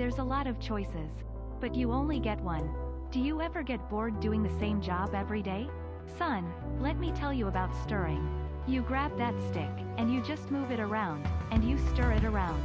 There's a lot of choices, but you only get one. Do you ever get bored doing the same job every day? Son, let me tell you about stirring. You grab that stick, and you just move it around, and you stir it around.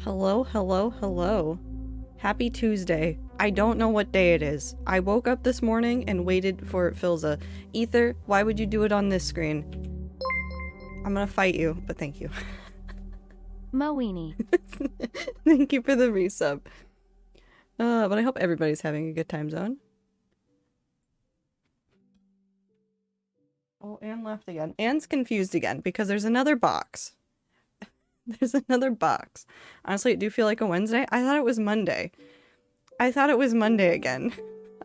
Hello, hello, hello. Happy Tuesday. I don't know what day it is. I woke up this morning and waited for Philza. Ether, why would you do it on this screen? I'm gonna fight you, but thank you. Moweenie. Thank you for the resub. But I hope everybody's having a good time zone. Oh, Anne left again. Anne's confused again because there's another box. There's another box. Honestly, it do feel like a Wednesday. I thought it was Monday. I thought it was Monday again.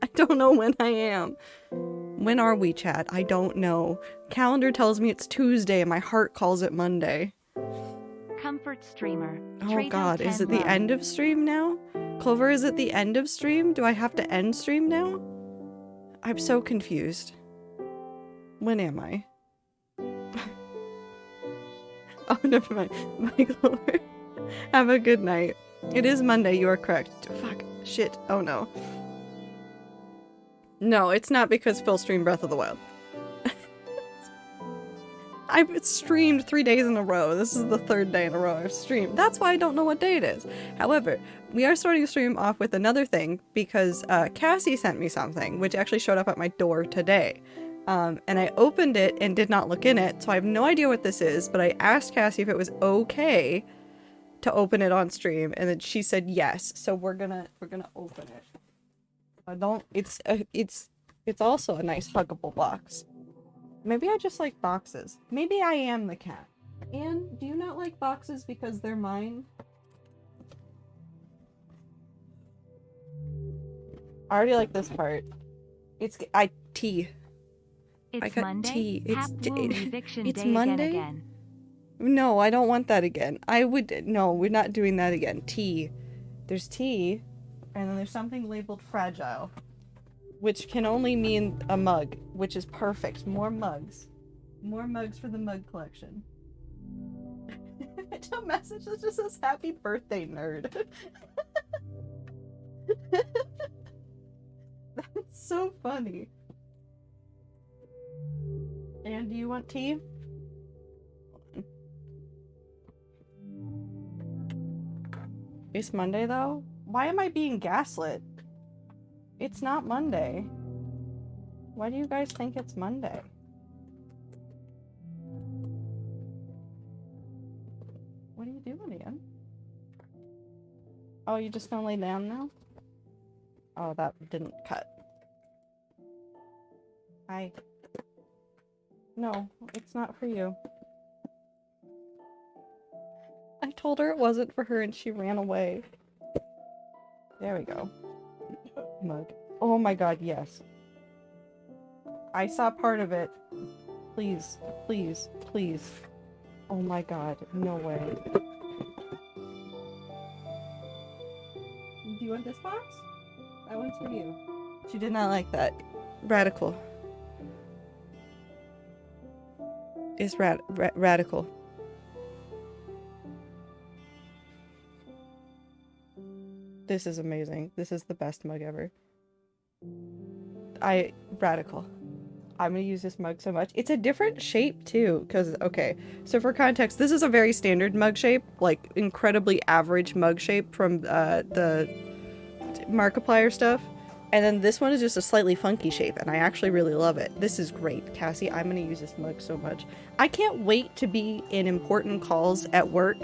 I don't know when I am. When are we, chat? I don't know. Calendar tells me it's Tuesday and my heart calls it Monday. Comfort streamer. Oh god, is it the end of stream now? Clover, is it the end of stream? Do I have to end stream now? I'm so confused. When am I? Oh, never mind. Bye, Clover. Have a good night. It is Monday, you are correct. Fuck. Shit. Oh no. No, it's not because Phil streamed Breath of the Wild. I've streamed 3 days in a row. This is the third day in a row I've streamed. That's why I don't know what day it is. However, we are starting to stream off with another thing because Cassie sent me something, which actually showed up at my door today. And I opened it and did not look in it, so I have no idea what this is, but I asked Cassie if it was okay to open it on stream, and then she said yes, so we're gonna open it. It's also a nice huggable box. Maybe I just like boxes. Maybe I am the cat. Anne, do you not like boxes because they're mine? I already like this part. Tea. It's I got Monday. tea. Eviction It's day Monday? again. No, I don't want that again. No, we're not doing that again. Tea. There's tea, and then there's something labeled fragile, which can only mean a mug, which is perfect. More mugs. More mugs for the mug collection. A message that just says happy birthday, nerd. That's so funny. And do you want tea? It's Monday though? Why am I being gaslit? It's not Monday. Why do you guys think it's Monday? What are you doing, Ian? Oh, you just gonna lay down now? Oh, that didn't cut. No, it's not for you. I told her it wasn't for her and she ran away. There we go. Mug. Oh my god, yes. I saw part of it. Please, please, please. Oh my god, no way. Do you want this box? That one's for you. She did not like that. Radical. It's radical. This is amazing. This is the best mug ever. Radical. I'm gonna use this mug so much. It's a different shape too, because, okay, so for context, this is a very standard mug shape, like incredibly average mug shape from the Markiplier stuff. And then this one is just a slightly funky shape, and I actually really love it. This is great. Cassie, I'm gonna use this mug so much. I can't wait to be in important calls at work.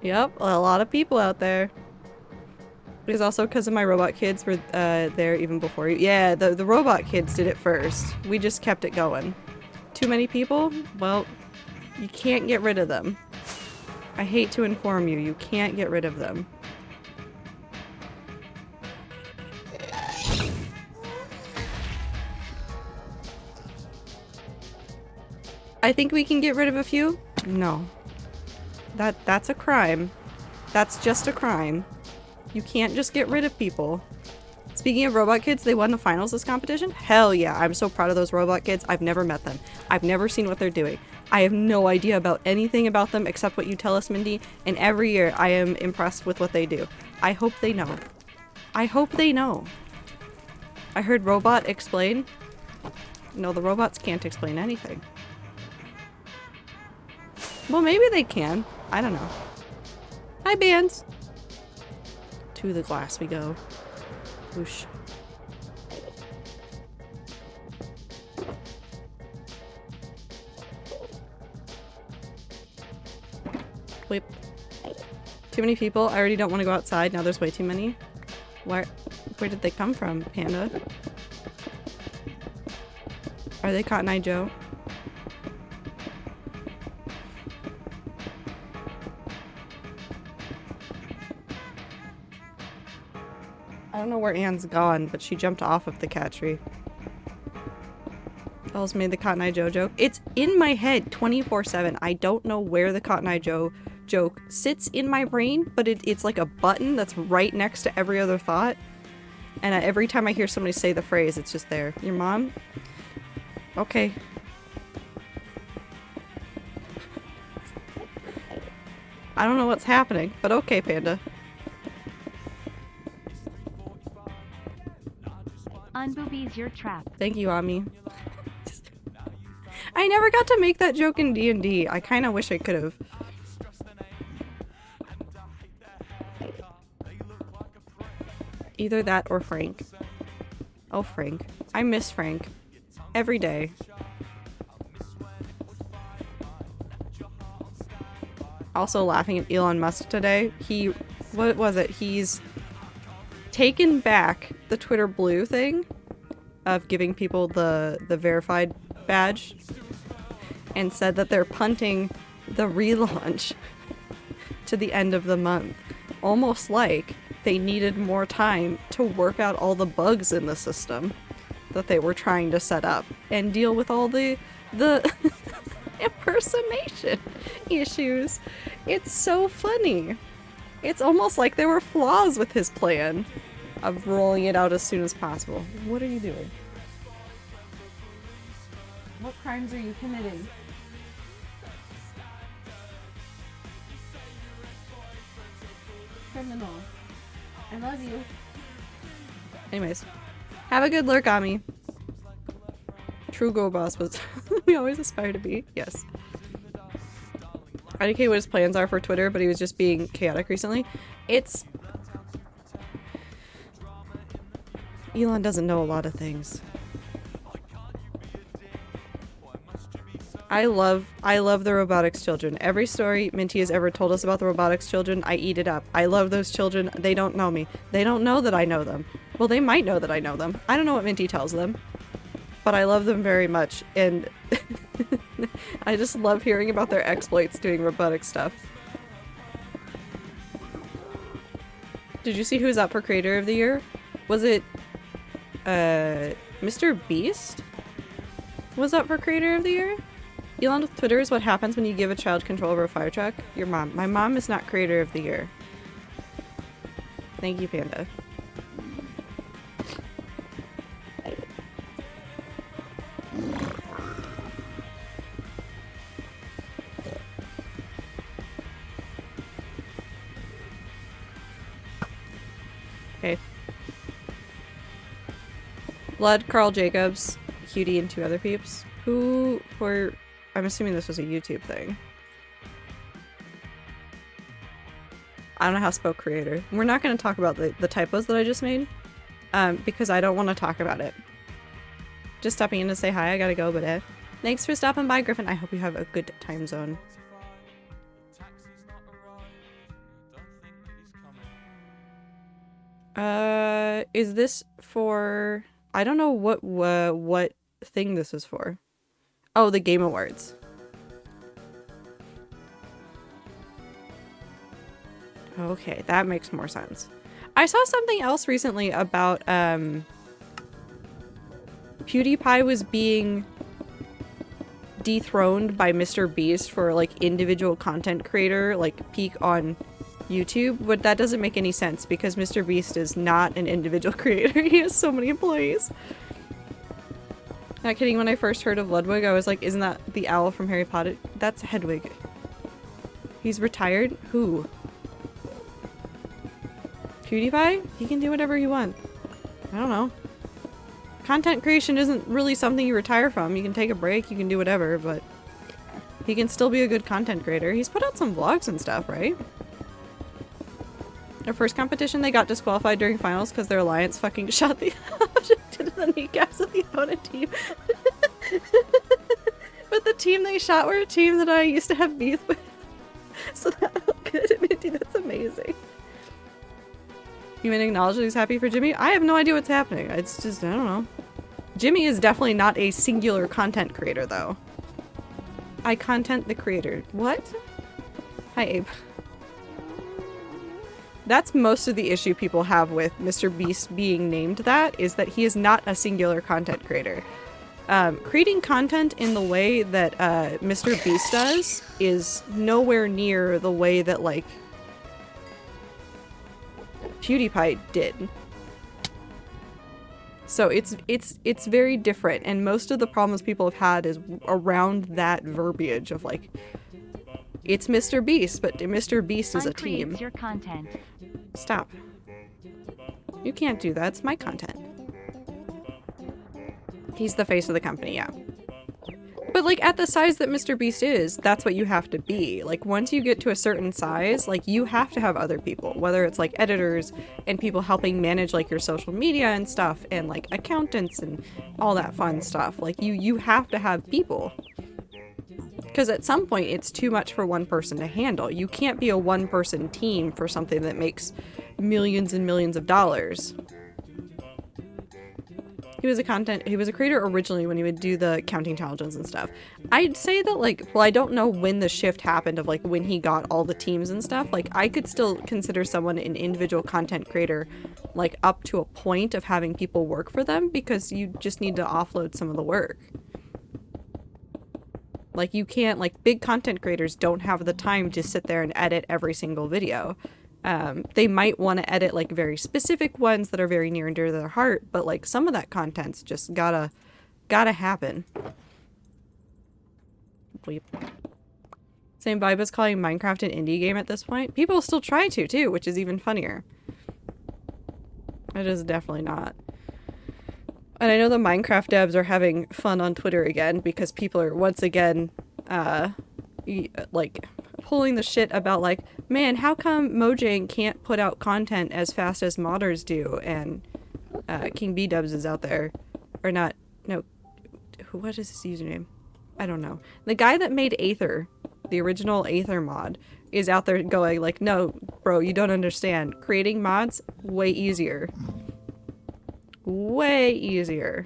Yep, a lot of people out there. It was also because of my robot kids were there even before you. Yeah, the robot kids did it first. We just kept it going. Too many people? Well, you can't get rid of them. I hate to inform you, you can't get rid of them. I think we can get rid of a few? No. That's a crime. That's just a crime. You can't just get rid of people. Speaking of robot kids, they won the finals this competition? Hell yeah, I'm so proud of those robot kids. I've never met them. I've never seen what they're doing. I have no idea about anything about them except what you tell us, Mindy, and every year I am impressed with what they do. I hope they know. I hope they know. I heard robot explain. No, the robots can't explain anything. Well, maybe they can. I don't know. Hi, bands. To the glass we go. Whoosh. Wait. Too many people. I already don't want to go outside. Now there's way too many. Where did they come from, Panda? Are they Cotton Eye Joe? I don't know where Anne's gone, but she jumped off of the cat tree. Else made the Cotton Eye Joe joke. It's in my head 24/7. I don't know where the Cotton Eye Joe joke sits in my brain, but it's like a button that's right next to every other thought. And every time I hear somebody say the phrase, it's just there. Your mom? Okay. I don't know what's happening, but okay, Panda. Unboobies your trap. Thank you, Ami. I never got to make that joke in D&D. I kind of wish I could have. Either that or Frank. Oh, Frank. I miss Frank. Every day. Also laughing at Elon Musk today. What was it? He's taken back the Twitter Blue thing of giving people the verified badge and said that they're punting the relaunch to the end of the month. Almost like they needed more time to work out all the bugs in the system that they were trying to set up and deal with all the impersonation issues. It's so funny. It's almost like there were flaws with his plan of rolling it out as soon as possible. What are you doing? What crimes are you committing? Criminal. I love you. Anyways, have a good lurk, Ami. True Go Boss was we always aspire to be. Yes. I don't care what his plans are for Twitter, but he was just being chaotic recently. Elon doesn't know a lot of things. I love the robotics children. Every story Minty has ever told us about the robotics children, I eat it up. I love those children. They don't know me. They don't know that I know them. Well, they might know that I know them. I don't know what Minty tells them. But I love them very much, and I just love hearing about their exploits doing robotic stuff. Did you see who's up for Creator of the Year? Was it, Mr. Beast was up for Creator of the Year? Elon with Twitter is what happens when you give a child control over a fire truck. Your mom. My mom is not Creator of the Year. Thank you, Panda. Okay. Blood, Carl Jacobs, Cutie, and 2 other peeps. Who were... I'm assuming this was a YouTube thing. I don't know how to spell creator. We're not going to talk about the typos that I just made. Because I don't want to talk about it. Just stopping in to say hi. I gotta go, but thanks for stopping by, Griffin. I hope you have a good time zone. Is this for... I don't know what thing this is for. Oh, the Game Awards. Okay, that makes more sense. I saw something else recently about, PewDiePie was being dethroned by Mr. Beast for, like, individual content creator, like, peak on YouTube, but that doesn't make any sense because Mr. Beast is not an individual creator. He has so many employees. Not kidding, when I first heard of Ludwig, I was like, isn't that the owl from Harry Potter? That's Hedwig. He's retired? Who? PewDiePie? He can do whatever he wants. I don't know. Content creation isn't really something you retire from. You can take a break, you can do whatever, but he can still be a good content creator. He's put out some vlogs and stuff, right? Their first competition, they got disqualified during finals because their alliance fucking shot the object into the kneecaps of the opponent team. But the team they shot were a team that I used to have beef with. So that felt good. Minty, that's amazing. You may acknowledge that he's happy for Jimmy? I have no idea what's happening. It's just, I don't know. Jimmy is definitely not a singular content creator, though. I content the creator. What? Hi, Abe. That's most of the issue people have with Mr. Beast being named that, is that he is not a singular content creator. Creating content in the way that Mr. Beast does is nowhere near the way that, like, PewDiePie did. So it's very different, and most of the problems people have had is around that verbiage of, like, it's Mr. Beast, but Mr. Beast is a team. Creates your content. Stop. You can't do that. It's my content. He's the face of the company, yeah. But, like, at the size that Mr. Beast is, that's what you have to be. Like, once you get to a certain size, like, you have to have other people. Whether it's, like, editors and people helping manage, like, your social media and stuff, and, like, accountants and all that fun stuff. Like, you have to have people. Because at some point, it's too much for one person to handle. You can't be a one-person team for something that makes millions and millions of dollars. He was a creator originally when he would do the counting challenges and stuff. I'd say that, like, well, I don't know when the shift happened of, like, when he got all the teams and stuff. Like, I could still consider someone an individual content creator, like, up to a point of having people work for them, because you just need to offload some of the work. Like, you can't, like, big content creators don't have the time to sit there and edit every single video. They might want to edit, like, very specific ones that are very near and dear to their heart, but, like, some of that content's just gotta happen. Bleep. Same vibe as calling Minecraft an indie game at this point. People still try to, too, which is even funnier. It is definitely not. And I know the Minecraft devs are having fun on Twitter again, because people are once again, like, pulling the shit about, like, man, how come Mojang can't put out content as fast as modders do? And King B Dubs is out there, or not? No, what is his username? I don't know. The guy that made Aether, the original Aether mod, is out there going like, no, bro, you don't understand. Creating mods way easier. Way easier.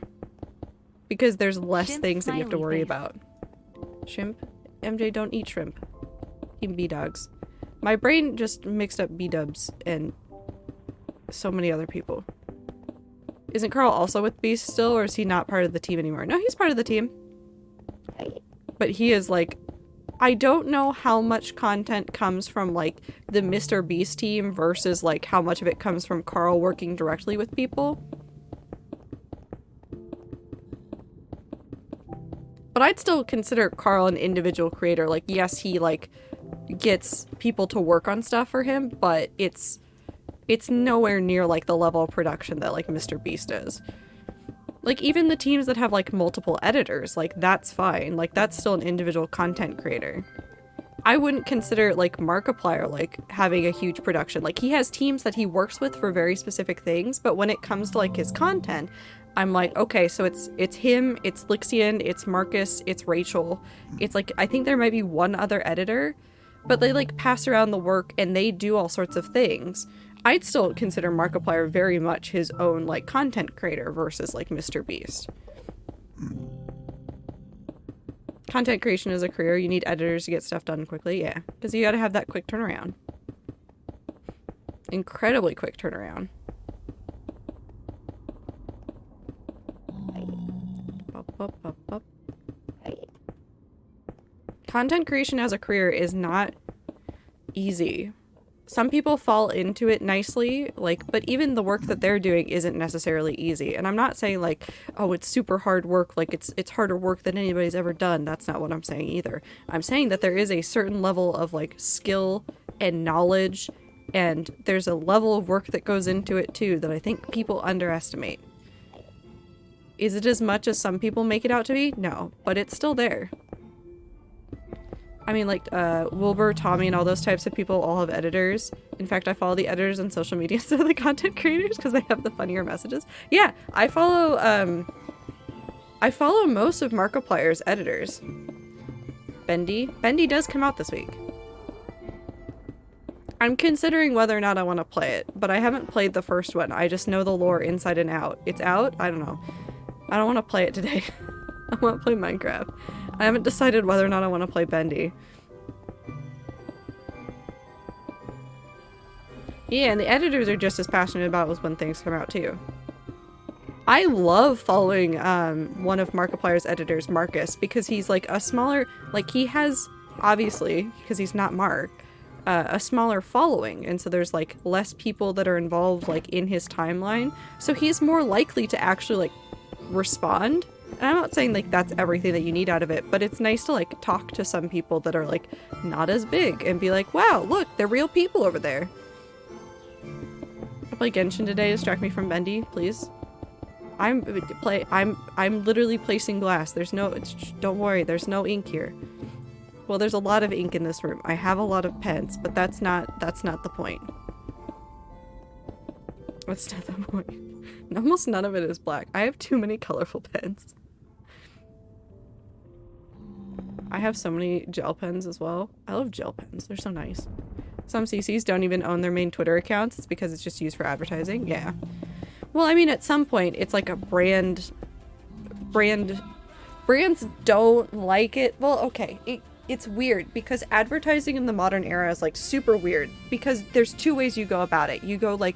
Because there's less Shrimp things that you have to worry face. about. Shrimp? MJ, don't eat shrimp. Eat B-dogs. My brain just mixed up B-dubs and so many other people. Isn't Carl also with Beast still, or is he not part of the team anymore? No, he's part of the team. But he is, like, I don't know how much content comes from, like, the Mr. Beast team versus, like, how much of it comes from Carl working directly with people. But I'd still consider Carl an individual creator. Like, yes, he, like, gets people to work on stuff for him, but it's nowhere near, like, the level of production that, like, Mr. Beast is. Like, even the teams that have, like, multiple editors, like, that's fine. Like, that's still an individual content creator. I wouldn't consider, like, Markiplier, like, having a huge production. Like, he has teams that he works with for very specific things, but when it comes to, like, his content, I'm like, okay, so it's him, it's Lixian, it's Marcus, it's Rachel. It's, like, I think there might be one other editor, but they, like, pass around the work and they do all sorts of things. I'd still consider Markiplier very much his own, like, content creator versus, like, Mr. Beast. Content creation is a career. You need editors to get stuff done quickly, yeah. Because you gotta have that quick turnaround. Incredibly quick turnaround. Up, up, up. Content creation as a career is not easy. Some people fall into it nicely, like, but even the work that they're doing isn't necessarily easy. And I'm not saying, like, oh, it's super hard work, like, it's harder work than anybody's ever done. That's not what I'm saying either. I'm saying that there is a certain level of, like, skill and knowledge, and there's a level of work that goes into it, too, that I think people underestimate. Is it as much as some people make it out to be? No, but it's still there. I mean, like, Wilbur, Tommy, and all those types of people all have editors. In fact, I follow the editors on social media instead of the content creators because they have the funnier messages. Yeah, I follow most of Markiplier's editors. Bendy does come out this week. I'm considering whether or not I want to play it, but I haven't played the first one. I just know the lore inside and out. It's out? I don't know. I don't want to play it today. I want to play Minecraft. I haven't decided whether or not I want to play Bendy. Yeah, and the editors are just as passionate about it when things come out too. I love following one of Markiplier's editors, Marcus, because he's like a smaller, like he has, obviously, because he's not Mark, a smaller following, and so there's like less people that are involved like in his timeline, so he's more likely to actually like respond. And I'm not saying like that's everything that you need out of it, but it's nice to like talk to some people that are like not as big and be like, wow, look, they're real people over there. I play Genshin today, distract me from Bendy, please. I'm literally placing glass. There's no, don't worry, there's no ink here. Well, there's a lot of ink in this room. I have a lot of pens, but that's not the point. That's not the point. Almost none of it is black. I have too many colorful pens. I have so many gel pens as well. I love gel pens. They're so nice. Some CCs don't even own their main Twitter accounts. It's because it's just used for advertising. Yeah. Well, I mean, at some point, it's like a brand... Brands don't like it. Well, okay. It's weird because advertising in the modern era is like super weird because there's two ways you go about it. You go like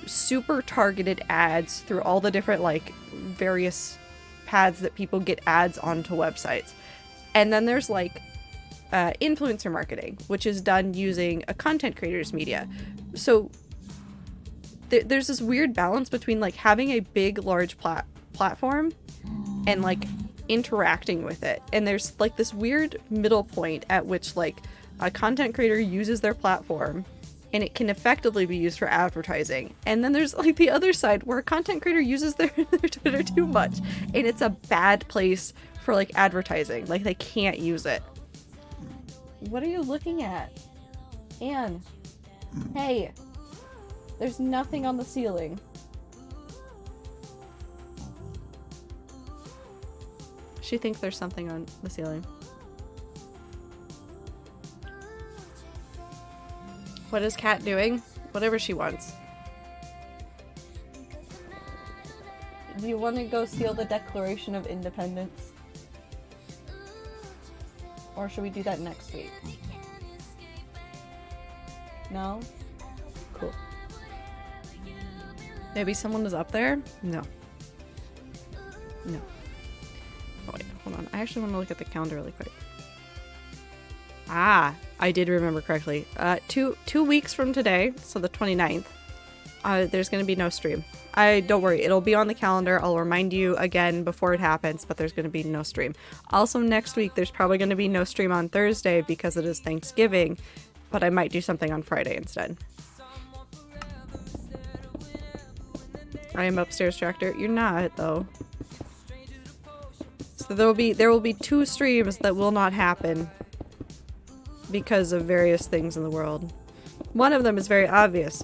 super targeted ads through all the different like various paths that people get ads onto websites. And then there's like influencer marketing, which is done using a content creator's media. So there's this weird balance between like having a big, large platform and like interacting with it. And there's like this weird middle point at which like a content creator uses their platform and it can effectively be used for advertising. And then there's like the other side where a content creator uses their Twitter too much and it's a bad place for like advertising. Like they can't use it. What are you looking at? Anne. Hey. There's nothing on the ceiling. She thinks there's something on the ceiling. What is Kat doing? Whatever she wants. Do you want to go steal the Declaration of Independence? Or should we do that next week? No? Cool. Maybe someone is up there? No. No. Oh wait, hold on. I actually want to look at the calendar really quick. Ah, I did remember correctly. Two weeks from today, so the 29th, there's going to be no stream. Don't worry, it'll be on the calendar. I'll remind you again before it happens, but there's going to be no stream. Also next week, there's probably going to be no stream on Thursday because it is Thanksgiving, but I might do something on Friday instead. I am upstairs, Tractor. You're not, though. So there will be 2 streams that will not happen because of various things in the world. One of them is very obvious.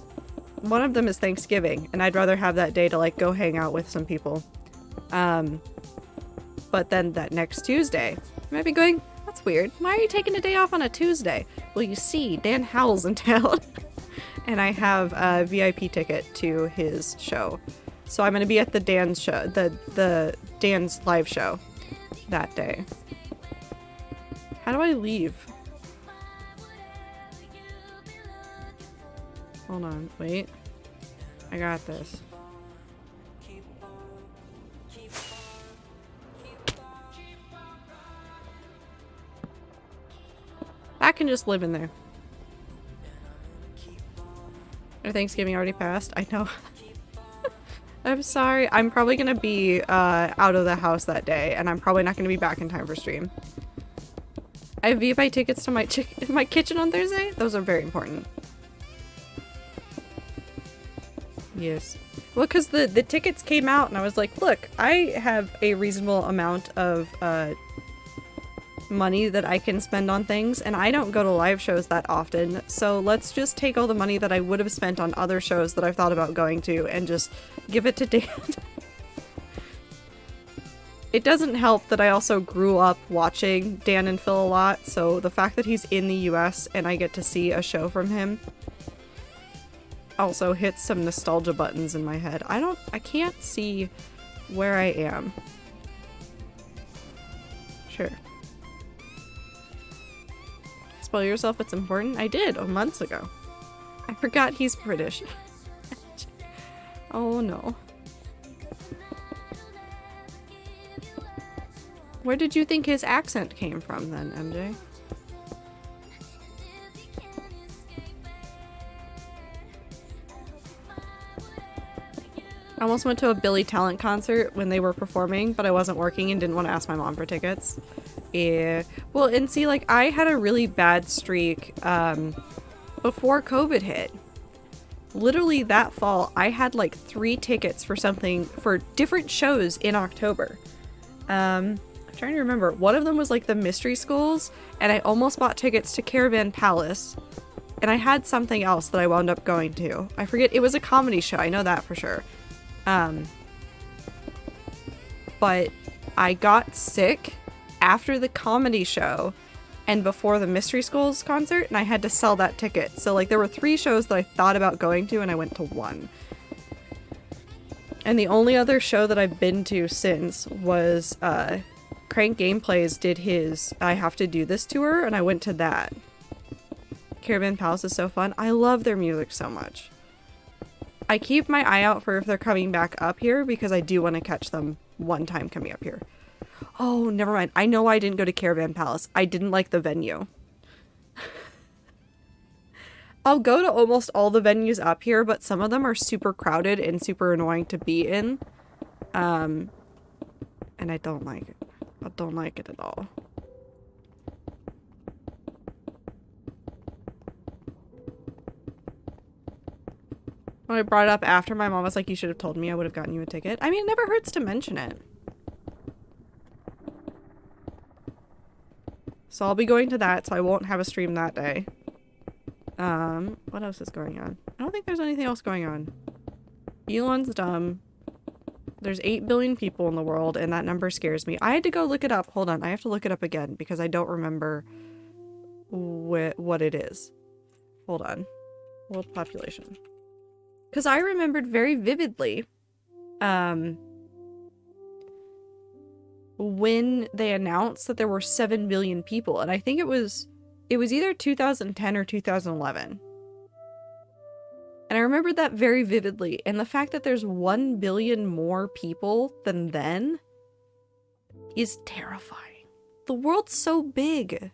One of them is Thanksgiving, and I'd rather have that day to like go hang out with some people. But then that next Tuesday, I might be going, that's weird. Why are you taking a day off on a Tuesday? Well, you see, Dan Howell's in town. And I have a VIP ticket to his show. So I'm going to be at the Dan's show, the Dan's live show that day. How do I leave? Hold on, wait. I got this. I can just live in there. Or Thanksgiving already passed? I know. I'm sorry. I'm probably gonna be out of the house that day, and I'm probably not gonna be back in time for stream. I have VIP tickets to my kitchen on Thursday. Those are very important. Yes. Well, because the tickets came out, and I was like, look, I have a reasonable amount of money that I can spend on things, and I don't go to live shows that often, so let's just take all the money that I would have spent on other shows that I've thought about going to and just give it to Dan. It doesn't help that I also grew up watching Dan and Phil a lot, so the fact that he's in the US and I get to see a show from him also hits some nostalgia buttons in my head. I can't see where I am. Sure. Spoil yourself, it's important? I did, months ago. I forgot he's British. Oh no. Where did you think his accent came from then, MJ? I almost went to a Billy Talent concert when they were performing, but I wasn't working and didn't want to ask my mom for tickets. Yeah. Well, and see, like, I had a really bad streak before COVID hit. Literally that fall, I had like 3 tickets for different shows in October. I'm trying to remember. One of them was like the Mystery Schools, and I almost bought tickets to Caravan Palace. And I had something else that I wound up going to. I forget. It was a comedy show. I know that for sure. But I got sick after the comedy show and before the Mystery Schools concert, and I had to sell that ticket. So like there were 3 shows that I thought about going to, and I went to 1. And the only other show that I've been to since was Crank Gameplays did his I Have to Do This tour, and I went to that. Caravan Palace is so fun. I love their music so much. I keep my eye out for if they're coming back up here because I do want to catch them one time coming up here. Oh, never mind. I know I didn't go to Caravan Palace. I didn't like the venue. I'll go to almost all the venues up here, but some of them are super crowded and super annoying to be in. And I don't like it. I don't like it at all. When I brought it up after, my mom was like, you should have told me, I would have gotten you a ticket. I mean, it never hurts to mention it. So I'll be going to that, so I won't have a stream that day. What else is going on? I don't think there's anything else going on. Elon's dumb. There's 8 billion people in the world, and that number scares me. I had to go look it up. Hold on, I have to look it up again, because I don't remember what it is. Hold on. World population. Because I remembered very vividly when they announced that there were 7 billion people, and I think it was either 2010 or 2011. And I remembered that very vividly, and the fact that there's 1 billion more people than then is terrifying. The world's so big.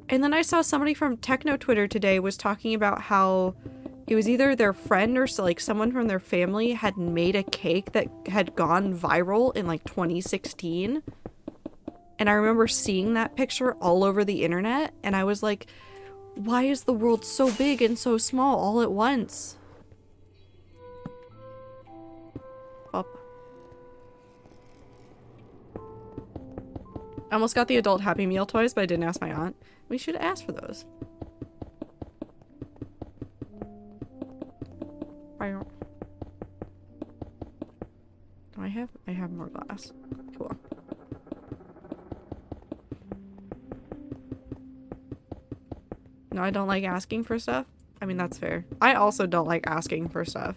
And then I saw somebody from Techno Twitter today was talking about how it was either their friend or like someone from their family had made a cake that had gone viral in like 2016. And I remember seeing that picture all over the internet, and I was like, why is the world so big and so small all at once? Up. I almost got the adult Happy Meal toys, but I didn't ask my aunt. We should have asked for those. Do I have more glass. Cool. No, I don't like asking for stuff. I mean, that's fair. I also don't like asking for stuff.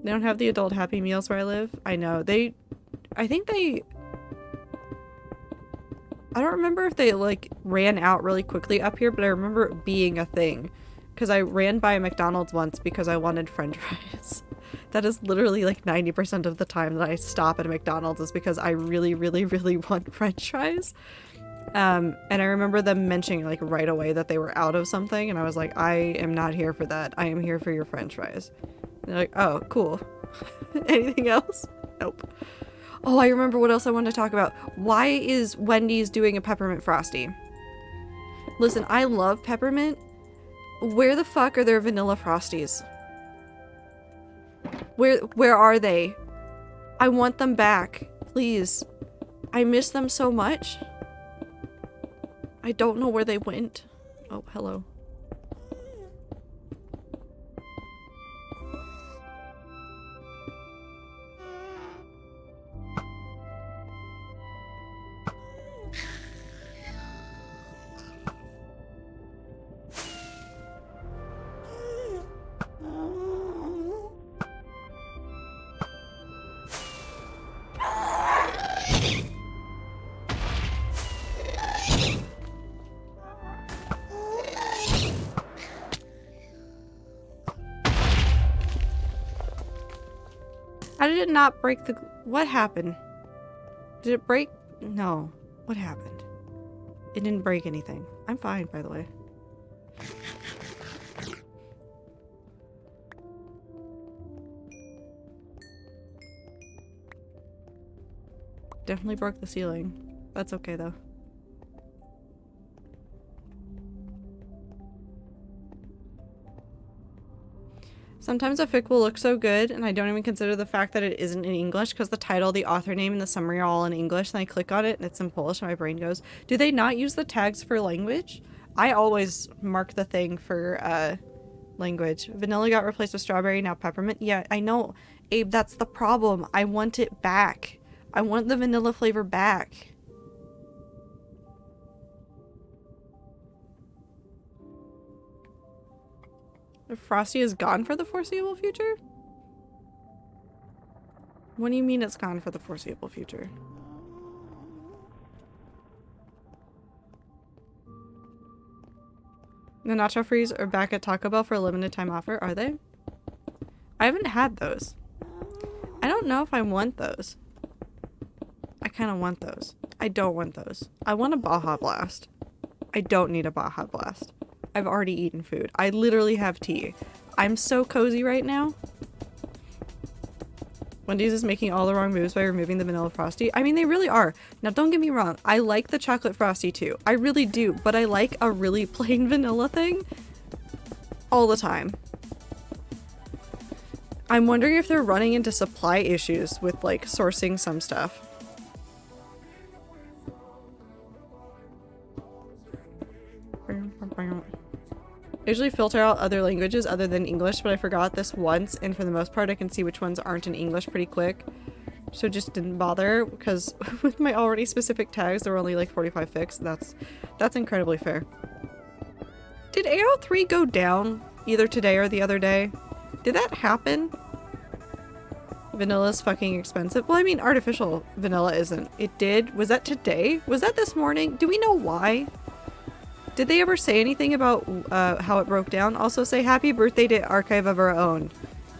They don't have the adult Happy Meals where I live. I know. I don't remember if they like ran out really quickly up here, but I remember it being a thing. Because I ran by a McDonald's once because I wanted French fries. That is literally like 90% of the time that I stop at a McDonald's is because I really, really, really want French fries. And I remember them mentioning like right away that they were out of something, and I was like, I am not here for that. I am here for your French fries. And they're like, oh, cool. Anything else? Nope. Oh, I remember what else I wanted to talk about. Why is Wendy's doing a peppermint frosty? Listen, I love peppermint. Where the fuck are their vanilla frosties? Where are they? I want them back, please. I miss them so much. I don't know where they went. Oh, hello. How did it not break the... What happened? Did it break? No. What happened? It didn't break anything. I'm fine, by the way. Definitely broke the ceiling. That's okay, though. Sometimes a fic will look so good, and I don't even consider the fact that it isn't in English, because the title, the author name, and the summary are all in English, and I click on it, and it's in Polish, and my brain goes, do they not use the tags for language? I always mark the thing for, language. Vanilla got replaced with strawberry, now peppermint. Yeah, I know. Abe, that's the problem. I want it back. I want the vanilla flavor back. If Frosty is gone for the foreseeable future? What do you mean it's gone for the foreseeable future? The Nacho Freeze are back at Taco Bell for a limited time offer, are they? I haven't had those. I don't know if I want those. I kind of want those. I don't want those. I want a Baja Blast. I don't need a Baja Blast. I've already eaten food. I literally have tea. I'm so cozy right now. Wendy's is making all the wrong moves by removing the vanilla Frosty. I mean, they really are. Now, don't get me wrong. I like the chocolate Frosty too. I really do. But I like a really plain vanilla thing all the time. I'm wondering if they're running into supply issues with, like, sourcing some stuff. I usually filter out other languages other than English, but I forgot this once, and for the most part I can see which ones aren't in English pretty quick. So just didn't bother, because with my already specific tags there were only like 45 fics. That's incredibly fair. Did AO3 go down either today or the other day? Did that happen? Vanilla's fucking expensive. Well, I mean, artificial vanilla isn't. It did. Was that today? Was that this morning? Do we know why? Did they ever say anything about how it broke down? Also say happy birthday to Archive of Our Own.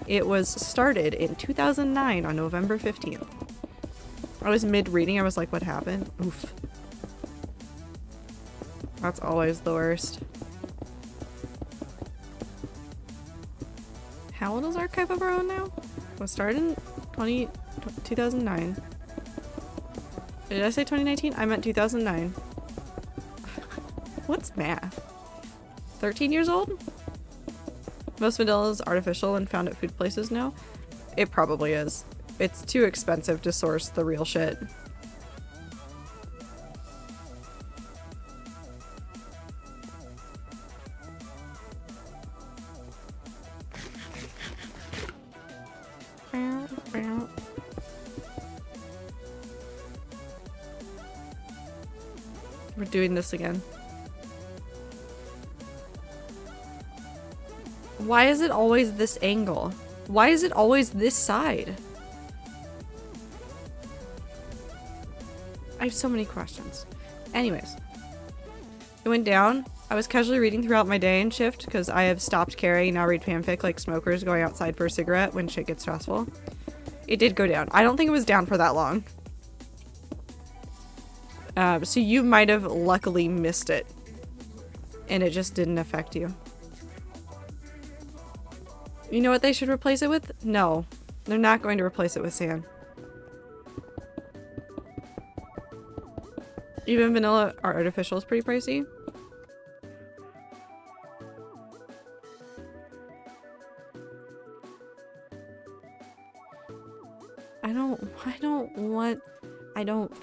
It was started in 2009 on November 15th. I was mid-reading. I was like, what happened? Oof. That's always the worst. How old is Archive of Our Own now? It was started in 2009. Did I say 2019? I meant 2009. What's math? 13 years old? Most vanilla is artificial and found at food places now. It probably is. It's too expensive to source the real shit. We're doing this again. Why is it always this angle? Why is it always this side? I have so many questions. Anyways. It went down. I was casually reading throughout my day and shift because I have stopped caring. Now read fanfic like smokers going outside for a cigarette when shit gets stressful. It did go down. I don't think it was down for that long. So you might have luckily missed it. And it just didn't affect you. You know what they should replace it with? No. They're not going to replace it with sand. Even vanilla artificial is pretty pricey.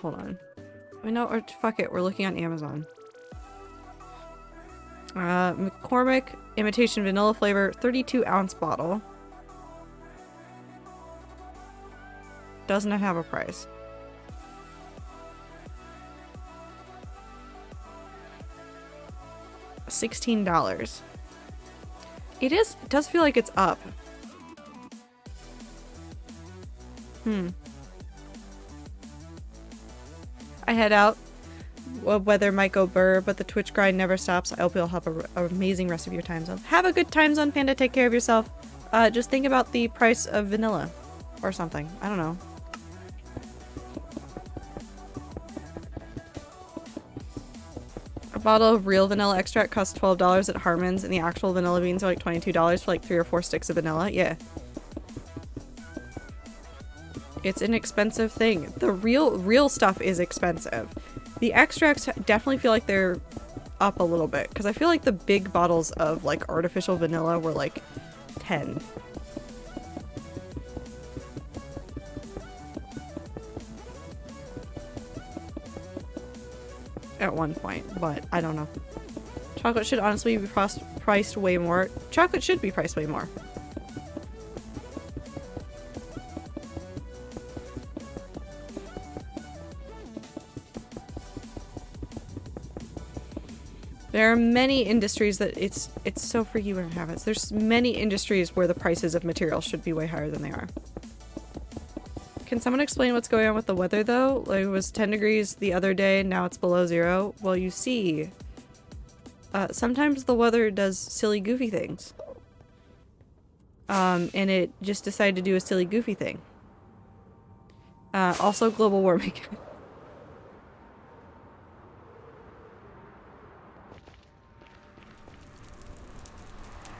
Hold on. Or fuck it, we're looking on Amazon. McCormick imitation vanilla flavor 32-ounce bottle. Does not have a price. $16. It does feel like it's up. I head out. Weather might go burr, but the Twitch grind never stops. I hope you'll have an amazing rest of your time zone. Have a good time zone, Panda. Take care of yourself. Just think about the price of vanilla. Or something. I don't know. A bottle of real vanilla extract costs $12 at Harmon's, and the actual vanilla beans are like $22 for like 3 or 4 sticks of vanilla. Yeah. It's an expensive thing. The real stuff is expensive. The extracts definitely feel like they're up a little bit, because I feel like the big bottles of like artificial vanilla were like 10. At one point, but I don't know. Chocolate should honestly be priced way more. Chocolate should be priced way more. There are many industries that it's so freaky when it happens. There's many industries where the prices of materials should be way higher than they are. Can someone explain what's going on with the weather though? Like, it was 10 degrees the other day, now it's below 0. Well, you see, sometimes the weather does silly goofy things. And it just decided to do a silly goofy thing. Also global warming.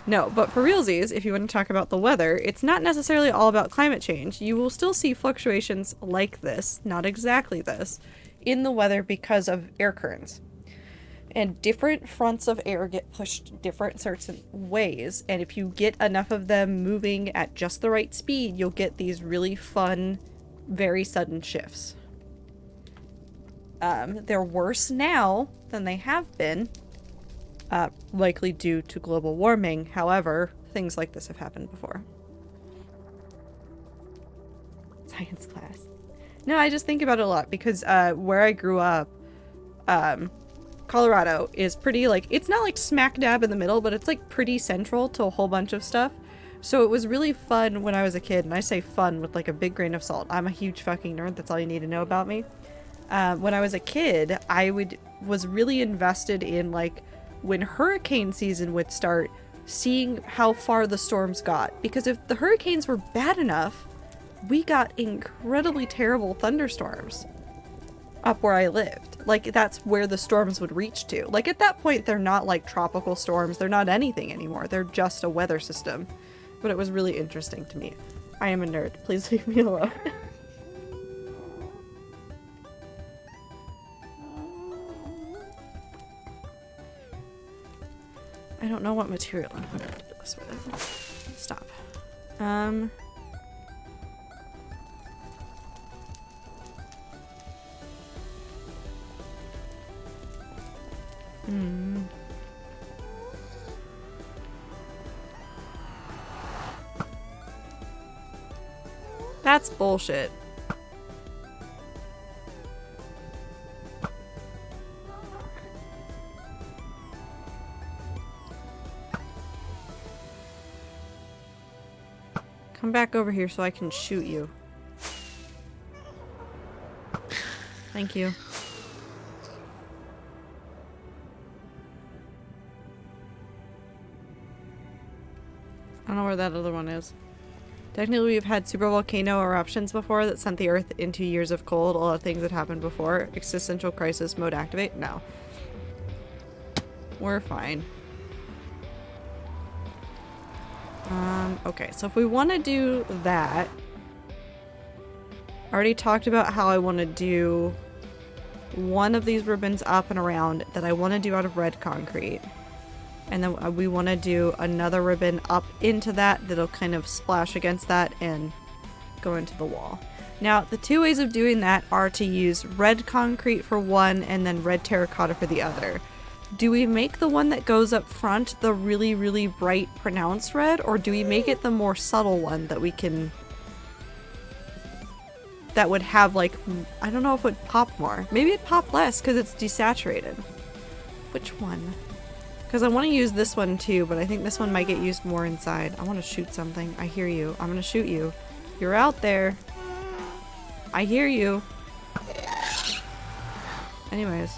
No, but for realsies, if you want to talk about the weather, it's not necessarily all about climate change. You will still see fluctuations like this, not exactly this, in the weather because of air currents. And different fronts of air get pushed different certain ways, and if you get enough of them moving at just the right speed, you'll get these really fun, very sudden shifts. They're worse now than they have been. Likely due to global warming. However, things like this have happened before. Science class. No, I just think about it a lot because where I grew up, Colorado is pretty, like, it's not like smack dab in the middle, but it's like pretty central to a whole bunch of stuff. So it was really fun when I was a kid, and I say fun with like a big grain of salt. I'm a huge fucking nerd, that's all you need to know about me. When I was a kid, I was really invested in like when hurricane season would start, seeing how far the storms got. Because if the hurricanes were bad enough, we got incredibly terrible thunderstorms up where I lived. Like, that's where the storms would reach to. Like, at that point, they're not like tropical storms. They're not anything anymore. They're just a weather system. But it was really interesting to me. I am a nerd. Please leave me alone. I don't know what material I'm going to do this with. Stop. That's bullshit. Come back over here so I can shoot you. Thank you. I don't know where that other one is. Technically, we've had super volcano eruptions before that sent the Earth into years of cold. A lot of things that happened before. Existential crisis mode activate? No. We're fine. Okay, so if we want to do that, I already talked about how I want to do one of these ribbons up and around that I want to do out of red concrete. And then we want to do another ribbon up into that that'll kind of splash against that and go into the wall. Now, the two ways of doing that are to use red concrete for one and then red terracotta for the other. Do we make the one that goes up front the really, really bright, pronounced red, or do we make it the more subtle one that we can... that would have, like, I don't know if it would pop more. Maybe it'd pop less because it's desaturated. Which one? Because I want to use this one too, but I think this one might get used more inside. I want to shoot something. I hear you. I'm going to shoot you. You're out there. I hear you. Anyways.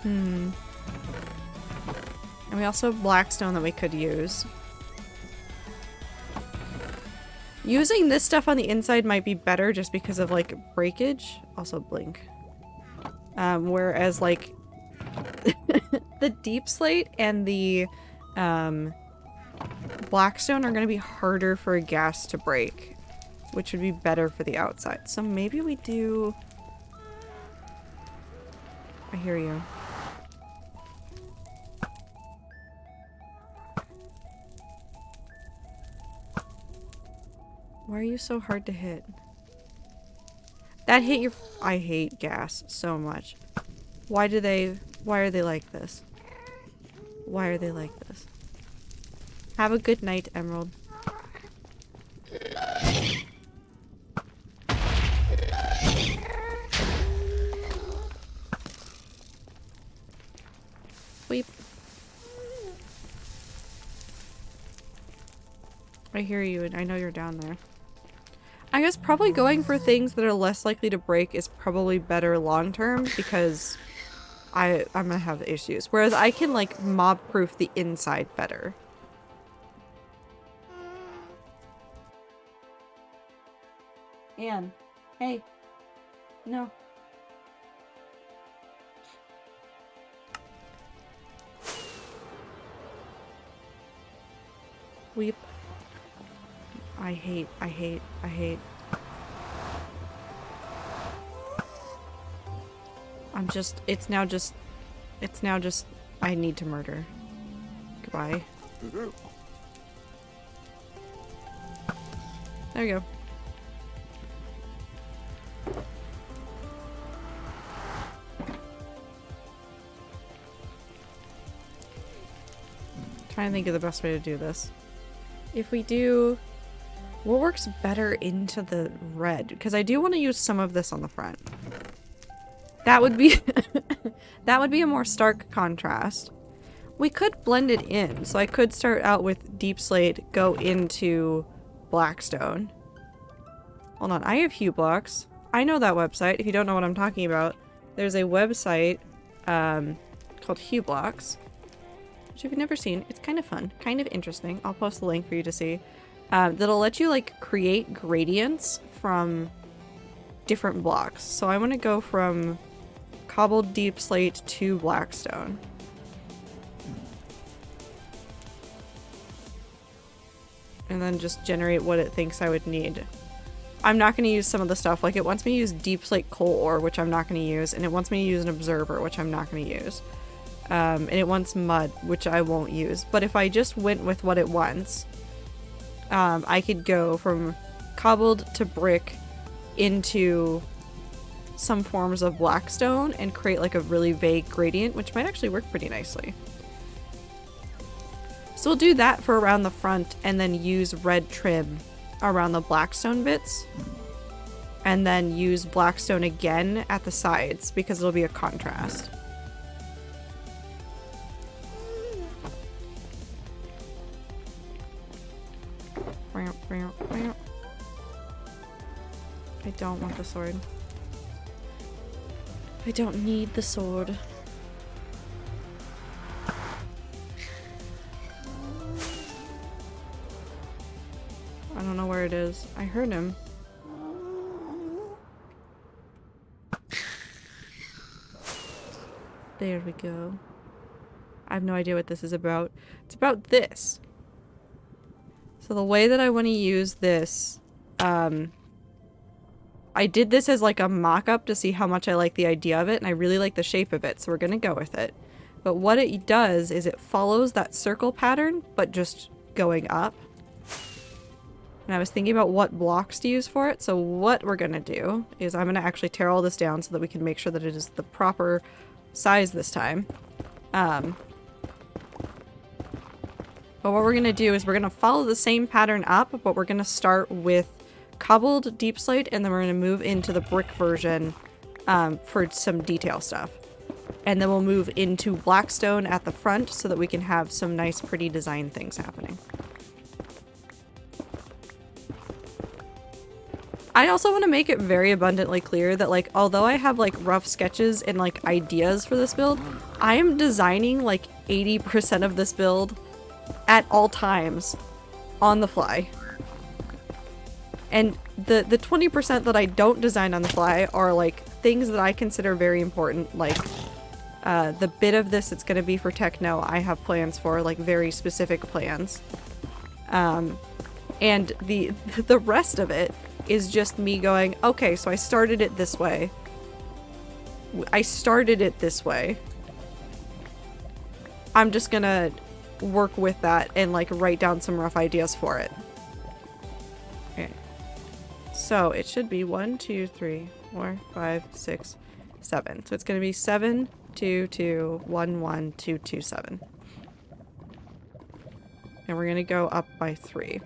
And we also have blackstone that we could use. Using this stuff on the inside might be better just because of, like, breakage. Also blink. Whereas, like, the deep slate and the, blackstone are going to be harder for a ghast to break, which would be better for the outside. So maybe we do... I hear you. Why are you so hard to hit? That hit your... I hate gas so much. Why are they like this? Why are they like this? Have a good night, Emerald. Weep. I hear you, and I know you're down there. I guess probably going for things that are less likely to break is probably better long term because I'm gonna have issues. Whereas I can like mob proof the inside better. Anne, hey, no. Weep. I hate. It's now just, I need to murder. Goodbye. There you go. Trying to think of the best way to do this. If we do... What works better into the red? Because I do want to use some of this on the front. That would be... that would be a more stark contrast. We could blend it in. So I could start out with deep slate, go into blackstone. Hold on, I have hue blocks. I know that website. If you don't know what I'm talking about, there's a website called Hue Blocks, which if you've never seen, it's kind of fun, kind of interesting. I'll post the link for you to see. That'll let you like create gradients from different blocks. So I want to go from cobbled deep slate to blackstone. And then just generate what it thinks I would need. I'm not going to use some of the stuff. Like it wants me to use deep slate coal ore, which I'm not going to use. And it wants me to use an observer, which I'm not going to use. And it wants mud, which I won't use. But if I just went with what it wants, I could go from cobbled to brick into some forms of blackstone and create like a really vague gradient, which might actually work pretty nicely. So we'll do that for around the front and then use red trim around the blackstone bits. And then use blackstone again at the sides because it'll be a contrast. I don't want the sword. I don't need the sword. I don't know where it is. I heard him. There we go. I have no idea what this is about. It's about this. So the way that I want to use this, I did this as like a mock-up to see how much I like the idea of it, and I really like the shape of it, so we're gonna go with it. But what it does is it follows that circle pattern, but just going up. And I was thinking about what blocks to use for it, so what we're gonna do is I'm gonna actually tear all this down so that we can make sure that it is the proper size this time. But what we're going to do is we're going to follow the same pattern up, but we're going to start with cobbled deep slate, and then we're going to move into the brick version for some detail stuff. And then we'll move into blackstone at the front so that we can have some nice pretty design things happening. I also want to make it very abundantly clear that, like, although I have, like, rough sketches and, like, ideas for this build, I am designing, like, 80% of this build at all times on the fly. And the 20% that I don't design on the fly are, like, things that I consider very important, like, the bit of this that's going to be for techno, I have plans for, like, very specific plans. And the rest of it is just me going, okay, so I started it this way. I started it this way. I'm just gonna work with that and, like, write down some rough ideas for it. Okay. So it should be 1, 2, 3, 4, 5, 6, 7. So it's gonna be 7, 2, 2, 1, 1, 2, 2, 7. And we're gonna go up by 3.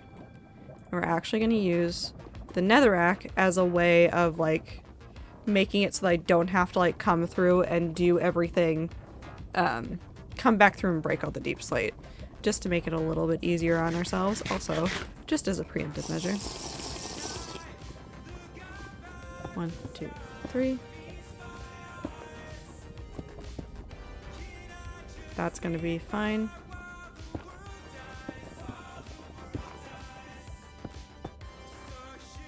We're actually gonna use the netherrack as a way of, like, making it so that I don't have to, like, come through and do everything, come back through and break all the deep slate, just to make it a little bit easier on ourselves, also just as a preemptive measure. 1, 2, 3. That's gonna be fine.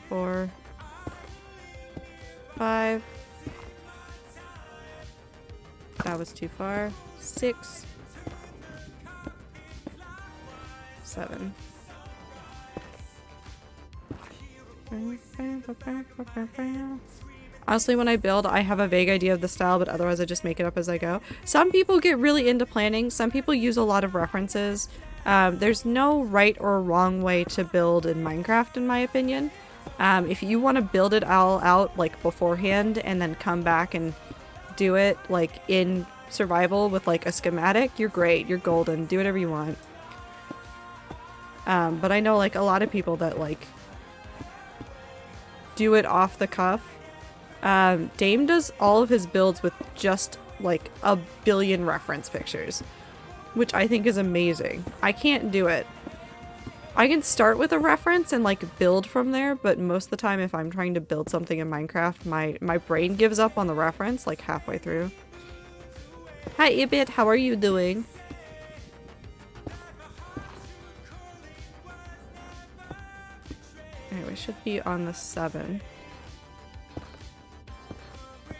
Four, 5. That was too far. 6, 7. Honestly, when I build, I have a vague idea of the style, but otherwise I just make it up as I go. Some people get really into planning. Some people use a lot of references. There's no right or wrong way to build in Minecraft, in my opinion. If you want to build it all out, like, beforehand and then come back and do it, like, in survival with, like, a schematic, you're great. You're golden. Do whatever you want. But I know, like, a lot of people that, like, do it off the cuff. Dame does all of his builds with just, like, a billion reference pictures, which I think is amazing. I can't do it. I can start with a reference and, like, build from there, but most of the time if I'm trying to build something in Minecraft, my brain gives up on the reference, like, halfway through. Hi, Ibit, how are you doing? Okay, we should be on the 7.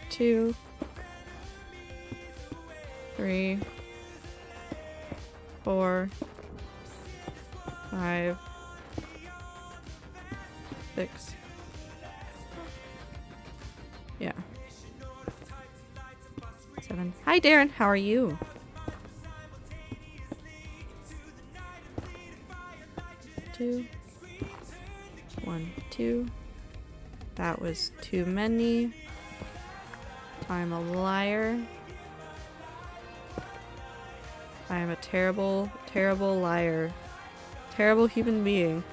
2, 3, 4, 5, 6. Yeah. 7. Hi, Darren. How are you? Two. 1, 2. That was too many. I'm a liar. I am a terrible, terrible liar. Terrible human being.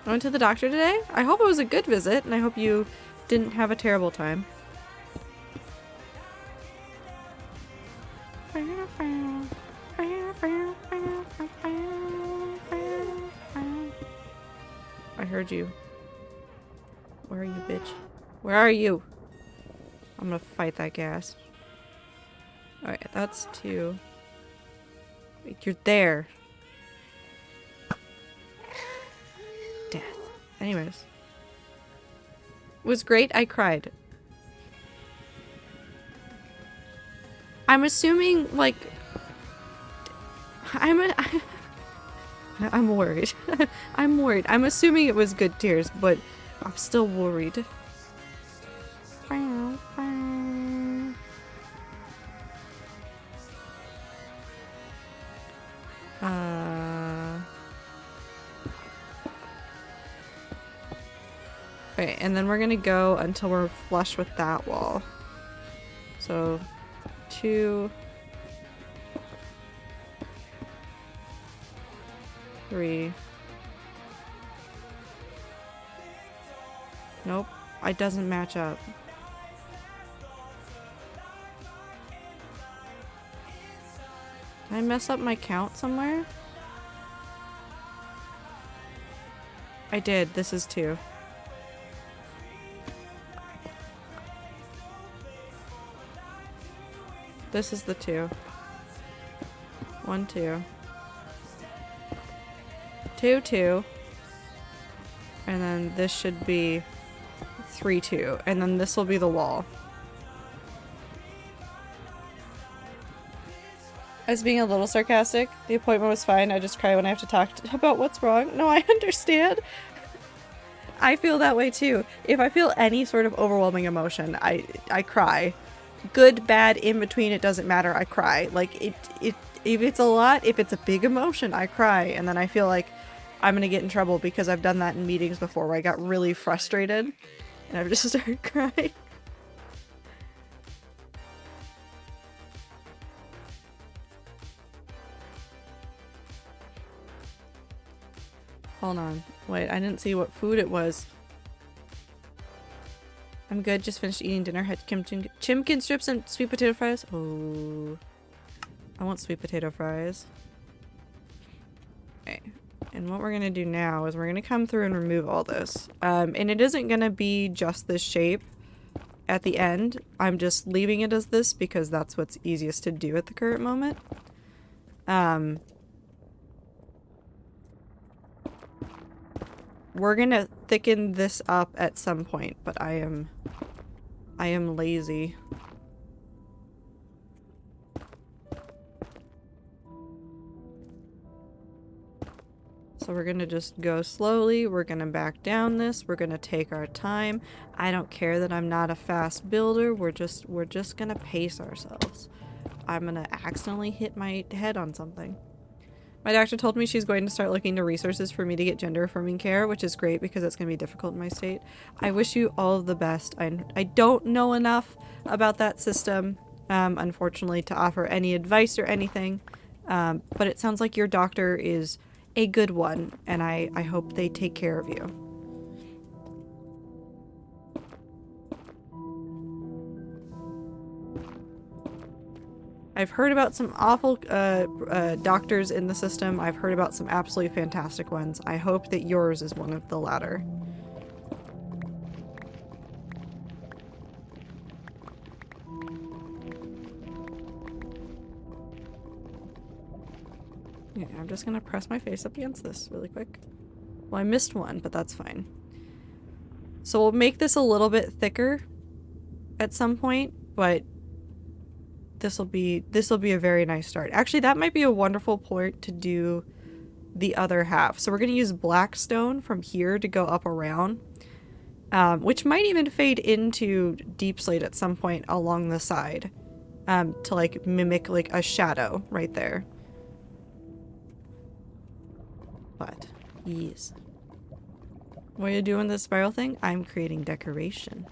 I went to the doctor today. I hope it was a good visit, and I hope you didn't have a terrible time. I heard you. Where are you, bitch? Where are you? I'm gonna fight that gas. Alright, that's 2. Wait, you're there. Death. Anyways. It was great, I cried. I'm assuming, like... I'm worried. I'm worried. I'm assuming it was good tears, but I'm still worried. Okay, and then we're gonna go until we're flush with that wall. So, 2, 3. Nope, it doesn't match up. Did I mess up my count somewhere? I did. This is 2. This is the 2. 1, 2. 2, 2. And then this should be 3, 2. And then this will be the wall. I was being a little sarcastic. The appointment was fine. I just cry when I have to talk about what's wrong. No, I understand. I feel that way too. If I feel any sort of overwhelming emotion, I cry. Good, bad, in between, it doesn't matter. I cry. Like if it's a lot, if it's a big emotion, I cry, and then I feel like I'm gonna get in trouble because I've done that in meetings before where I got really frustrated and I've just started crying. Hold on. Wait, I didn't see what food it was. I'm good. Just finished eating dinner. Had chimkin strips and sweet potato fries. Oh. I want sweet potato fries. Okay. And what we're going to do now is we're going to come through and remove all this. And it isn't going to be just this shape at the end. I'm just leaving it as this because that's what's easiest to do at the current moment. We're gonna thicken this up at some point, but I am lazy. So we're gonna just go slowly. We're gonna back down this. We're gonna take our time. I don't care that I'm not a fast builder. We're just gonna pace ourselves. I'm gonna accidentally hit my head on something. My doctor told me she's going to start looking to resources for me to get gender affirming care, which is great because it's going to be difficult in my state. I wish you all of the best. I don't know enough about that system, unfortunately, to offer any advice or anything. But it sounds like your doctor is a good one, and I hope they take care of you. I've heard about some awful doctors in the system. I've heard about some absolutely fantastic ones. I hope that yours is one of the latter. Yeah, I'm just gonna press my face up against this really quick. Well, I missed one, but that's fine. So we'll make this a little bit thicker at some point, but this will be a very nice start. Actually, that might be a wonderful point to do the other half. So we're going to use black stone from here to go up around, which might even fade into deep slate at some point along the side, to like mimic like a shadow right there. But yes, what are you doing this spiral thing? I'm creating decoration.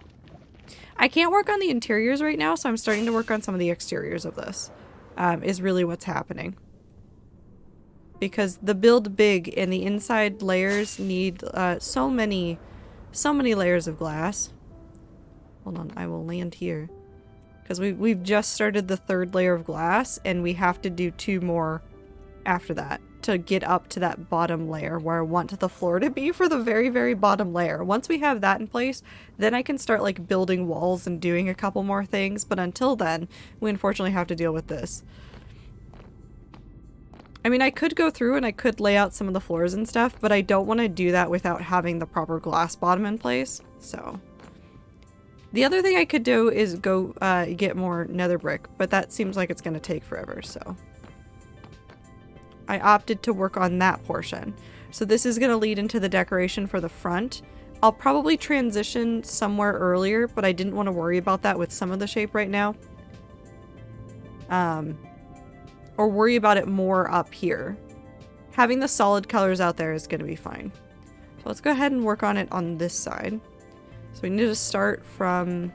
I can't work on the interiors right now, so I'm starting to work on some of the exteriors of this, is really what's happening. Because the build big and the inside layers need so many layers of glass. Hold on, I will land here. Because we've just started the 3rd layer of glass, and we have to do 2 more after that to get up to that bottom layer where I want the floor to be for the very, very bottom layer. Once we have that in place, then I can start like building walls and doing a couple more things, but until then, we unfortunately have to deal with this. I mean, I could go through and I could lay out some of the floors and stuff, but I don't want to do that without having the proper glass bottom in place, so. The other thing I could do is go get more nether brick, but that seems like it's going to take forever, so. I opted to work on that portion. So this is going to lead into the decoration for the front. I'll probably transition somewhere earlier, but I didn't want to worry about that with some of the shape right now. Or worry about it more up here. Having the solid colors out there is going to be fine. So let's go ahead and work on it on this side. So we need to start from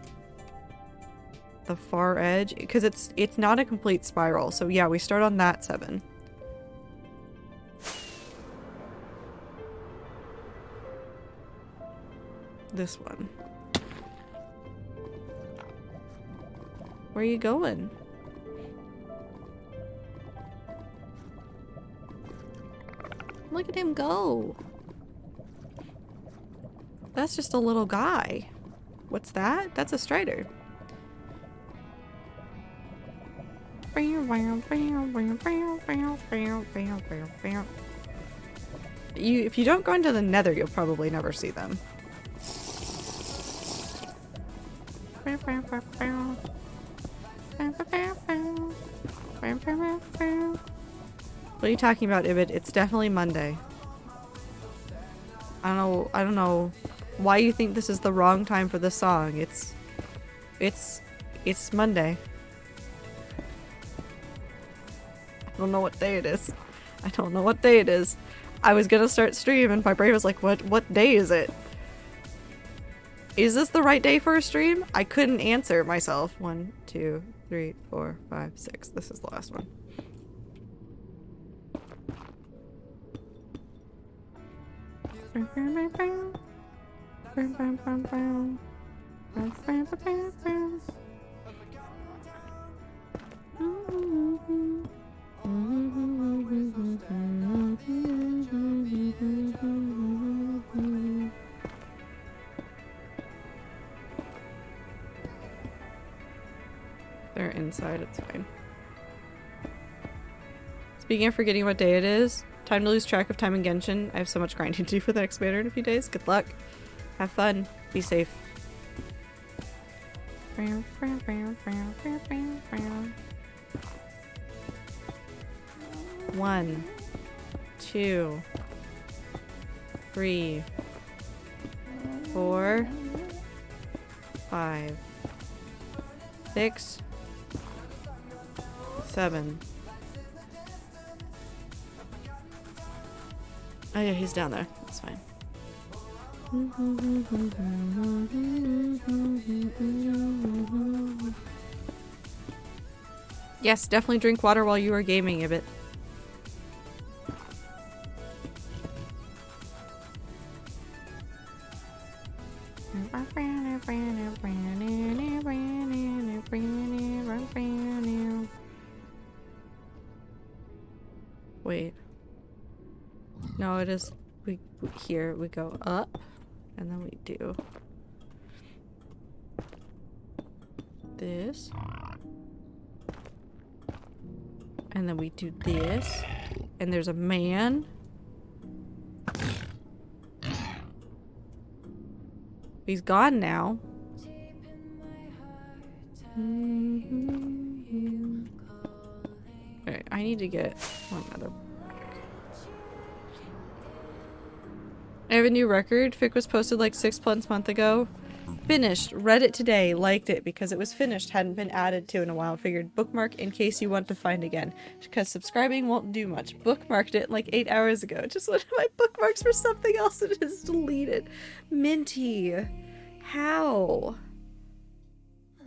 the far edge because it's not a complete spiral. So yeah, we start on that 7. This one. Where are you going? Look at him go. That's just a little guy. What's that? That's a strider. If you don't go into the nether, you'll probably never see them. What are you talking about, Ibid? It's definitely Monday. I don't know why you think this is the wrong time for this song. It's Monday. I don't know what day it is. I don't know what day it is. I was gonna start stream and my brain was like, what day is it? Is this the right day for a stream? I couldn't answer myself. 1, 2, 3, 4, 5, 6. This is the last one. They're inside, it's fine. Speaking of forgetting what day it is, time to lose track of time in Genshin. I have so much grinding to do for the next banner in a few days. Good luck. Have fun. Be safe. 1, 2, 3, 4, 5, 6, 7. Oh yeah, he's down there. That's fine. Yes, definitely drink water while you are gaming, Ibit. Wait. No, it is. Here we go up, and then we do this, and then we do this, and there's a man. He's gone now. Alright, I need to get one other. I have a new record. Fic was posted like 6+ months ago. Finished. Read it today. Liked it because it was finished. Hadn't been added to in a while. Figured bookmark in case you want to find again. Because subscribing won't do much. Bookmarked it like 8 hours ago. Just one of my bookmarks for something else and it is deleted. Minty. How?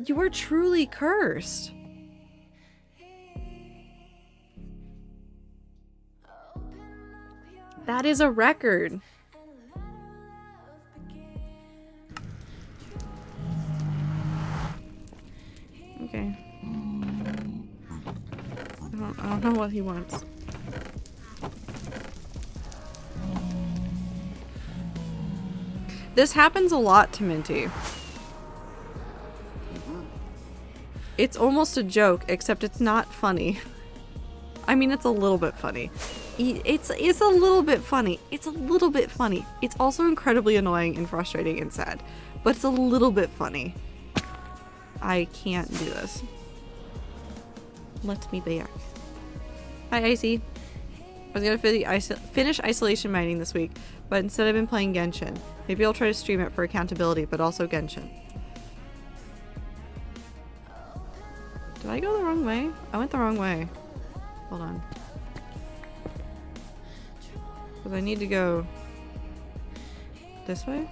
You are truly cursed. That is a record. Okay. I don't know what he wants. This happens a lot to Minty. It's almost a joke, except it's not funny. I mean, it's a little bit funny. It's a little bit funny. It's a little bit funny. It's also incredibly annoying and frustrating and sad. But it's a little bit funny. I can't do this. Let me back. Hi, Icy. I was gonna finish isolation mining this week, but instead I've been playing Genshin. Maybe I'll try to stream it for accountability, but also Genshin. Did I go the wrong way? I went the wrong way. Hold on. Because I need to go this way?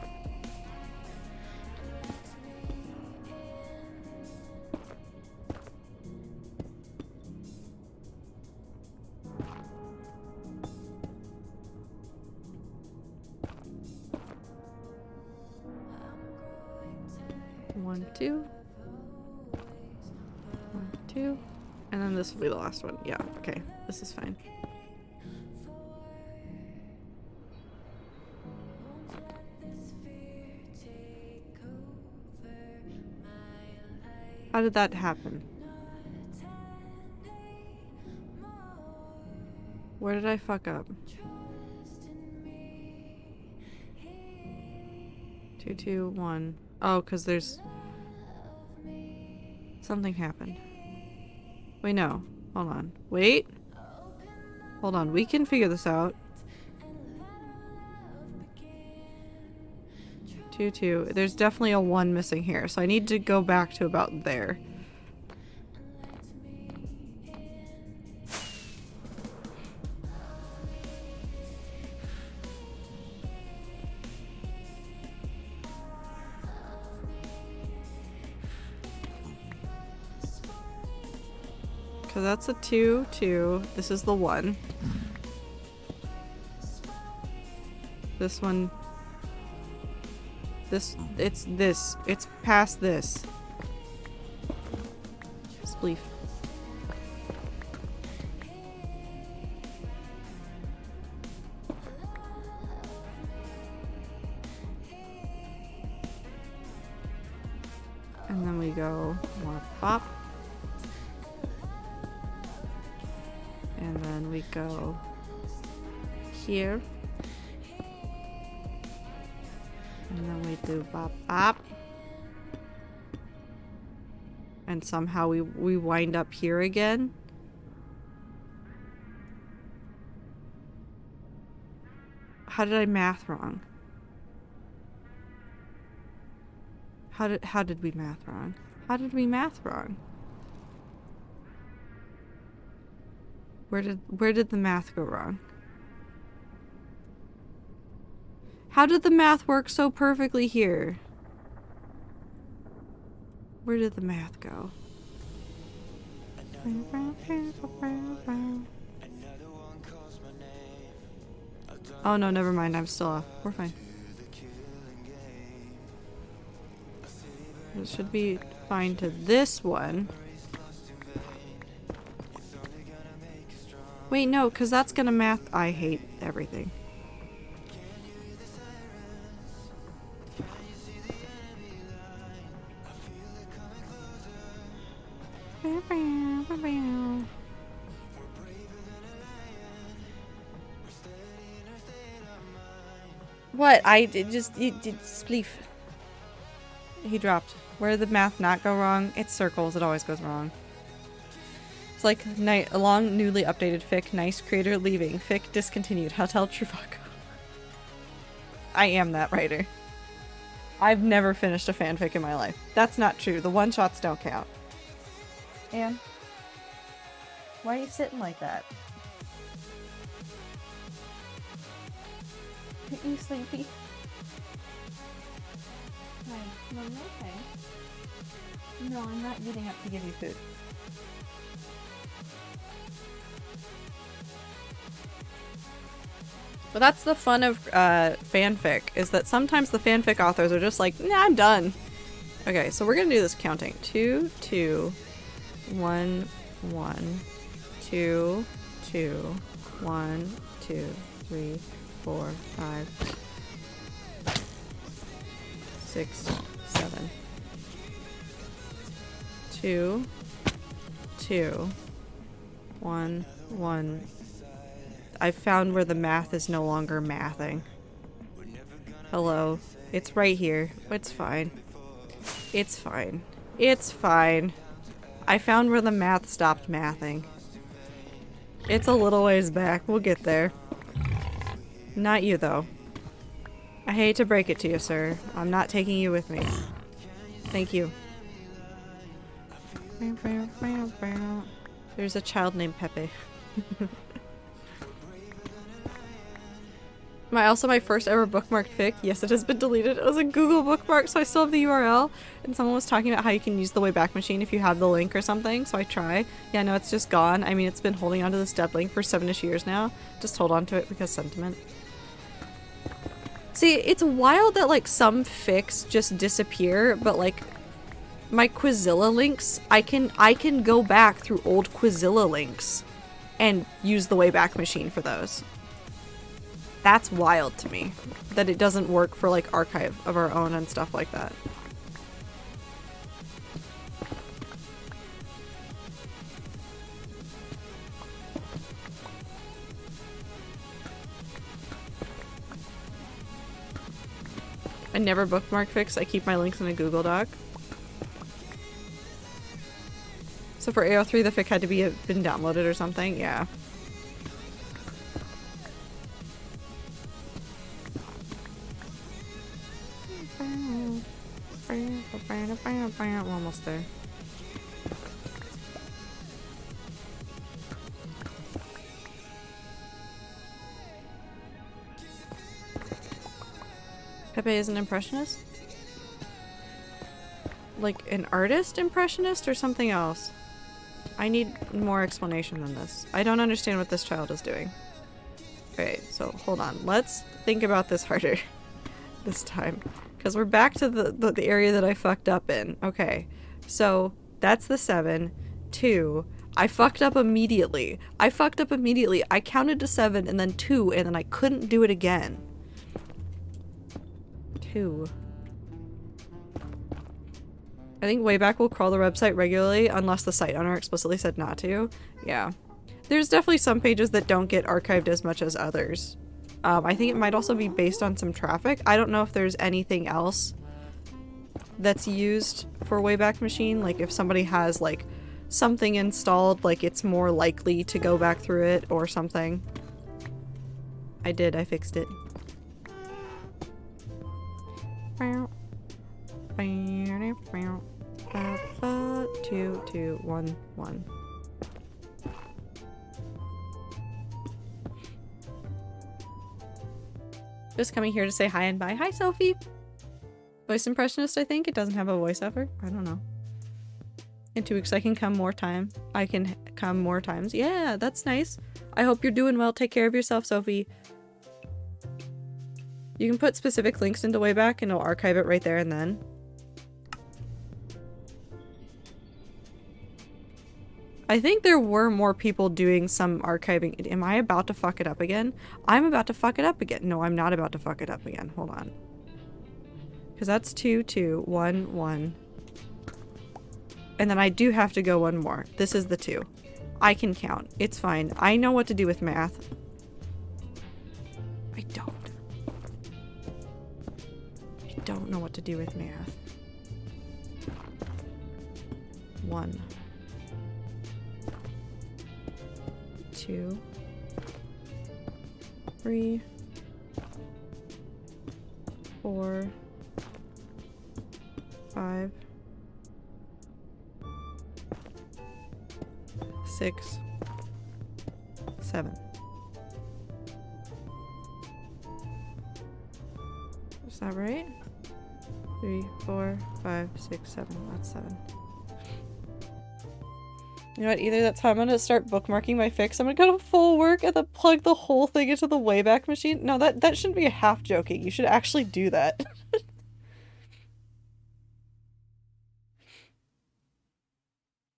One, two. 1, 2. And then this will be the last one. Yeah, okay. This is fine. How did that happen? Where did I fuck up? 2, 2, 1. Oh, because there's... Something happened. Wait, no. Hold on. Wait. Hold on. We can figure this out. 2, 2. There's definitely a 1 missing here, so I need to go back to about there. Because that's a 2, 2. This is the 1. This one... It's this. It's past this. Spleef. And then we go more pop. And then we go here. And then we do bop bop. And somehow we wind up here again. How did I math wrong? How did we math wrong? How did we math wrong? Where did the math go wrong? How did the math work so perfectly here? Where did the math go? Oh no, never mind. I'm still off. We're fine. It should be fine to this one. Wait, no, because that's gonna math. I hate everything. What? I did just spleef. He dropped. Where did the math not go wrong? It's circles. It always goes wrong. It's like a long, newly updated fic. Nice creator leaving. Fic discontinued. Hotel Trufaco. I am that writer. I've never finished a fanfic in my life. That's not true. The one-shots don't count. Anne? Why are you sitting like that? Are you sleepy? Hi. No, okay. No, I'm not getting up to give you food. But that's the fun of fanfic, is that sometimes the fanfic authors are just like, nah, I'm done. Okay, so we're gonna do this counting. 2, 2, 1, 1, 2, 2, 1, 2, 3, 4, 5, 6, 7. 2, 2, 1, 1. I found where the math is no longer mathing. Hello. It's right here. It's fine. It's fine. It's fine. I found where the math stopped mathing. It's a little ways back. We'll get there. Not you, though. I hate to break it to you, sir. I'm not taking you with me. Thank you. There's a child named Pepe. My first ever bookmarked fic. Yes, it has been deleted. It was a Google bookmark, so I still have the URL. And someone was talking about how you can use the Wayback Machine if you have the link or something, so I try. Yeah, no, it's just gone. I mean, it's been holding onto this dead link for 7-ish years now. Just hold on to it because sentiment. See, it's wild that, like, some fics just disappear, but, like, my Quizilla links, I can go back through old Quizilla links and use the Wayback Machine for those. That's wild to me, that it doesn't work for, like, archive of our own and stuff like that. I never bookmark fix. I keep my links in a Google Doc. So for AO3, the fic had to been downloaded or something? Yeah. We're almost there. Pepe is an impressionist? Like an artist impressionist or something else? I need more explanation than this. I don't understand what this child is doing. Okay, so hold on. Let's think about this harder this time. Because we're back to the area that I fucked up in. Okay, so that's the 7. 2. I fucked up immediately. I counted to 7 and then 2 and then I couldn't do it again. 2. I think Wayback will crawl the website regularly unless the site owner explicitly said not to. Yeah. There's definitely some pages that don't get archived as much as others. I think it might also be based on some traffic. I don't know if there's anything else that's used for Wayback Machine. Like if somebody has like something installed, like it's more likely to go back through it or something. I fixed it. 2, 2, 1, 1. Just coming here to say hi and bye. Hi, Sophie! Voice impressionist, I think. It doesn't have a voiceover. I don't know. In 2 weeks I can come more time. I can come more times. Yeah, that's nice. I hope you're doing well. Take care of yourself, Sophie. You can put specific links into Wayback and it'll archive it right there and then. I think there were more people doing some archiving. Am I about to fuck it up again? I'm about to fuck it up again. No, I'm not about to fuck it up again. Hold on. Because that's 2, 2, 1, 1. And then I do have to go one more. This is the 2. I can count. It's fine. I know what to do with math. I don't know what to do with math. 1. 2, 3, 4, 5, 6, 7. Is that right? 3, 4, 5, 6, 7. That's 7. You know what? Either that's how I'm gonna start bookmarking my fix. I'm gonna go to full work and then plug the whole thing into the Wayback Machine. No, that shouldn't be a half joking. You should actually do that.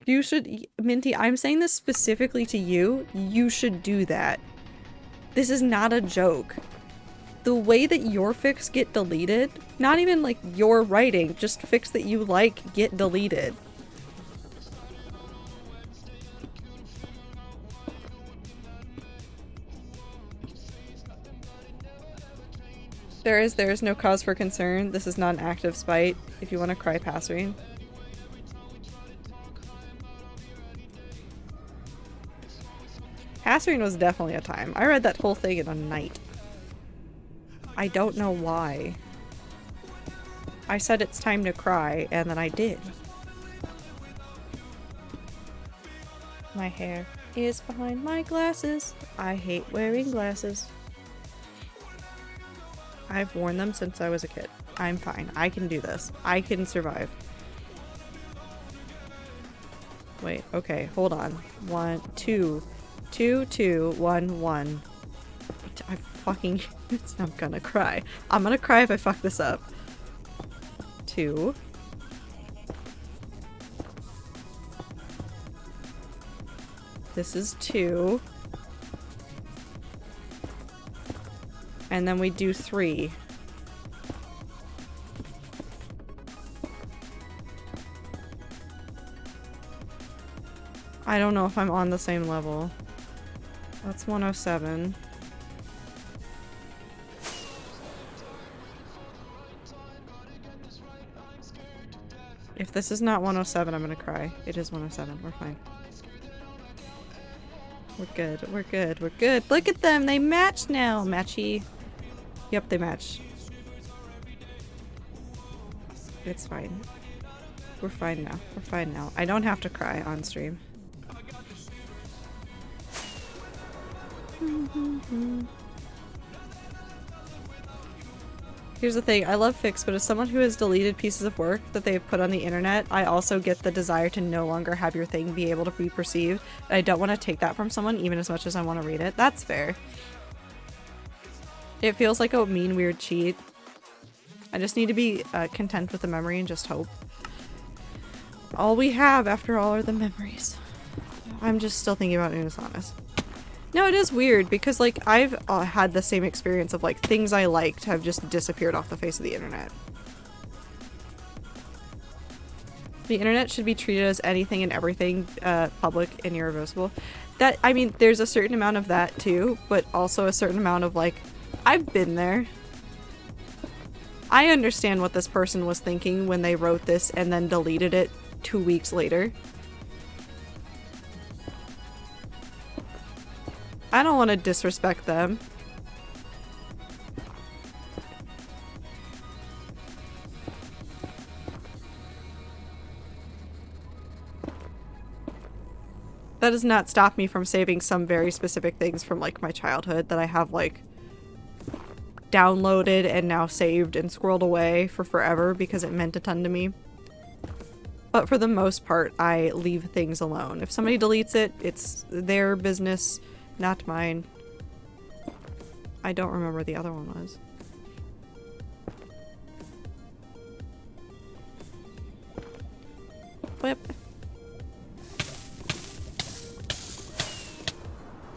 You should, Minty, I'm saying this specifically to you. You should do that. This is not a joke. The way that your fics get deleted, not even like your writing, just fics that you like get deleted. There is no cause for concern. This is not an act of spite. If you want to cry, Passerine. Passerine was definitely a time. I read that whole thing in a night. I don't know why. I said it's time to cry, and then I did. My hair is behind my glasses. I hate wearing glasses. I've worn them since I was a kid. I'm fine. I can do this. I can survive. Wait, okay, hold on. 1, 2, 2, 2, 1, 1. I fucking... I'm gonna cry. I'm gonna cry if I fuck this up. 2. This is 2. And then we do 3. I don't know if I'm on the same level. That's 107. If this is not 107, I'm gonna cry. It is 107. We're fine. We're good. We're good. We're good. Look at them. They match now. Matchy. Yep, they match. It's fine. We're fine now. We're fine now. I don't have to cry on stream. Here's the thing, I love Fix, but as someone who has deleted pieces of work that they've put on the internet, I also get the desire to no longer have your thing be able to be perceived. And I don't want to take that from someone, even as much as I want to read it. That's fair. It feels like a mean, weird cheat. I just need to be content with the memory and just hope. All we have, after all, are the memories. I'm just still thinking about Unisonus. No, it is weird because, like, I've had the same experience of, like, things I liked have just disappeared off the face of the internet. The internet should be treated as anything and everything public and irreversible. That, I mean, there's a certain amount of that too, but also a certain amount of, like, I've been there. I understand what this person was thinking when they wrote this and then deleted it 2 weeks later. I don't want to disrespect them. That does not stop me from saving some very specific things from, like, my childhood that I have, like, downloaded and now saved and squirreled away for forever because it meant a ton to me. But for the most part, I leave things alone. If somebody deletes it, it's their business, not mine. I don't remember what the other one was. Whip.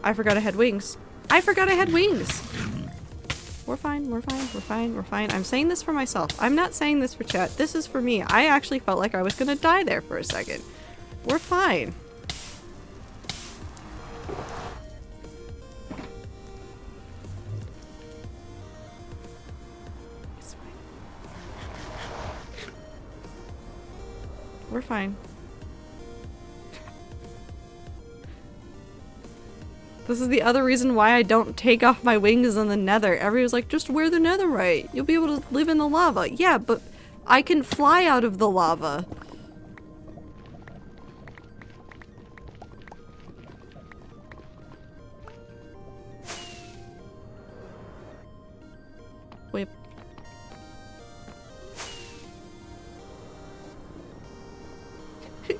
I forgot I had wings. I forgot I had wings! We're fine, we're fine, we're fine, we're fine. I'm saying this for myself. I'm not saying this for chat. This is for me. I actually felt like I was gonna die there for a second. We're fine. It's fine. We're fine. This is the other reason why I don't take off my wings in the nether. Everyone's like, just wear the netherite. You'll be able to live in the lava. Yeah, but I can fly out of the lava. Whip.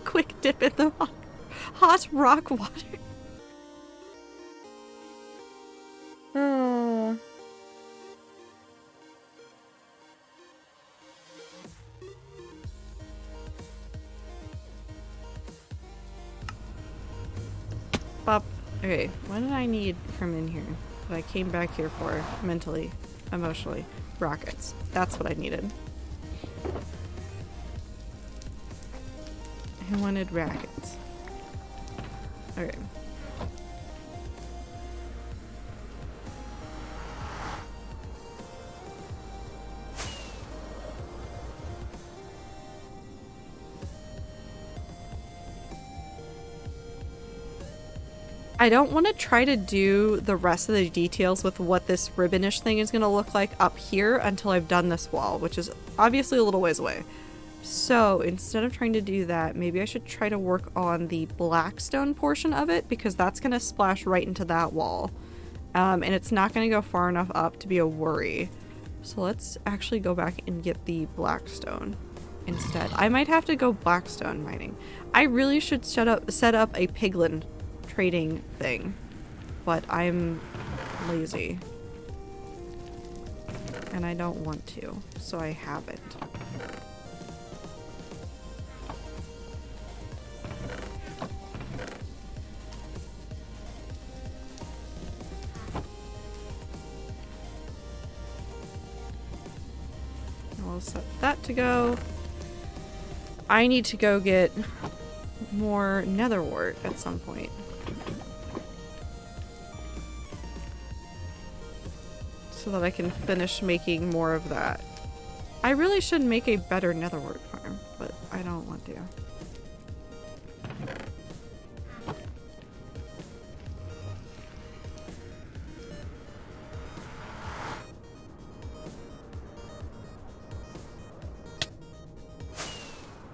Quick dip in the hot rock water. Oh. Bop. Okay, what did I need from in here that I came back here for mentally, emotionally? Rockets. That's what I needed. I wanted rackets. Okay. I don't want to try to do the rest of the details with what this ribbonish thing is going to look like up here until I've done this wall, which is obviously a little ways away. So instead of trying to do that, maybe I should try to work on the blackstone portion of it because that's going to splash right into that wall. And it's not going to go far enough up to be a worry. So let's actually go back and get the blackstone instead. I might have to go blackstone mining. I really should set up a piglin trading thing, but I'm lazy and I don't want to, so I haven't. I'll set that to go. I need to go get more nether wart at some point. So that I can finish making more of that. I really should make a better nether wart farm, but I don't want to.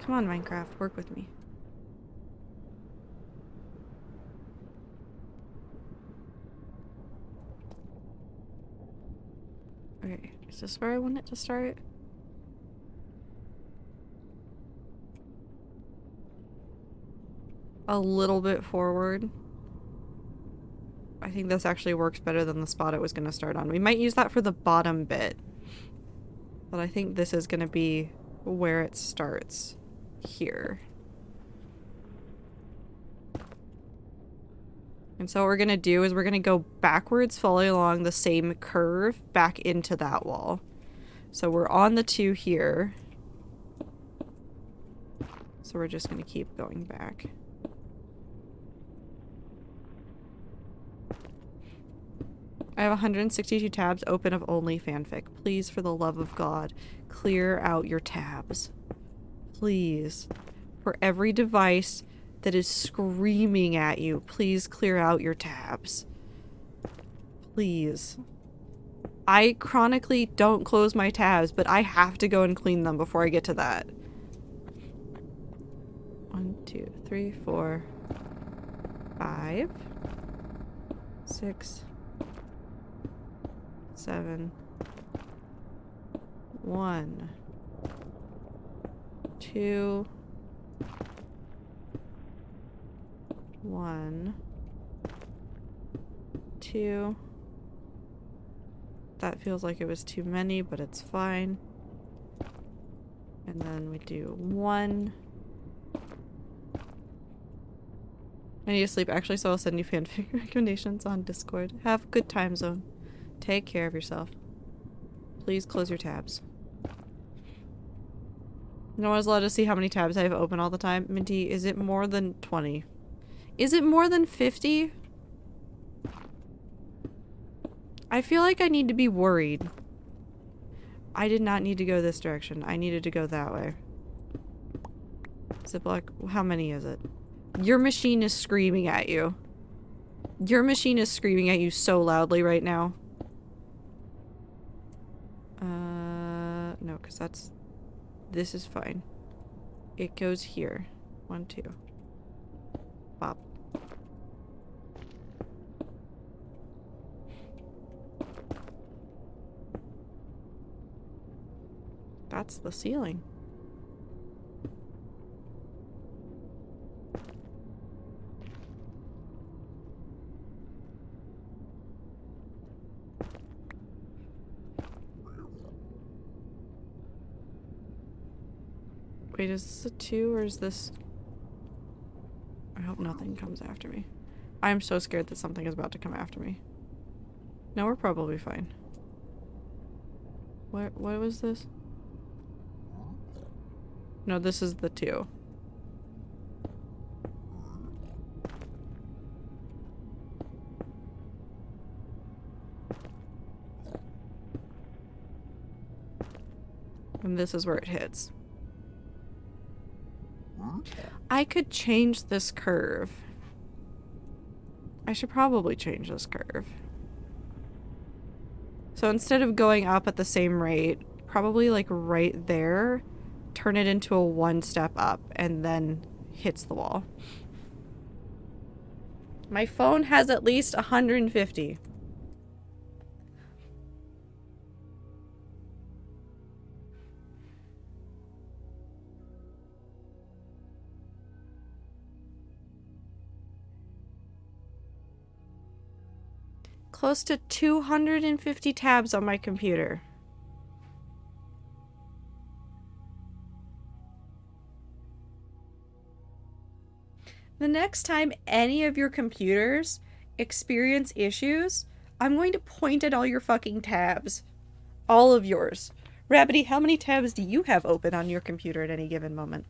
Come on, Minecraft, work with me. Okay, is this where I want it to start? A little bit forward. I think this actually works better than the spot it was going to start on. We might use that for the bottom bit. But I think this is going to be where it starts. Here. And so what we're going to do is we're going to go backwards, following along the same curve back into that wall. So we're on the 2 here. So we're just going to keep going back. I have 162 tabs open of only fanfic. Please, for the love of God, clear out your tabs. Please. For every device that is screaming at you, please clear out your tabs. Please. I chronically don't close my tabs, but I have to go and clean them before I get to that. 1, 2, 3, 4, 5, 6, 7, 1, 2, 1, 2. That feels like it was too many, but it's fine. And then we do 1. I need to sleep actually, so I'll send you fanfic recommendations on Discord. Have a good time zone. Take care of yourself. Please close your tabs. No one's allowed to see how many tabs I have open all the time. Minty, is it more than 20? Is it more than 50? I feel like I need to be worried. I did not need to go this direction. I needed to go that way. Ziploc, how many is it? Your machine is screaming at you. Your machine is screaming at you so loudly right now. No, because that's... This is fine. It goes here. 1, 2. Bop. That's the ceiling. Wait, is this a 2 or is this... I hope nothing comes after me. I'm so scared that something is about to come after me. No, we're probably fine. What was this? No, this is the 2. And this is where it hits. I could change this curve. I should probably change this curve. So instead of going up at the same rate, probably like right there, turn it into a 1 step up and then hits the wall. My phone has at least 150. Close to 250 tabs on my computer. The next time any of your computers experience issues, I'm going to point at all your fucking tabs. All of yours. Rabbity, how many tabs do you have open on your computer at any given moment?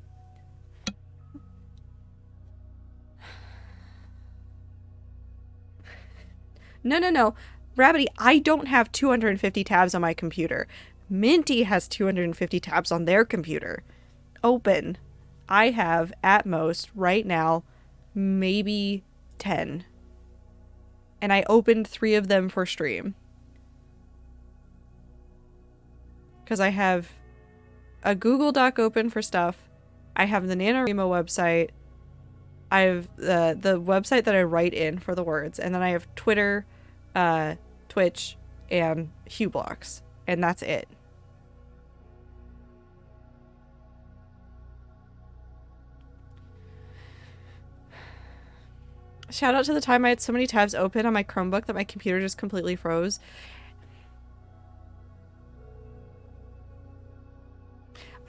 No. Rabbity, I don't have 250 tabs on my computer. Minty has 250 tabs on their computer. Open. I have, at most, right now, maybe 10. And I opened 3 of them for stream. Because I have a Google Doc open for stuff. I have the NaNoWriMo website. I have the website that I write in for the words. And then I have Twitter, Twitch, and Hublocks. And that's it. Shout out to the time I had so many tabs open on my Chromebook that my computer just completely froze.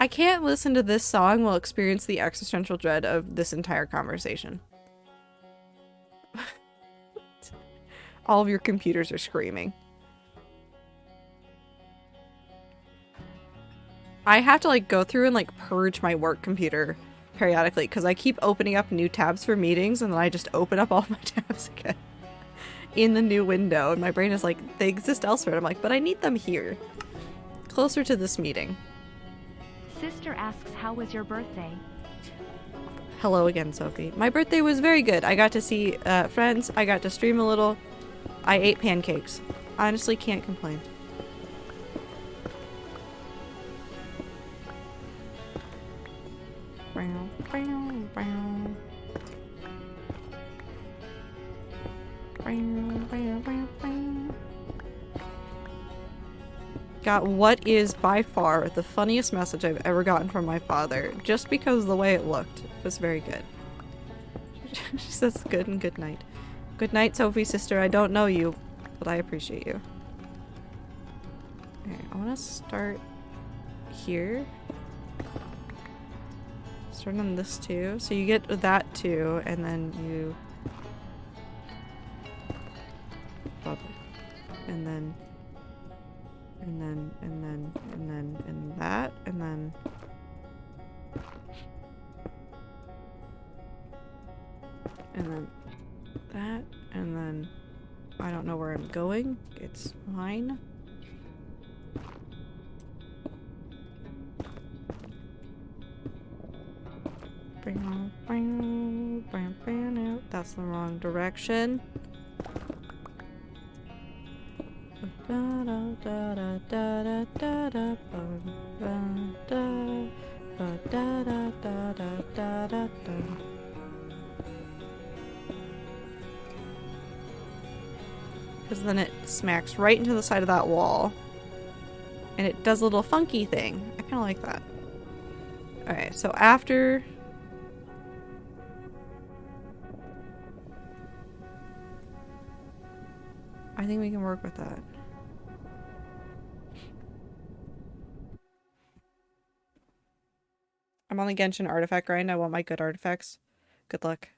I can't listen to this song while experience the existential dread of this entire conversation. All of your computers are screaming. I have to like go through and like purge my work computer periodically because I keep opening up new tabs for meetings and then I just open up all my tabs again in the new window and my brain is like, they exist elsewhere. I'm like, but I need them here, closer to this meeting. Sister asks, how was your birthday? Hello again, Sophie. My birthday was very good. I got to see friends. I got to stream a little. I ate pancakes. Honestly, can't complain. Got what is by far the funniest message I've ever gotten from my father, just because the way it looked was very good. She says good and good night. Good night, Sophie, sister. I don't know you, but I appreciate you. Okay, I want to start here. Start on this too. So you get that too, and then you... And then... And then, and then, and then, and that, and then... And then that, and then... I don't know where I'm going. It's fine. That's the wrong direction. Because then it smacks right into the side of that wall. And it does a little funky thing. I kind of like that. Alright, so after... I think we can work with that. I'm on the Genshin artifact grind. I want my good artifacts. Good luck.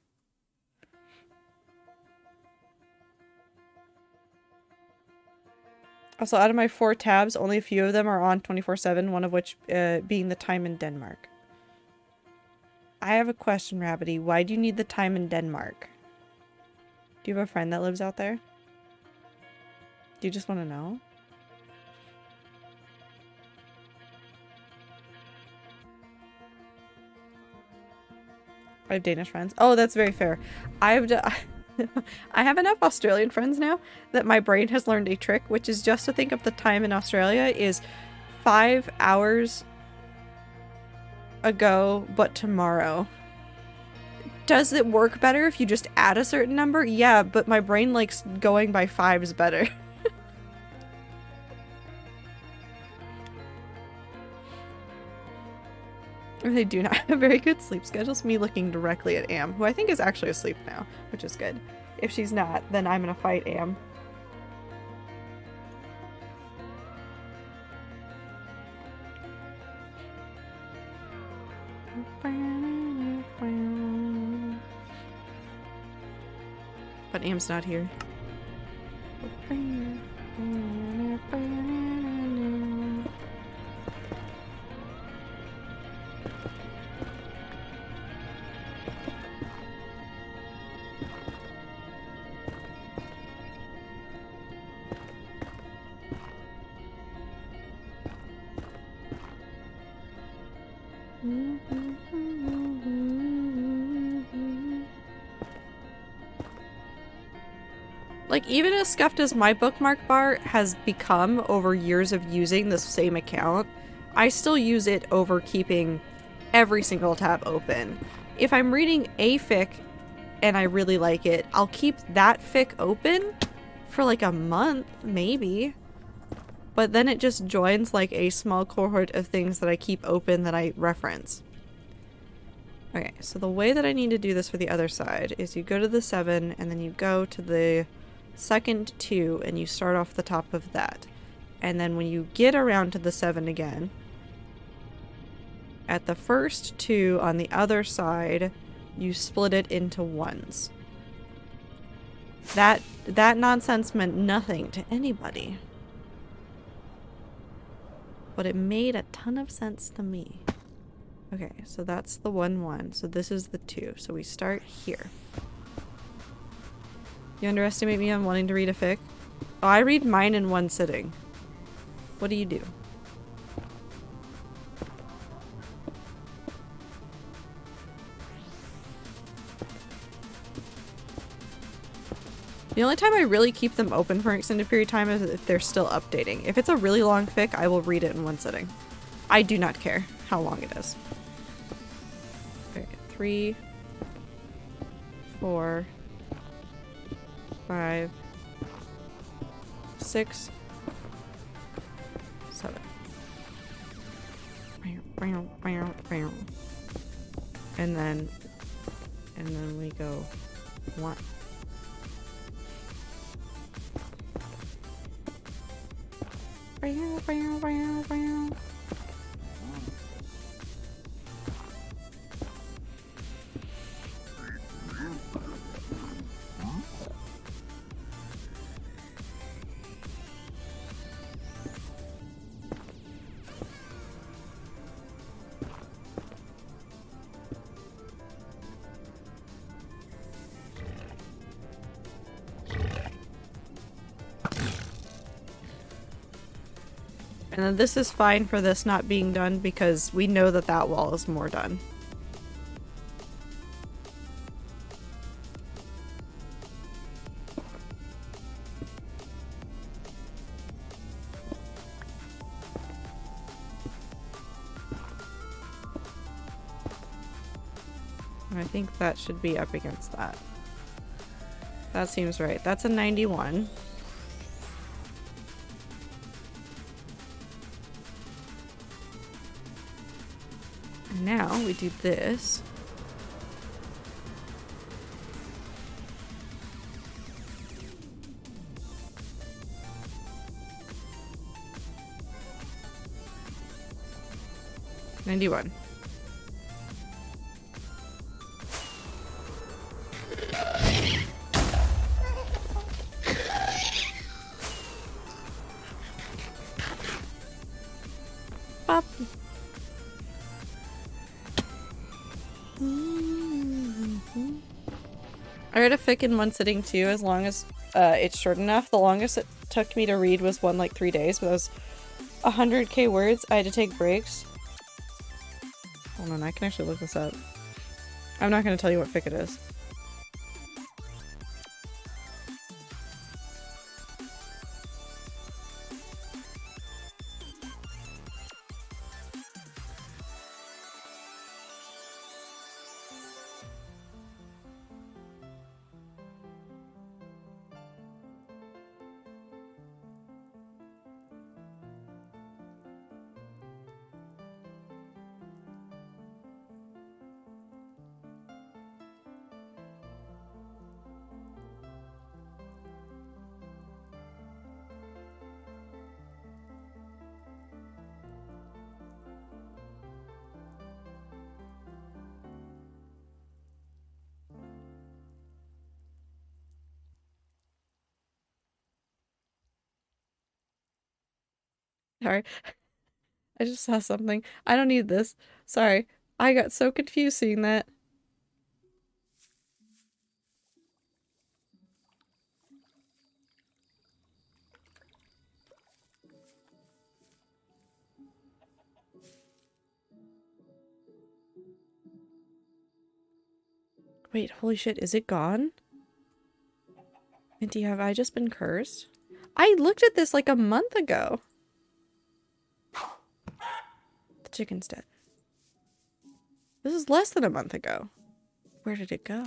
Also, out of my 4 tabs, only a few of them are on 24/7, one of which being the time in Denmark. I have a question, Rabbity. Why do you need the time in Denmark? Do you have a friend that lives out there? Do you just want to know? I have Danish friends. Oh, that's very fair. I have enough Australian friends now that my brain has learned a trick, which is just to think of the time in Australia is 5 hours ago, but tomorrow. Does it work better if you just add a certain number? Yeah, but my brain likes going by 5s better. They do not have very good sleep schedules. Me looking directly at Am, who I think is actually asleep now, which is good. If she's not, then I'm gonna fight Am. But Am's not here. Like, even as scuffed as my bookmark bar has become over years of using the same account, I still use it over keeping every single tab open. If I'm reading a fic and I really like it, I'll keep that fic open for like a month, maybe. But then it just joins like a small cohort of things that I keep open that I reference. Okay, so the way that I need to do this for the other side is you go to the 7 and then you go to the second 2 and you start off the top of that. And then when you get around to the 7 again, at the first 2 on the other side, you split it into ones. That nonsense meant nothing to anybody. But it made a ton of sense to me. Okay, so that's the 1-1. So this is the 2. So we start here. You underestimate me on wanting to read a fic? Oh, I read mine in one sitting. What do you do? The only time I really keep them open for an extended period of time is if they're still updating. If it's a really long fic, I will read it in one sitting. I do not care how long it is. Okay, 3, 4, 5, 6, 7. And then we go 1. And then this is fine for this not being done because we know that that wall is more done. I think that should be up against that. That seems right. That's a 91. Now we do this. $91. Pop. I read a fic in one sitting too, as long as it's short enough. The longest it took me to read was one like 3 days, but it was 100k words. I had to take breaks. Hold on, I can actually look this up. I'm not going to tell you what fic it is. Sorry. I just saw something. I don't need this. Sorry. I got so confused seeing that. Wait, holy shit, is it gone? Minty, have I just been cursed? I looked at this like a month ago. The chicken's dead. This is less than a month ago. Where did it go?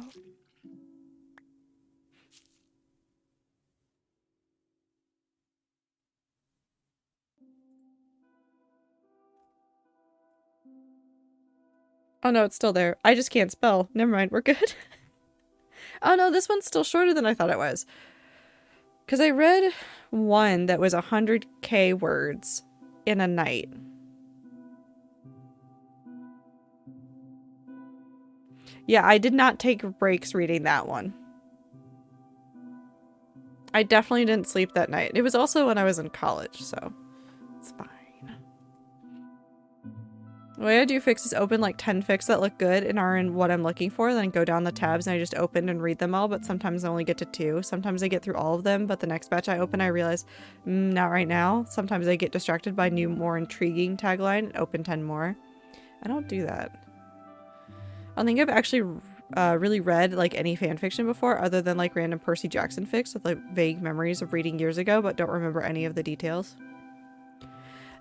Oh no, it's still there. I just can't spell. Never mind, we're good. Oh no, this one's still shorter than I thought it was. Because I read one that was 100k words in a night. Yeah, I did not take breaks reading that one. I definitely didn't sleep that night. It was also when I was in college, so it's fine. The way I do fix is open like 10 fics that look good and are in what I'm looking for, then go down the tabs and I just open and read them all, but sometimes I only get to 2. Sometimes I get through all of them, but the next batch I open I realize, not right now. Sometimes I get distracted by new, more intriguing tagline and open 10 more. I don't do that. I don't think I've actually really read like any fanfiction before other than like random Percy Jackson fics with like vague memories of reading years ago, but don't remember any of the details.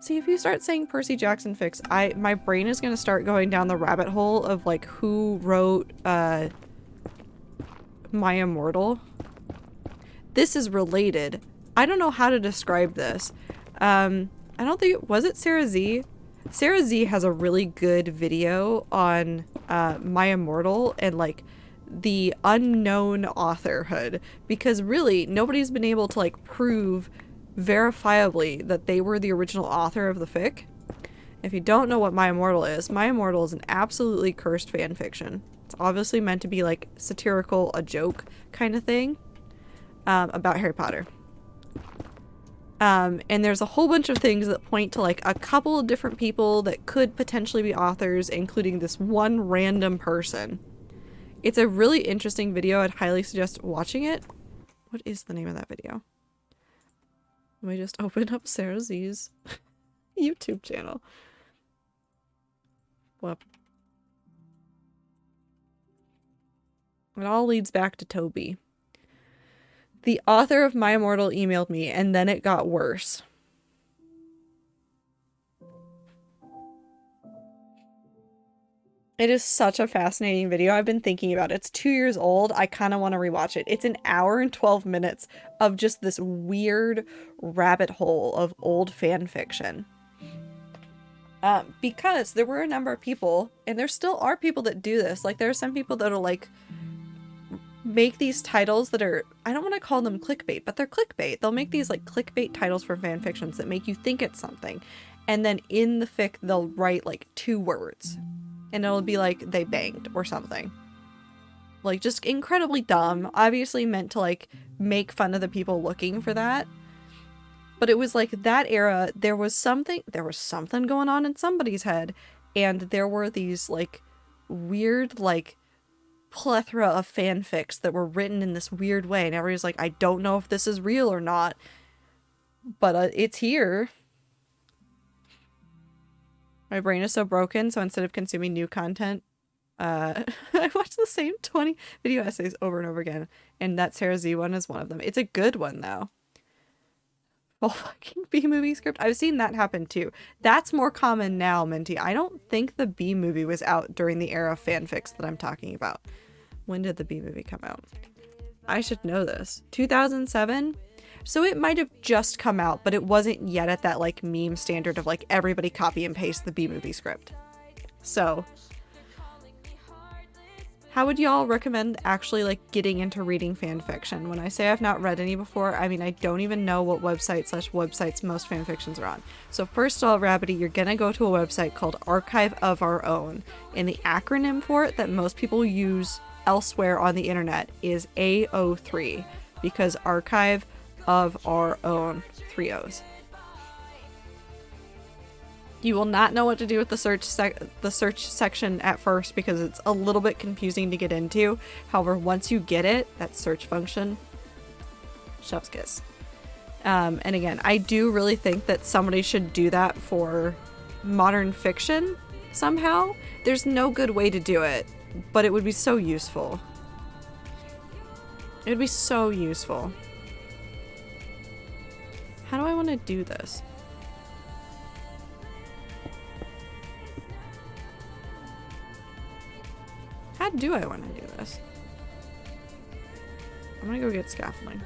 See, if you start saying Percy Jackson fics, my brain is going to start going down the rabbit hole of like who wrote My Immortal. This is related. I don't know how to describe this. I don't think, was it Sarah Z? Sarah Z has a really good video on My Immortal and like the unknown authorhood, because really nobody's been able to like prove verifiably that they were the original author of the fic. If you don't know what My Immortal is an absolutely cursed fan fiction. It's obviously meant to be like satirical, a joke kind of thing about Harry Potter. And there's a whole bunch of things that point to like a couple of different people that could potentially be authors, including this one random person. It's a really interesting video. I'd highly suggest watching it. What is the name of that video? Let me just open up Sarah Z's YouTube channel. Whoop. It all leads back to Toby. The author of My Immortal emailed me, and then it got worse. It is such a fascinating video. I've been thinking about it. It's 2 years old. I kind of want to rewatch it. It's an hour and 12 minutes of just this weird rabbit hole of old fan fiction. Because there were a number of people, and there still are people that do this. Like, there are some people that'll, like, make these titles that are, I don't want to call them clickbait, but they're clickbait. They'll make these, like, clickbait titles for fan fictions that make you think it's something. And then in the fic, they'll write, like, 2 words. And it'll be like, they banged or something. Like, just incredibly dumb. Obviously meant to, like, make fun of the people looking for that. But it was like that era, there was something going on in somebody's head. And there were these, like, weird, like, plethora of fanfics that were written in this weird way. And everybody's like, I don't know if this is real or not. But it's here. My brain is so broken, so instead of consuming new content, I watch the same 20 video essays over and over again. And that Sarah Z one is one of them. It's a good one, though. Full fucking B-movie script. I've seen that happen, too. That's more common now, Minty. I don't think the B-movie was out during the era of fanfics that I'm talking about. When did the B-movie come out? I should know this. 2007? So it might have just come out, but it wasn't yet at that, like, meme standard of, like, everybody copy and paste the B-movie script. So, how would y'all recommend actually, like, getting into reading fan fiction? When I say I've not read any before, I mean, I don't even know what websites most fan fictions are on. So first of all, Rabbity, you're gonna go to a website called Archive of Our Own. And the acronym for it that most people use elsewhere on the internet is AO3, because Archive of Our Own, 3 O's. You will not know what to do with the search section at first because it's a little bit confusing to get into. However, once you get it, that search function, chef's kiss. And again, I do really think that somebody should do that for modern fiction somehow. There's no good way to do it, but it would be so useful. It'd be so useful. How do I want to do this? How do I want to do this? I'm gonna go get scaffolding.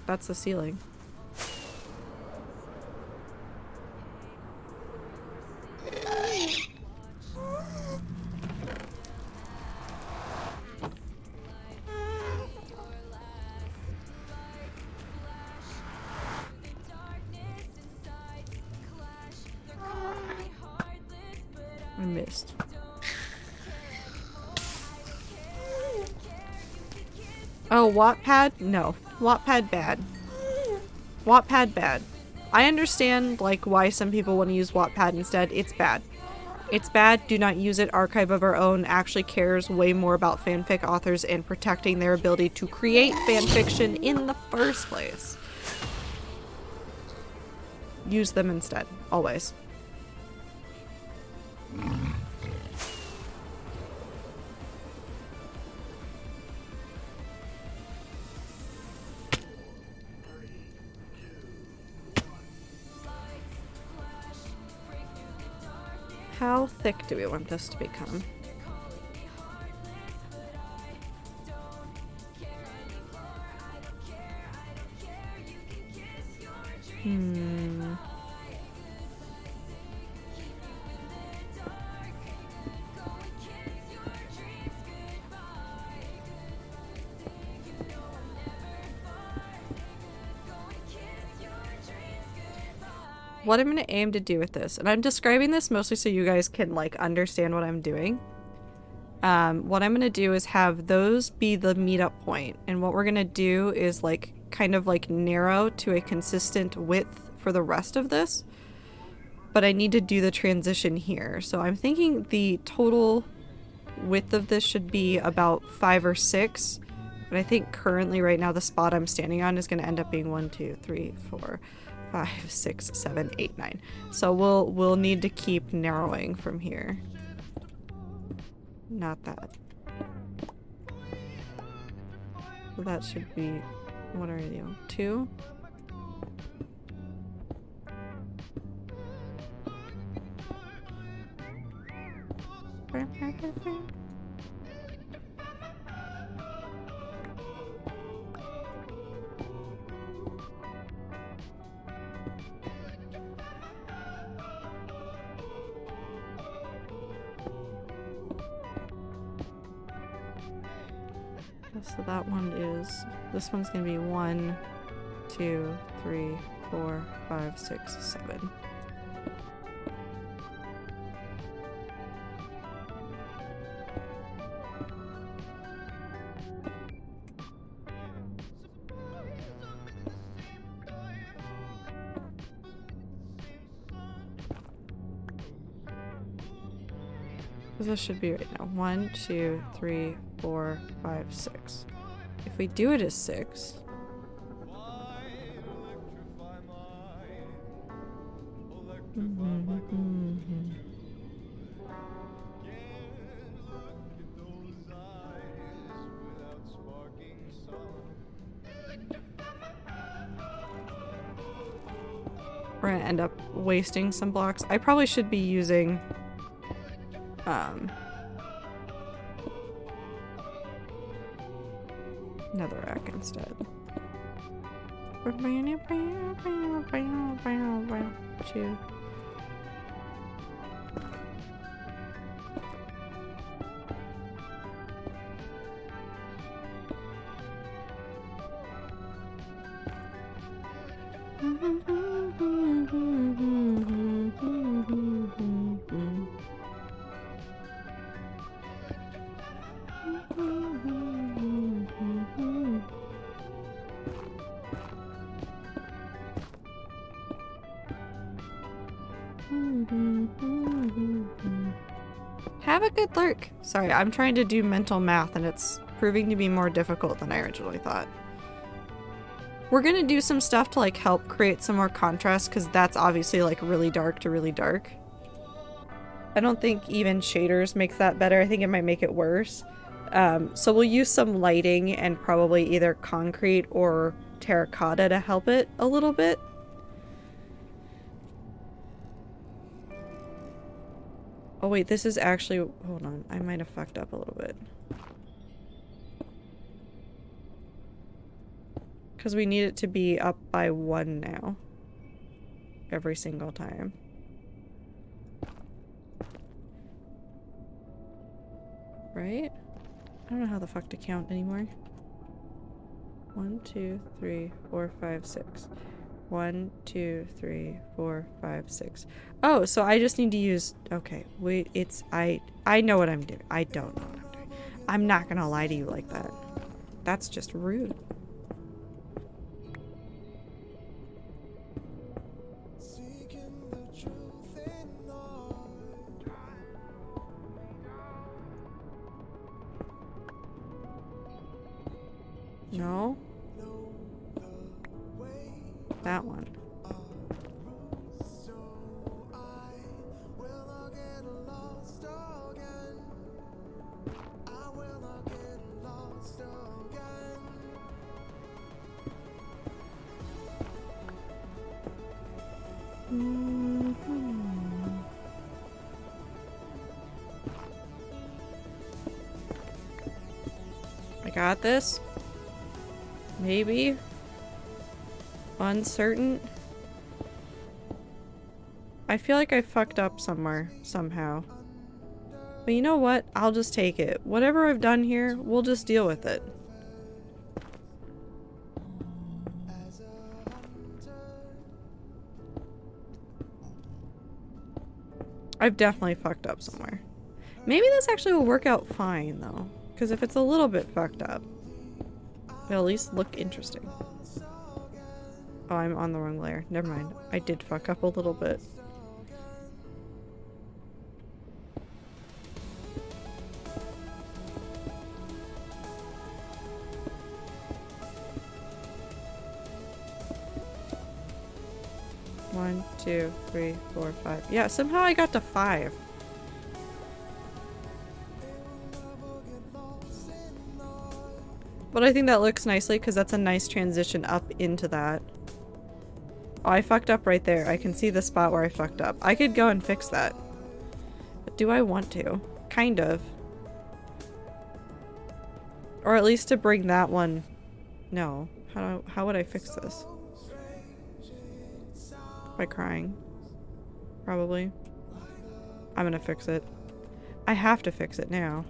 That's the ceiling. I missed. Oh, Wattpad? No. Wattpad bad. Wattpad bad. I understand, like, why some people want to use Wattpad instead. It's bad. It's bad. Do not use it. Archive of Our Own actually cares way more about fanfic authors and protecting their ability to create fanfiction in the first place. Use them instead. Always. How thick do we want this to become? What I'm going to aim to do with this, and I'm describing this mostly so you guys can like understand what I'm doing. What I'm going to do is have those be the meetup point, and what we're going to do is like kind of like narrow to a consistent width for the rest of this. But I need to do the transition here. So I'm thinking the total width of this should be about 5 or 6. But I think currently right now the spot I'm standing on is going to end up being 1, 2, 3, 4, 5, 6, 7, 8, 9. So we'll need to keep narrowing from here. Not that. So that should be, what are you? 2? So that one is, this one's gonna be 1, 2, 3, 4, 5, 6, 7. This should be right now. 1, 2, 3, 4, 5, 6. If we do it as 6. We're gonna end up wasting some blocks. I probably should be using netherrack instead. Two. Have a good lurk. Sorry, I'm trying to do mental math and it's proving to be more difficult than I originally thought. We're gonna do some stuff to like help create some more contrast because that's obviously like really dark to really dark. I don't think even shaders makes that better. I think it might make it worse. So we'll use some lighting and probably either concrete or terracotta to help it a little bit. Oh wait, this is actually... Hold on, I might have fucked up a little bit. Because we need it to be up by 1 now. Every single time. Right? I don't know how the fuck to count anymore. 1, 2, 3, 4, 5, 6. 1, 2, 3, 4, 5, 6. Oh, so I just need to use... Okay, wait, it's... I know what I'm doing. I don't know what I'm doing. I'm not gonna lie to you like that. That's just rude. No? That one. I got this. Maybe. Uncertain. I feel like I fucked up somewhere, somehow. But you know what? I'll just take it. Whatever I've done here, we'll just deal with it. I've definitely fucked up somewhere. Maybe this actually will work out fine, though. Because if it's a little bit fucked up, it'll at least look interesting. Oh, I'm on the wrong layer. Never mind. I did fuck up a little bit. One, 2, 3, 4, 5. Yeah, somehow I got to 5. But I think that looks nicely because that's a nice transition up into that. Oh, I fucked up right there. I can see the spot where I fucked up. I could go and fix that. But do I want to? Kind of. Or at least to bring that one... No. How would I fix this? By crying. Probably. I'm gonna fix it. I have to fix it now.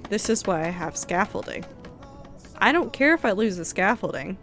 This is why I have scaffolding. I don't care if I lose the scaffolding.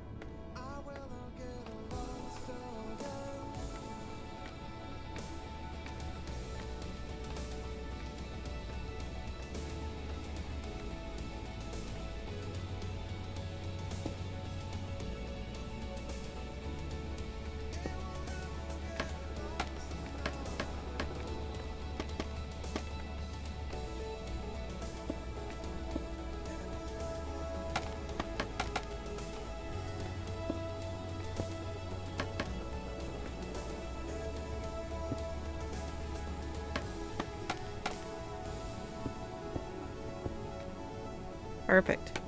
Perfect.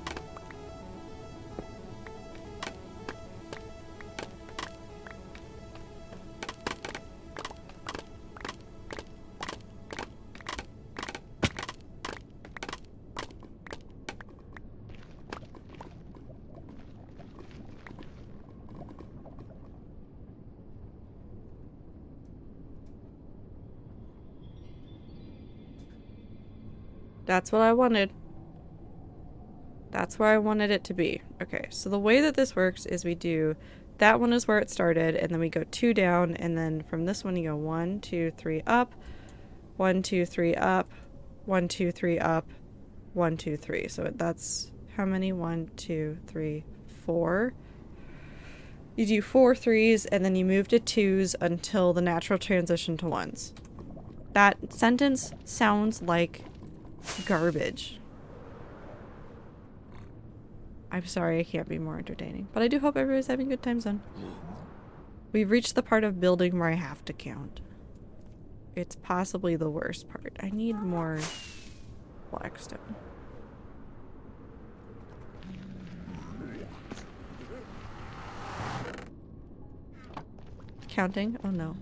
That's what I wanted. That's where I wanted it to be. Okay, so the way that this works is we do... That one is where it started, and then we go 2 down, and then from this one you go 1, 2, 3 up, 1, 2, 3 up, 1, 2, 3 up, 1, 2, 3. So that's how many? 1, 2, 3, 4. You do 4 threes, and then you move to 2s until the natural transition to 1s. That sentence sounds like garbage. I'm sorry I can't be more entertaining, but I do hope everybody's having a good time, son. We've reached the part of building where I have to count. It's possibly the worst part. I need more blackstone. Counting? Oh no.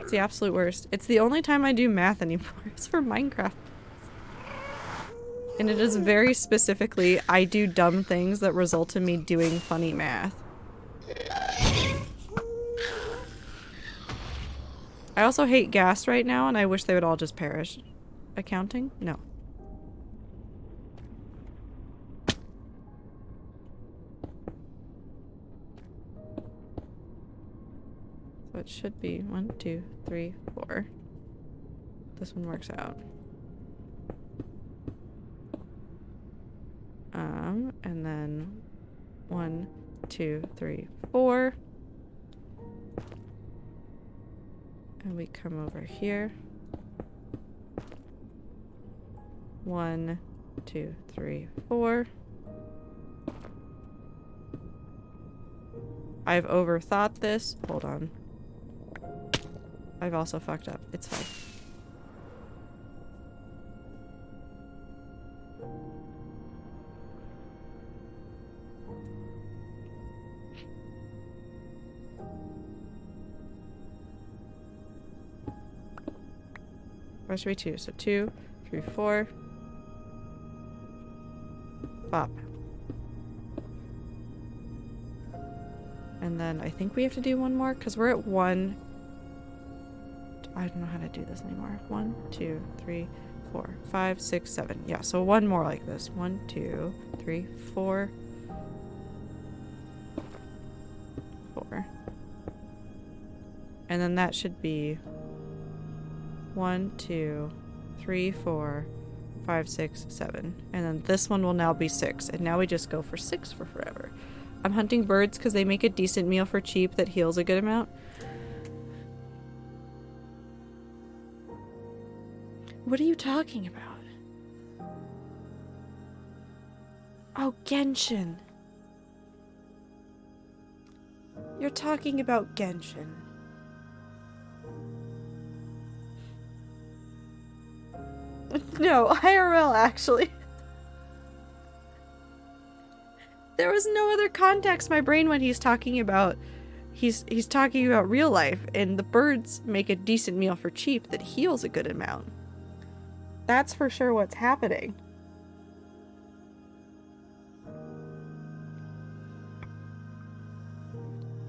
It's the absolute worst. It's the only time I do math anymore. It's for Minecraft. And it is very specifically, I do dumb things that result in me doing funny math. I also hate Ghasts right now, and I wish they would all just perish. Accounting? No. So it should be 1, 2, 3, 4. This one works out. And then 1, 2, 3, 4. And we come over here. 1, 2, 3, 4. I've overthought this. Hold on. I've also fucked up. It's fine. Where should be 2? So 2, 3, 4. Pop. And then I think we have to do one more because we're at 1. I don't know how to do this anymore. 1, 2, 3, 4, 5, 6, 7. Yeah, so one more like this. 1, 2, 3, 4. 4. And then that should be 1, 2, 3, 4, 5, 6, 7. And then this one will now be 6. And now we just go for 6 for forever. I'm hunting birds because they make a decent meal for cheap that heals a good amount. What are you talking about? Oh, Genshin. You're talking about Genshin. No, IRL actually. There was no other context my brain when he's talking about he's talking about real life, and the birds make a decent meal for cheap that heals a good amount. That's for sure what's happening.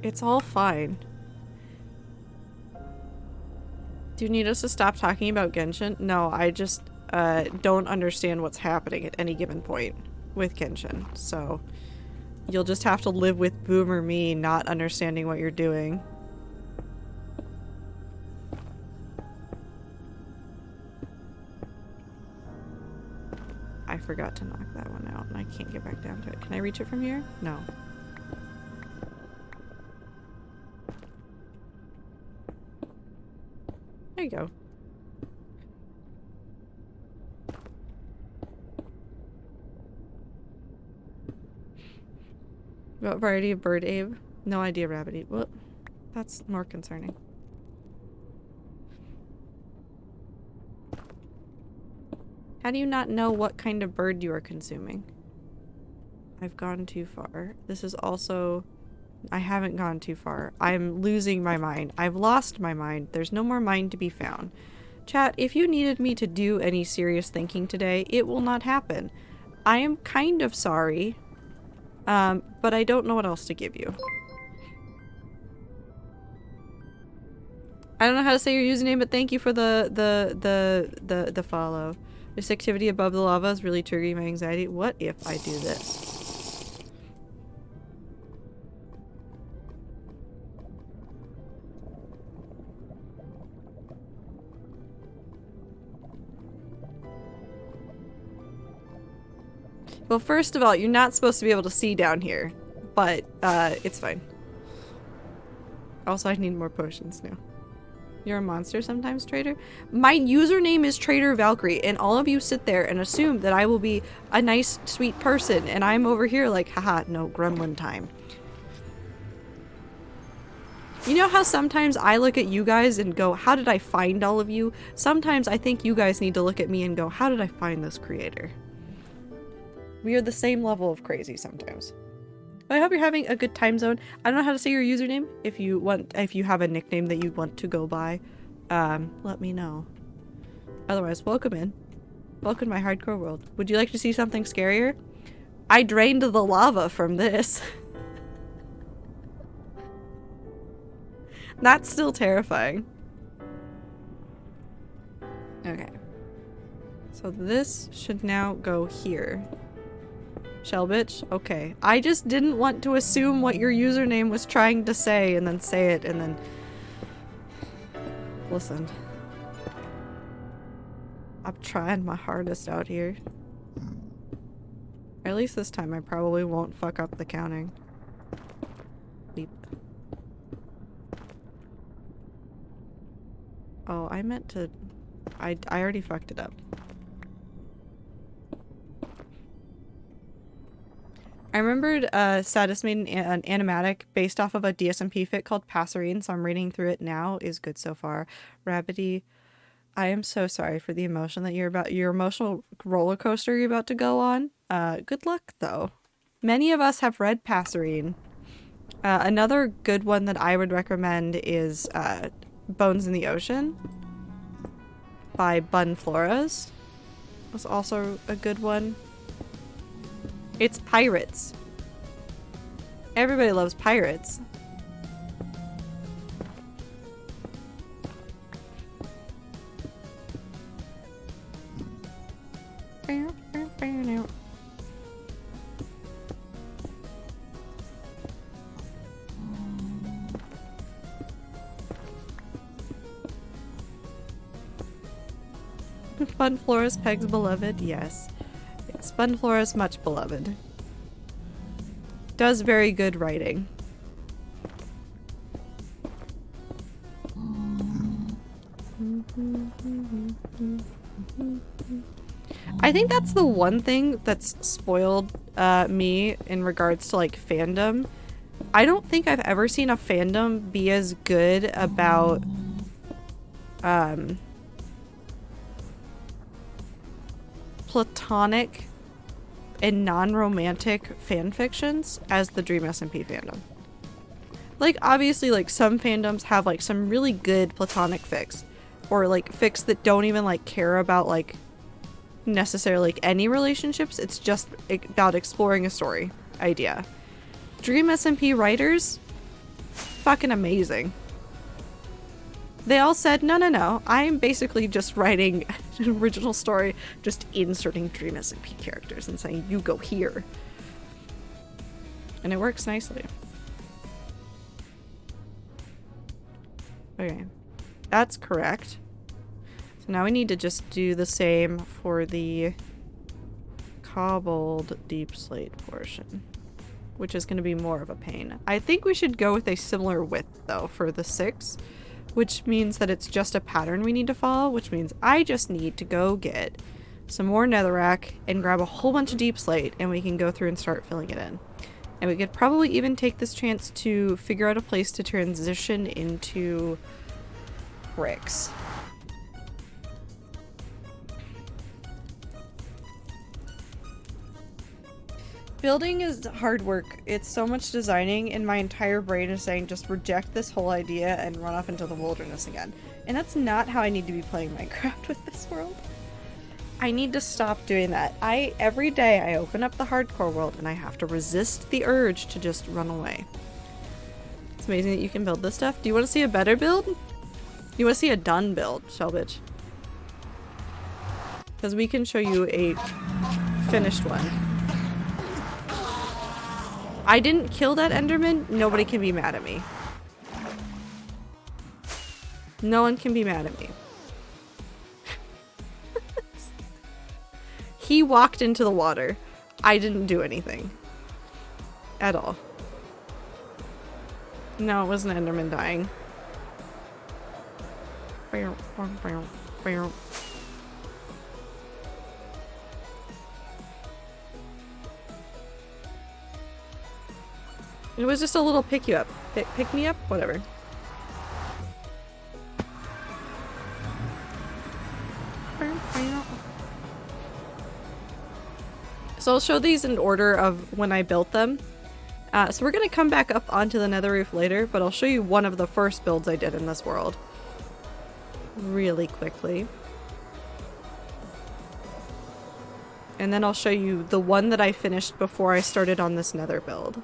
It's all fine. Do you need us to stop talking about Genshin? No, I just don't understand what's happening at any given point with Genshin. So you'll just have to live with boomer me not understanding what you're doing. I forgot to knock that one out and I can't get back down to it. Can I reach it from here? No. There you go. What variety of bird, Abe? No idea, Rabbity. Well, that's more concerning. How do you not know what kind of bird you are consuming? I've gone too far. This is also... I haven't gone too far. I'm losing my mind. I've lost my mind. There's no more mind to be found. Chat, if you needed me to do any serious thinking today, it will not happen. I am kind of sorry, but I don't know what else to give you. I don't know how to say your username, but thank you for the follow. This activity above the lava is really triggering my anxiety. What if I do this? Well, first of all, you're not supposed to be able to see down here, but it's fine. Also, I need more potions now. You're a monster sometimes, Trader. My username is Trader Valkyrie, and all of you sit there and assume that I will be a nice, sweet person, and I'm over here like, haha, no, gremlin time. You know how sometimes I look at you guys and go, how did I find all of you? Sometimes I think you guys need to look at me and go, how did I find this creator? We are the same level of crazy sometimes. But I hope you're having a good time zone. I don't know how to say your username. If you have a nickname that you want to go by, let me know. Otherwise, welcome in. Welcome to my hardcore world. Would you like to see something scarier? I drained the lava from this. That's still terrifying. Okay. So this should now go here. Shell bitch? Okay. I just didn't want to assume what your username was trying to say and then say it and then... Listen. I'm trying my hardest out here. At least this time I probably won't fuck up the counting. Beep. Oh, I meant to... I already fucked it up. I remembered Sadis made an animatic based off of a DSMP fic called Passerine, so I'm reading through it now. Is good so far. Rabbity, I am so sorry for the emotion that your emotional roller coaster you're about to go on. Good luck though. Many of us have read Passerine. Another good one that I would recommend is Bones in the Ocean by Bun Flores. Was also a good one. It's pirates. Everybody loves pirates. Bun Flores, Peg's beloved, yes. Bun Flores, much beloved. Does very good writing. I think that's the one thing that's spoiled me in regards to like fandom. I don't think I've ever seen a fandom be as good about platonic and non-romantic fan fictions as the Dream SMP fandom. Like, obviously, like, some fandoms have, like, some really good platonic fics. Or, like, fics that don't even, like, care about, like, necessarily, like, any relationships. It's just about exploring a story idea. Dream SMP writers, fucking amazing. They all said, no, I'm basically just writing an original story, just inserting Dream SMP characters and saying, you go here. And it works nicely. Okay, that's correct. So now we need to just do the same for the cobbled deep slate portion, which is going to be more of a pain. I think we should go with a similar width, though, for the 6. Which means that it's just a pattern we need to follow, which means I just need to go get some more netherrack and grab a whole bunch of deep slate and we can go through and start filling it in. And we could probably even take this chance to figure out a place to transition into bricks. Building is hard work. It's so much designing and my entire brain is saying just reject this whole idea and run off into the wilderness again. And that's not how I need to be playing Minecraft with this world. I need to stop doing that. Every day I open up the hardcore world and I have to resist the urge to just run away. It's amazing that you can build this stuff. Do you want to see a better build? You want to see a done build, Shellbitch? Because we can show you a finished one. I didn't kill that Enderman. Nobody can be mad at me. No one can be mad at me. He walked into the water. I didn't do anything. At all. No, it wasn't Enderman dying. It was just a little pick you up. Pick me up? Whatever. So I'll show these in order of when I built them. So we're going to come back up onto the nether roof later, but I'll show you one of the first builds I did in this world. Really quickly. And then I'll show you the one that I finished before I started on this nether build.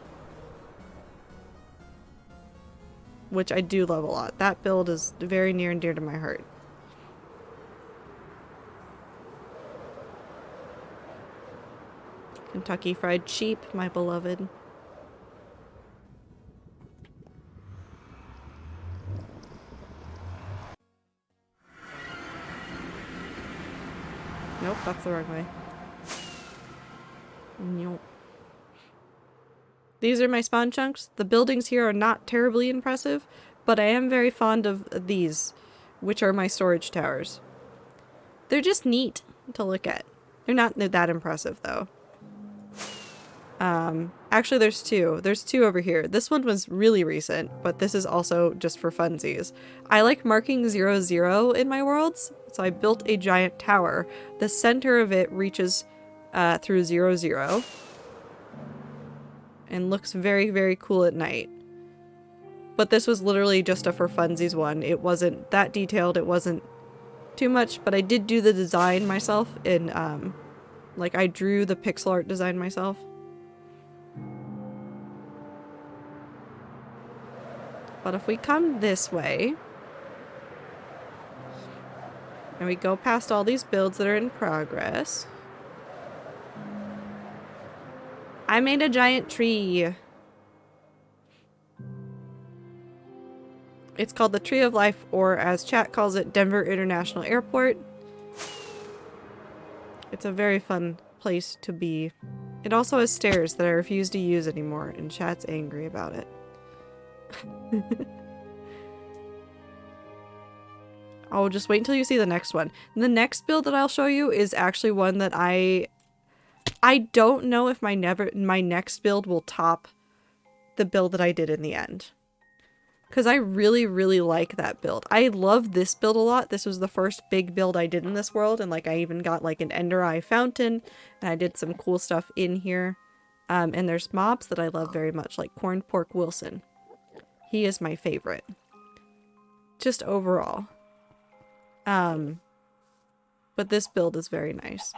Which I do love a lot. That build is very near and dear to my heart. Kentucky Fried Sheep, my beloved. Nope, that's the wrong way. Nope. These are my spawn chunks. The buildings here are not terribly impressive, but I am very fond of these, which are my storage towers. They're just neat to look at. They're not that impressive, though. Actually, there's two. There's two over here. This one was really recent, but this is also just for funsies. I like marking 0, 0 in my worlds, so I built a giant tower. The center of it reaches through 0, 0. And looks very, very cool at night. But this was literally just a for funsies one. It wasn't that detailed, it wasn't too much, but I did do the design myself in, like I drew the pixel art design myself. But if we come this way, and we go past all these builds that are in progress, I made a giant tree. It's called the Tree of Life, or as chat calls it, Denver International Airport. It's a very fun place to be. It also has stairs that I refuse to use anymore, and chat's angry about it. Oh, just wait until you see the next one. The next build that I'll show you is actually one that I don't know if my next build will top the build that I did in the end. Because I really, really like that build. I love this build a lot. This was the first big build I did in this world, and like I even got like an Ender Eye fountain, and I did some cool stuff in here. And there's mobs that I love very much, like Corn Pork Wilson. He is my favorite. Just overall. But this build is very nice.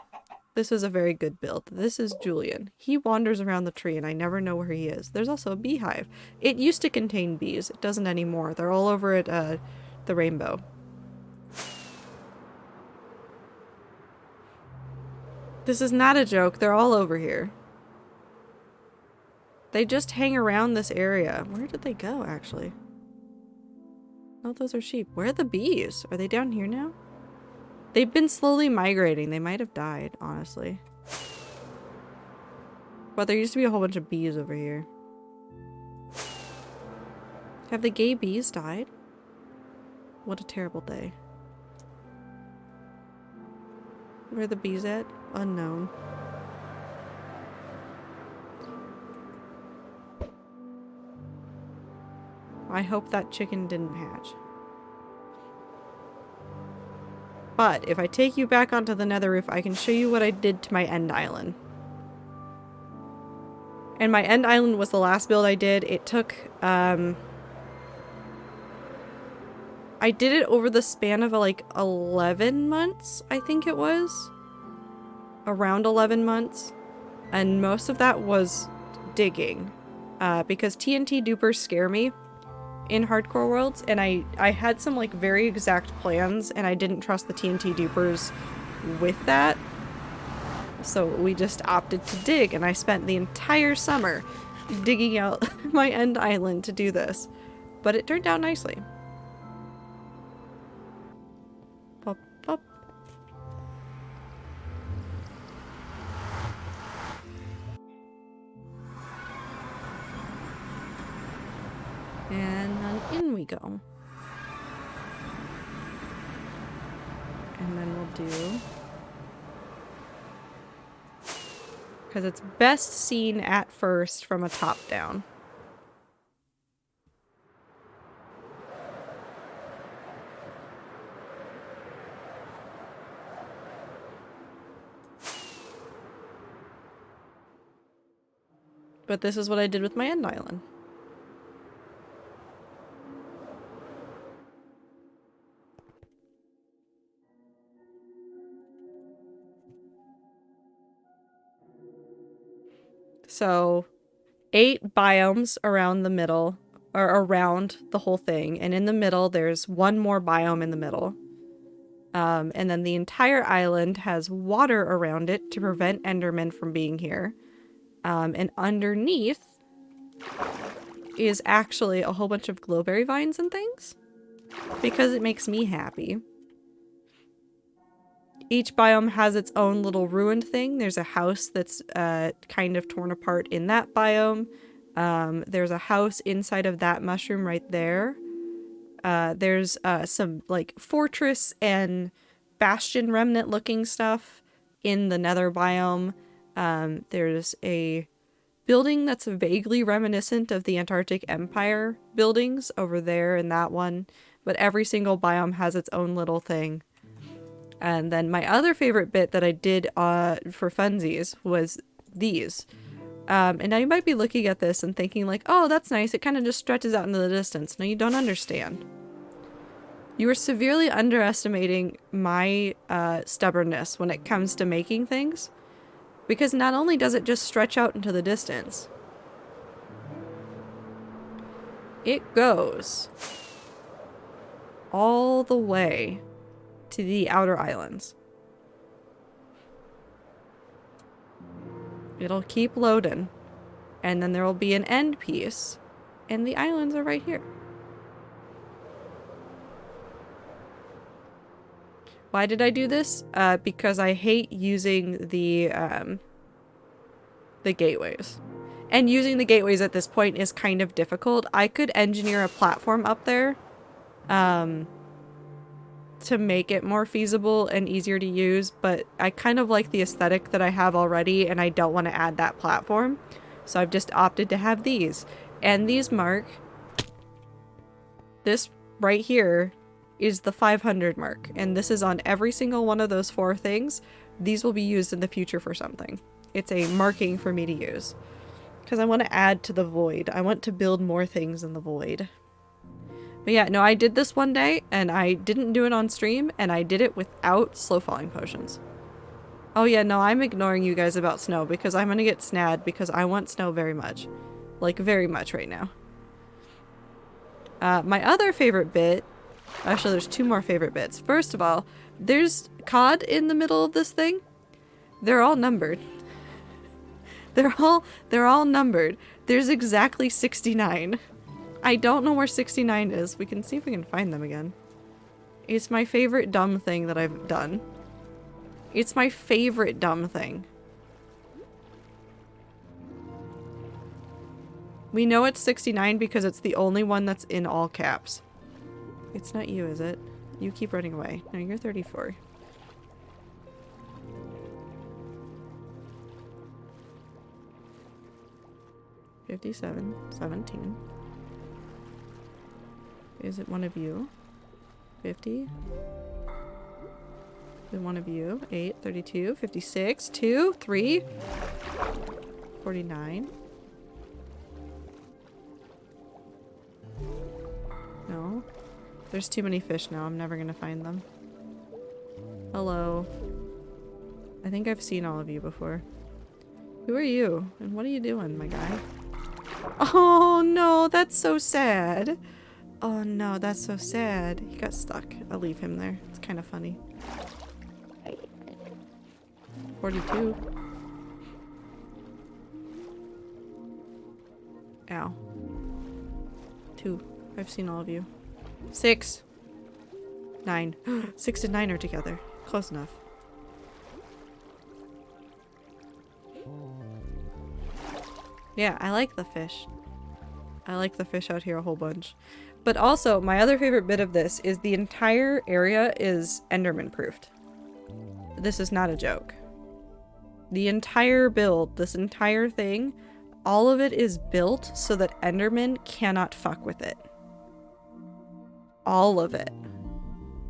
This is a very good build. This is Julian. He wanders around the tree and I never know where he is. There's also a beehive. It used to contain bees. It doesn't anymore. They're all over at the rainbow. This is not a joke. They're all over here. They just hang around this area. Where did they go, actually? Oh, those are sheep. Where are the bees? Are they down here now? They've been slowly migrating. They might have died, honestly. But there used to be a whole bunch of bees over here. Have the gay bees died? What a terrible day. Where are the bees at? Unknown. I hope that chicken didn't hatch. But if I take you back onto the nether roof, I can show you what I did to my end island. And my end island was the last build I did. It took, I did it over the span of like 11 months, I think it was. Around 11 months. And most of that was digging. Because TNT dupers scare me in hardcore worlds, and I had some like very exact plans, and I didn't trust the TNT dupers with that. So we just opted to dig, and I spent the entire summer digging out my end island to do this. But it turned out nicely. Pop, pop. And then in we go. And then we'll do... because it's best seen at first from a top down. But this is what I did with my end island. So, 8 biomes around the middle, or around the whole thing, and in the middle there's one more biome in the middle. And then the entire island has water around it to prevent Endermen from being here. And underneath is actually a whole bunch of glowberry vines and things, because it makes me happy. Each biome has its own little ruined thing. There's a house that's kind of torn apart in that biome. There's a house inside of that mushroom right there. There's some like fortress and bastion remnant looking stuff in the nether biome. There's a building that's vaguely reminiscent of the Antarctic Empire buildings over there in that one. But every single biome has its own little thing. And then my other favorite bit that I did for funsies was these. And now you might be looking at this and thinking like, oh, that's nice. It kind of just stretches out into the distance. No, you don't understand. You are severely underestimating my stubbornness when it comes to making things. Because not only does it just stretch out into the distance, it goes all the way to the outer islands. It'll keep loading, and then there will be an end piece, and the islands are right here. Why did I do this? Because I hate using the gateways. And using the gateways at this point is kind of difficult. I could engineer a platform up there, to make it more feasible and easier to use, but I kind of like the aesthetic that I have already, and I don't want to add that platform. So I've just opted to have these. And these mark... this right here is the 500 mark, and this is on every single one of those 4 things. These will be used in the future for something. It's a marking for me to use. Because I want to add to the void. I want to build more things in the void. But yeah, no, I did this one day, and I didn't do it on stream, and I did it without slow falling potions. Oh yeah, no, I'm ignoring you guys about snow, because I'm gonna get snad, because I want snow very much. Like, very much right now. My other favorite bit... actually, there's 2 more favorite bits. First of all, there's cod in the middle of this thing. They're all numbered. They're all numbered. There's exactly 69. I don't know where 69 is. We can see if we can find them again. It's my favorite dumb thing that I've done. It's my favorite dumb thing. We know it's 69 because it's the only one that's in all caps. It's not you, is it? You keep running away. No, you're 34. $57, 17. Is it one of you? 50? Is it one of you? 8, 32, 56, 2, 3, 49. No. There's too many fish now. I'm never gonna find them. Hello. I think I've seen all of you before. Who are you? And what are you doing, my guy? Oh no, that's so sad. Oh no, that's so sad. He got stuck. I'll leave him there. It's kind of funny. 42. Ow. 2. I've seen all of you. 6. 9. 6 and 9 are together. Close enough. Yeah, I like the fish. I like the fish out here a whole bunch. But also, my other favorite bit of this is the entire area is Enderman proofed. This is not a joke. The entire build, this entire thing, all of it is built so that Enderman cannot fuck with it. All of it.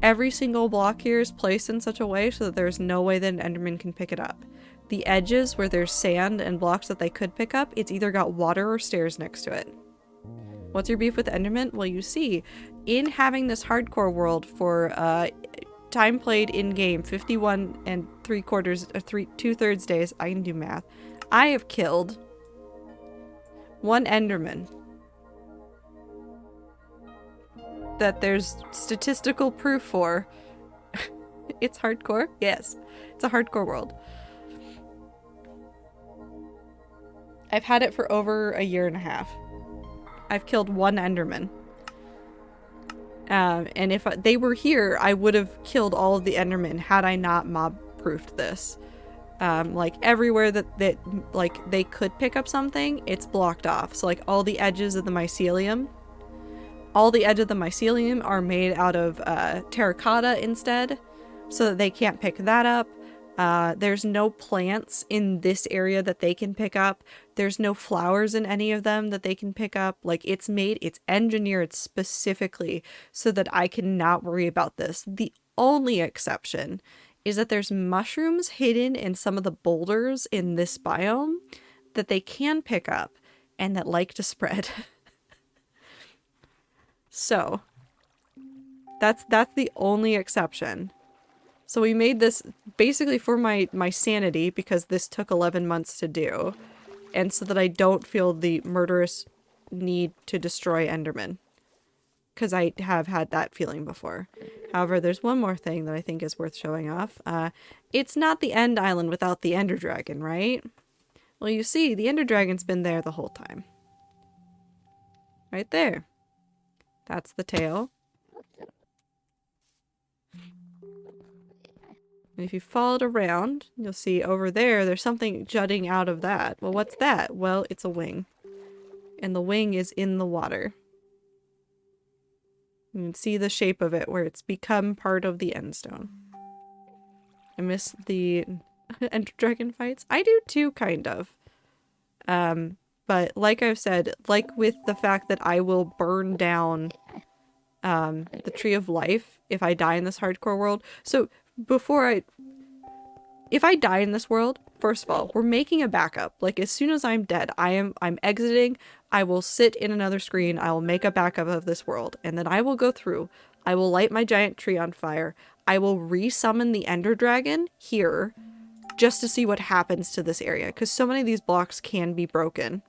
Every single block here is placed in such a way so that there's no way that an Enderman can pick it up. The edges where there's sand and blocks that they could pick up, it's either got water or stairs next to it. What's your beef with Enderman? Well, you see, in having this hardcore world for time played in game 51 and 2/3 days, I can do math. I have killed one Enderman that there's statistical proof for. It's hardcore? Yes. It's a hardcore world. I've had it for over a year and a half. I've killed one Enderman. And if they were here, I would have killed all of the Endermen had I not mob-proofed this. Like, everywhere that like, they could pick up something, it's blocked off. So, like, all the edges of the mycelium, are made out of terracotta instead, so that they can't pick that up. There's no plants in this area that they can pick up. There's no flowers in any of them that they can pick up. Like, it's engineered specifically so that I cannot worry about this. The only exception is that there's mushrooms hidden in some of the boulders in this biome that they can pick up and that like to spread. So, that's the only exception. So we made this basically for my sanity, because this took 11 months to do, and so that I don't feel the murderous need to destroy Enderman, because I have had that feeling before. However, there's one more thing that I think is worth showing off. It's not the End Island without the Ender Dragon, right? Well, you see, the Ender Dragon's been there the whole time. Right there. That's the tail. And if you follow it around, you'll see over there's something jutting out of that. Well, what's that? Well, it's a wing. And the wing is in the water. You can see the shape of it where it's become part of the end stone. I miss the Ender Dragon fights. I do too, kind of. But like I've said, like with the fact that I will burn down the Tree of Life if I die in this hardcore world. So if I die in this world, first of all, we're making a backup. Like, as soon as I'm dead, I'm exiting. I will sit in another screen. I will make a backup of this world, and then I will go through. I will light my giant tree on fire. I will resummon the Ender Dragon here, just to see what happens to this area, because so many of these blocks can be broken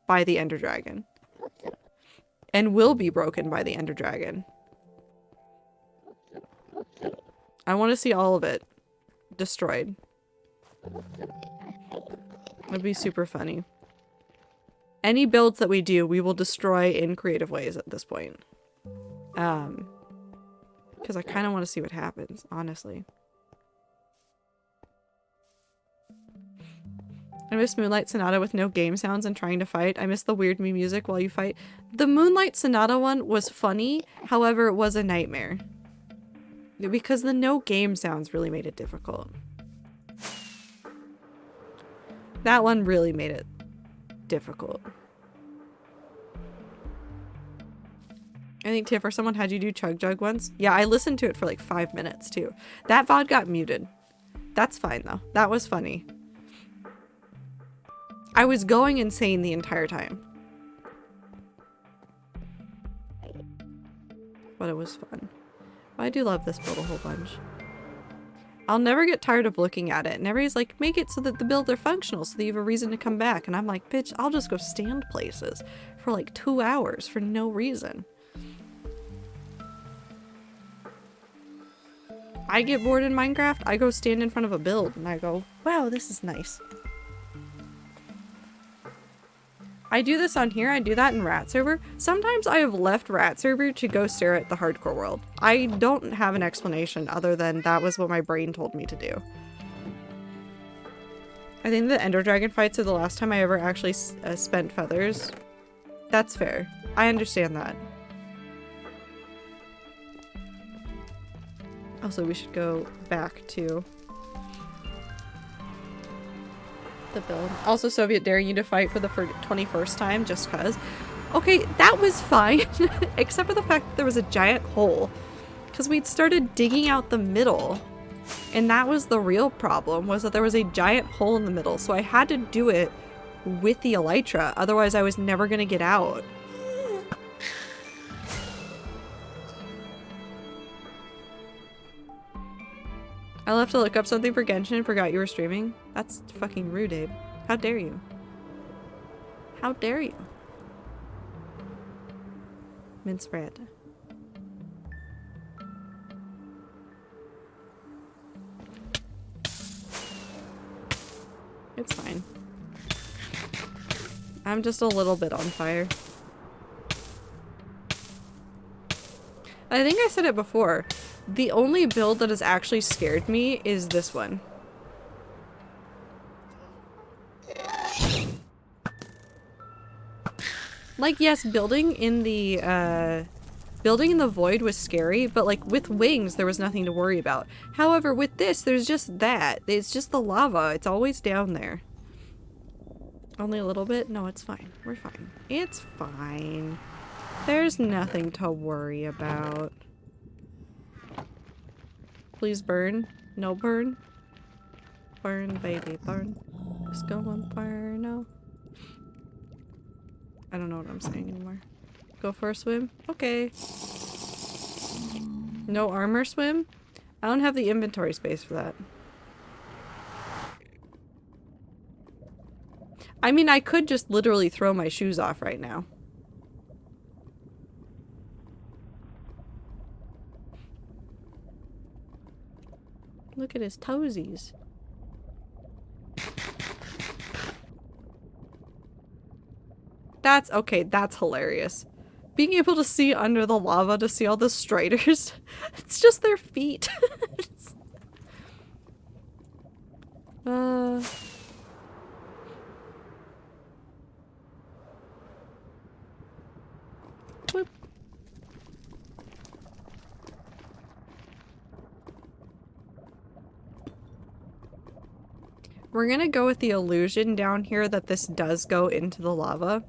by the Ender Dragon, and will be broken by the Ender Dragon. I want to see all of it destroyed. That'd be super funny. Any builds that we do, we will destroy in creative ways at this point. Because I kind of want to see what happens, honestly. I miss Moonlight Sonata with no game sounds and trying to fight. I miss the weird me music while you fight. The Moonlight Sonata one was funny, however, it was a nightmare. Because the no game sounds really made it difficult. That one really made it difficult. I think Tiff or someone had you do Chug Jug once. Yeah, I listened to it for like 5 minutes too. That VOD got muted. That's fine though. That was funny. I was going insane the entire time. But it was fun. I do love this build a whole bunch. I'll never get tired of looking at it. And everybody's like, make it so that the builds are functional so that you have a reason to come back. And I'm like, bitch, I'll just go stand places for like 2 hours for no reason. I get bored in Minecraft, I go stand in front of a build and I go, wow, this is nice. I do this on here, I do that in Rat Server. Sometimes I have left Rat Server to go stare at the hardcore world. I don't have an explanation other than that was what my brain told me to do. I think the Ender Dragon fights are the last time I ever actually spent feathers. That's fair. I understand that. Also, we should go back to the build. Also, Soviet daring you to fight for the 21st time just cuz. Okay, that was fine. Except for the fact that there was a giant hole. Because we'd started digging out the middle. And that was the real problem, was that there was a giant hole in the middle. So I had to do it with the elytra. Otherwise, I was never going to get out. I left to look up something for Genshin and forgot you were streaming. That's fucking rude, Abe. How dare you? How dare you? Mince bread. It's fine. I'm just a little bit on fire. I think I said it before. The only build that has actually scared me is this one. Like, yes, building in the void was scary, but like with wings there was nothing to worry about. However, with this, there's just that. It's just the lava. It's always down there. Only a little bit? No, it's fine. We're fine. It's fine. There's nothing to worry about. Please burn. No burn. Burn, baby, burn. Just go on burn. I don't know what I'm saying anymore. Go for a swim? Okay. No armor swim? I don't have the inventory space for that. I mean, I could just literally throw my shoes off right now. Look at his toesies. That's okay, that's hilarious. Being able to see under the lava to see all the striders. It's just their feet. Whoop. We're gonna go with the illusion down here that this does go into the lava.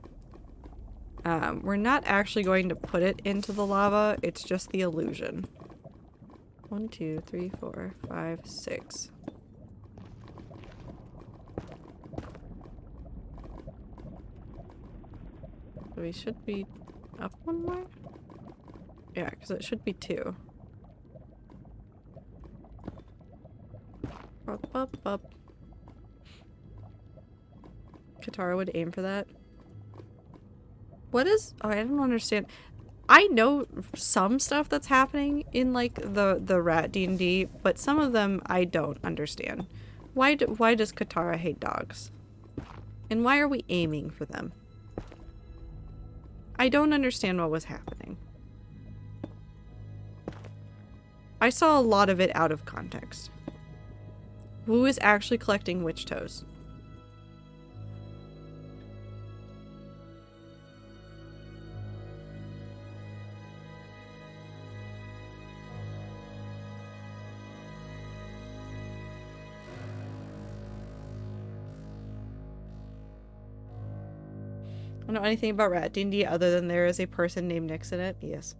We're not actually going to put it into the lava, it's just the illusion. 1, 2, 3, 4, 5, 6. So we should be up one more? Yeah, because it should be 2. Up, up, up. Katara would aim for that. What is... Oh, I don't understand. I know some stuff that's happening in, like, the rat D&D, but some of them I don't understand. Why does Katara hate dogs? And why are we aiming for them? I don't understand what was happening. I saw a lot of it out of context. Who is actually collecting witch toes? I don't know anything about Rat D&D other than there is a person named Nix in it. Yes.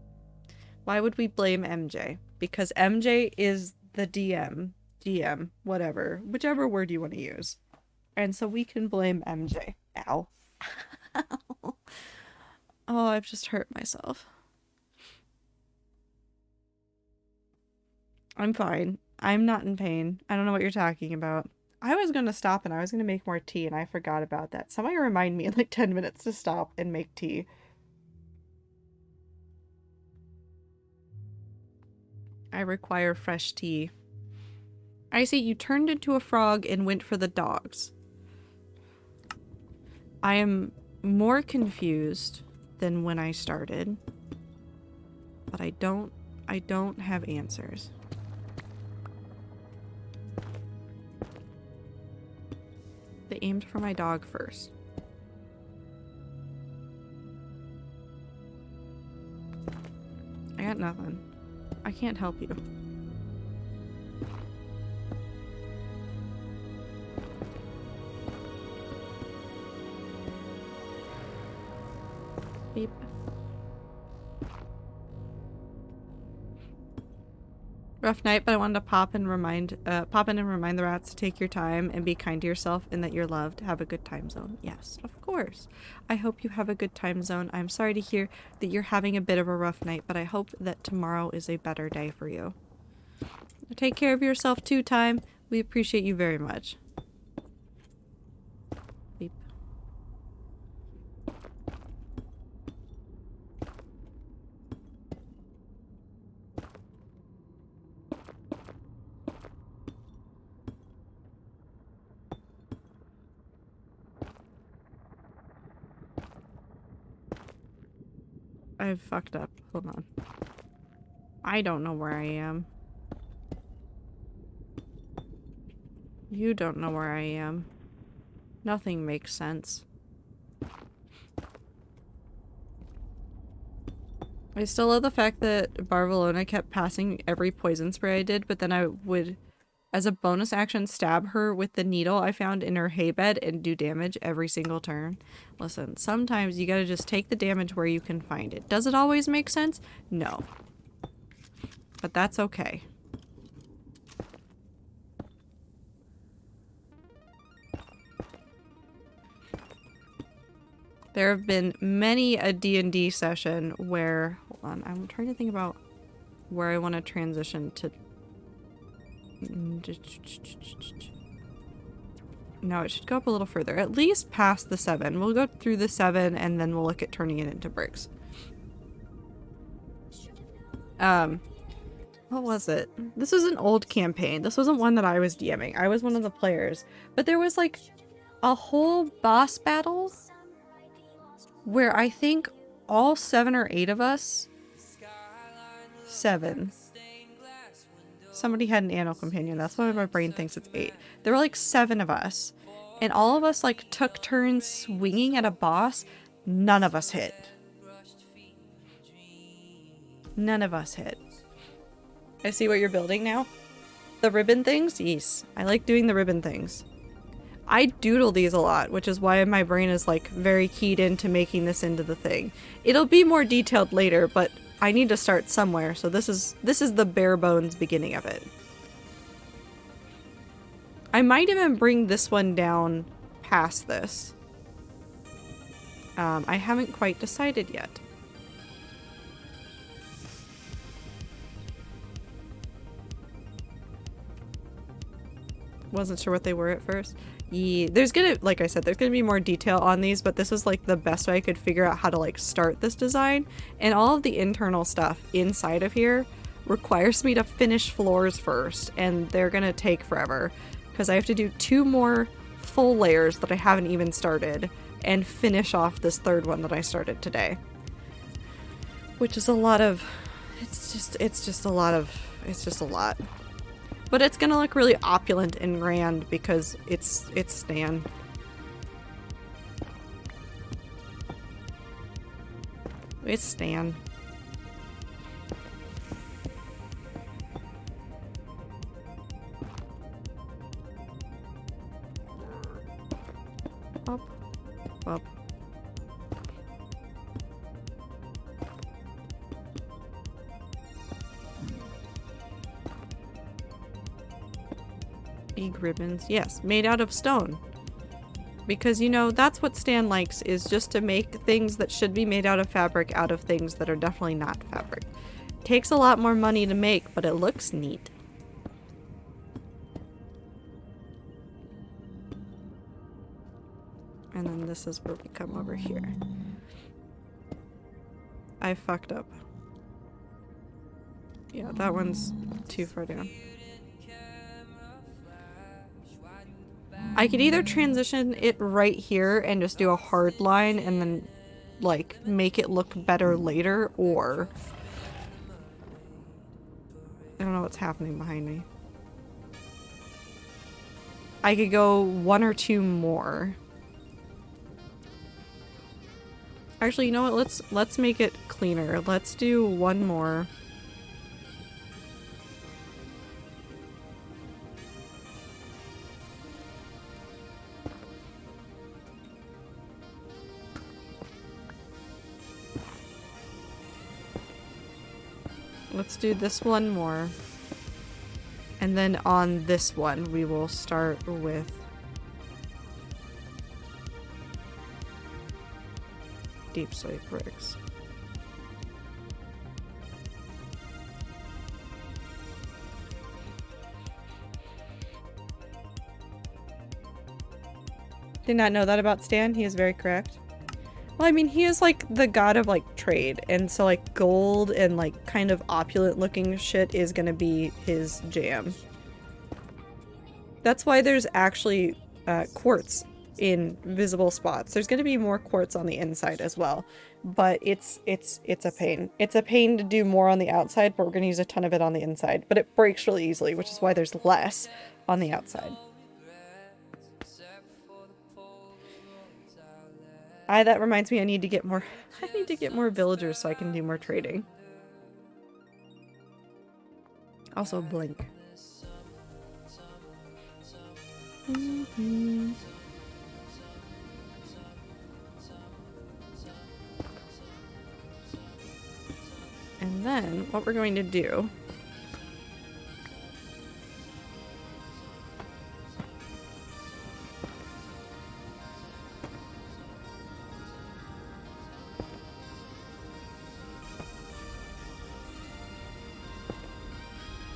Why would we blame MJ? Because MJ is the DM, whatever, whichever word you want to use. And so we can blame MJ. Ow. Oh, I've just hurt myself. I'm fine. I'm not in pain. I don't know what you're talking about. I was going to stop and I was going to make more tea and I forgot about that. Somebody remind me in like 10 minutes to stop and make tea. I require fresh tea. I see you turned into a frog and went for the dogs. I am more confused than when I started. But I don't have answers. They aimed for my dog first. I got nothing. I can't help you. Rough night, but I wanted to pop in and remind the rats to take your time and be kind to yourself and that you're loved. Have a good time zone. Yes, of course. I hope you have a good time zone. I'm sorry to hear that you're having a bit of a rough night, but I hope that tomorrow is a better day for you. Take care of yourself too, Time. We appreciate you very much. Beep. I've fucked up. Hold on. I don't know where I am. You don't know where I am. Nothing makes sense. I still love the fact that Barcelona kept passing every poison spray I did, but then I would, as a bonus action, stab her with the needle I found in her hay bed and do damage every single turn. Listen, sometimes you gotta just take the damage where you can find it. Does it always make sense? No. But that's okay. There have been many a D&D session where... Hold on, I'm trying to think about where I want to transition to... No, it should go up a little further. At least past the 7. We'll go through the 7 and then we'll look at turning it into bricks. What was it? This was an old campaign. This wasn't one that I was DMing. I was one of the players. But there was like a whole boss battle where I think all 7 or 8 of us... 7. Somebody had an animal companion. That's why my brain thinks it's 8. There were like 7 of us. And all of us like took turns swinging at a boss. None of us hit. None of us hit. I see what you're building now. The ribbon things? Yes. I like doing the ribbon things. I doodle these a lot, which is why my brain is like very keyed into making this into the thing. It'll be more detailed later, but I need to start somewhere, so this is the bare bones beginning of it. I might even bring this one down past this. I haven't quite decided yet. Wasn't sure what they were at first. Yeah, there's gonna, like I said, there's gonna be more detail on these, but this was like the best way I could figure out how to like start this design. And all of the internal stuff inside of here requires me to finish floors first, and they're gonna take forever because I have to do 2 more full layers that I haven't even started and finish off this 3rd one that I started today. Which is a lot of, it's just a lot. But it's gonna look really opulent and grand because it's Stan. It's Stan. Up. Up. Big ribbons. Yes, made out of stone. Because, you know, that's what Stan likes, is just to make things that should be made out of fabric out of things that are definitely not fabric. Takes a lot more money to make, but it looks neat. And then this is where we come over here. I fucked up. Yeah, that one's too far down. I could either transition it right here and just do a hard line and then, like, make it look better later, or... I don't know what's happening behind me. I could go 1 or 2 more. Actually, you know what? Let's make it cleaner. Let's do 1 more. Let's do this 1 more. And then on this one, we will start with deep slate bricks. Did not know that about Stan. He is very correct. Well, I mean, he is like the god of like trade, and so like gold and like kind of opulent looking shit is gonna be his jam. That's why there's actually quartz in visible spots. There's gonna be more quartz on the inside as well, but it's a pain. It's a pain to do more on the outside, but we're gonna use a ton of it on the inside. But it breaks really easily, which is why there's less on the outside. That reminds me I need to get more villagers so I can do more trading. Also blink. And then what we're going to do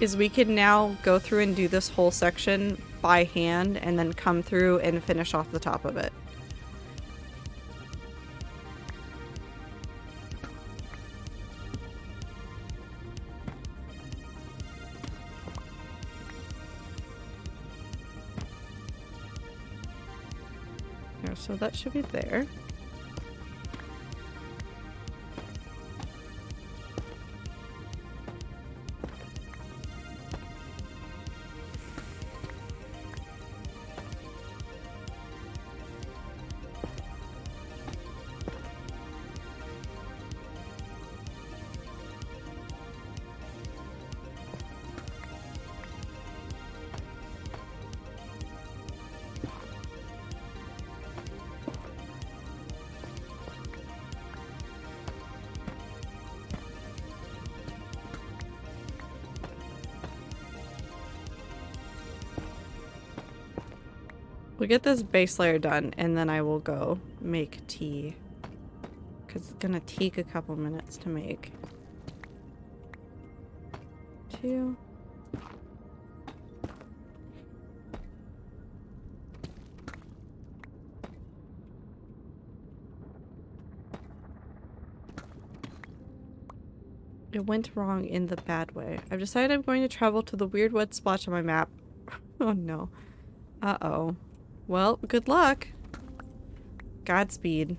is we can now go through and do this whole section by hand and then come through and finish off the top of it. There, so that should be there. We'll get this base layer done, and then I will go make tea. Because it's gonna take a couple minutes to make. 2. It went wrong in the bad way. I've decided I'm going to travel to the weird wet splotch on my map. Oh no. Uh-oh. Well, good luck. Godspeed.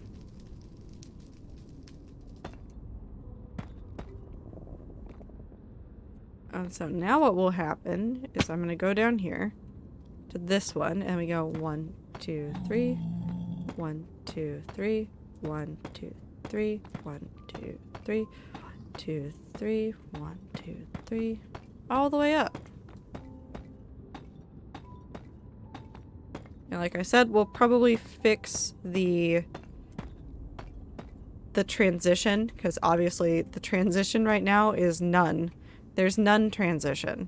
So now what will happen is I'm gonna go down here to this one and we go 1, 2, 3, 1, 2, 3, 1, 2, 3, 1, 2, 3, 1, 2, 3, 1, 2, 3, all the way up. And like I said, we'll probably fix the transition, because obviously the transition right now is none. There's none transition.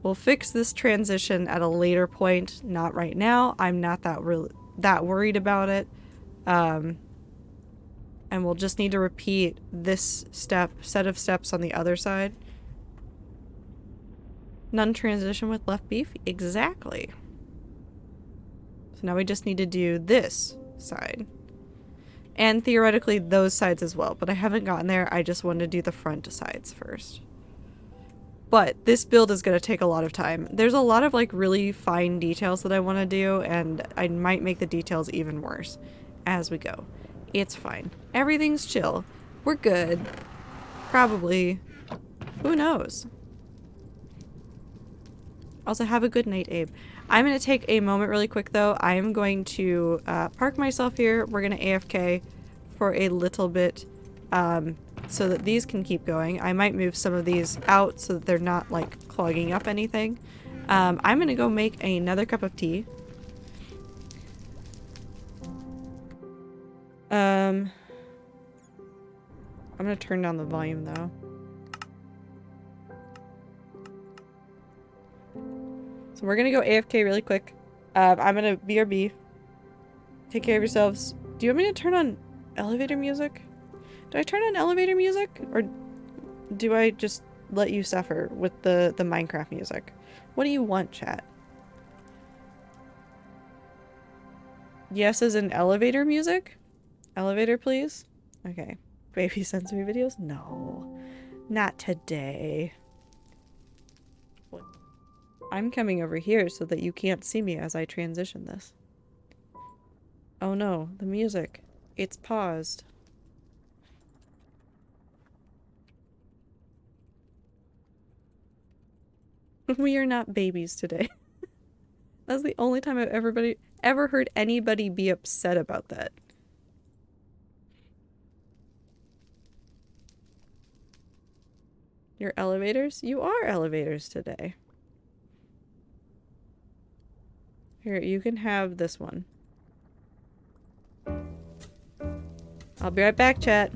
We'll fix this transition at a later point, not right now. I'm not that worried about it. And we'll just need to repeat this set of steps on the other side. None transition with left beef? Exactly. So now we just need to do this side. And theoretically those sides as well, but I haven't gotten there. I just wanted to do the front sides first. But this build is going to take a lot of time. There's a lot of like really fine details that I want to do, and I might make the details even worse as we go. It's fine. Everything's chill. We're good. Probably. Who knows? Also, have a good night, Abe. I'm going to take a moment really quick, though. I am going to park myself here. We're going to AFK for a little bit so that these can keep going. I might move some of these out so that they're not, like, clogging up anything. I'm going to go make another cup of tea. I'm going to turn down the volume, though. So we're gonna go AFK really quick. I'm gonna BRB. Take care of yourselves. Do you want me to turn on elevator music? Do I turn on elevator music? Or do I just let you suffer with the Minecraft music? What do you want, chat? Yes as in elevator music? Elevator, please? Okay. Baby sends me videos? No. Not today. I'm coming over here so that you can't see me as I transition this. Oh no, the music. It's paused. We are not babies today. That's the only time I've ever heard anybody be upset about that. Your elevators? You are elevators today. Here, you can have this one. I'll be right back, chat.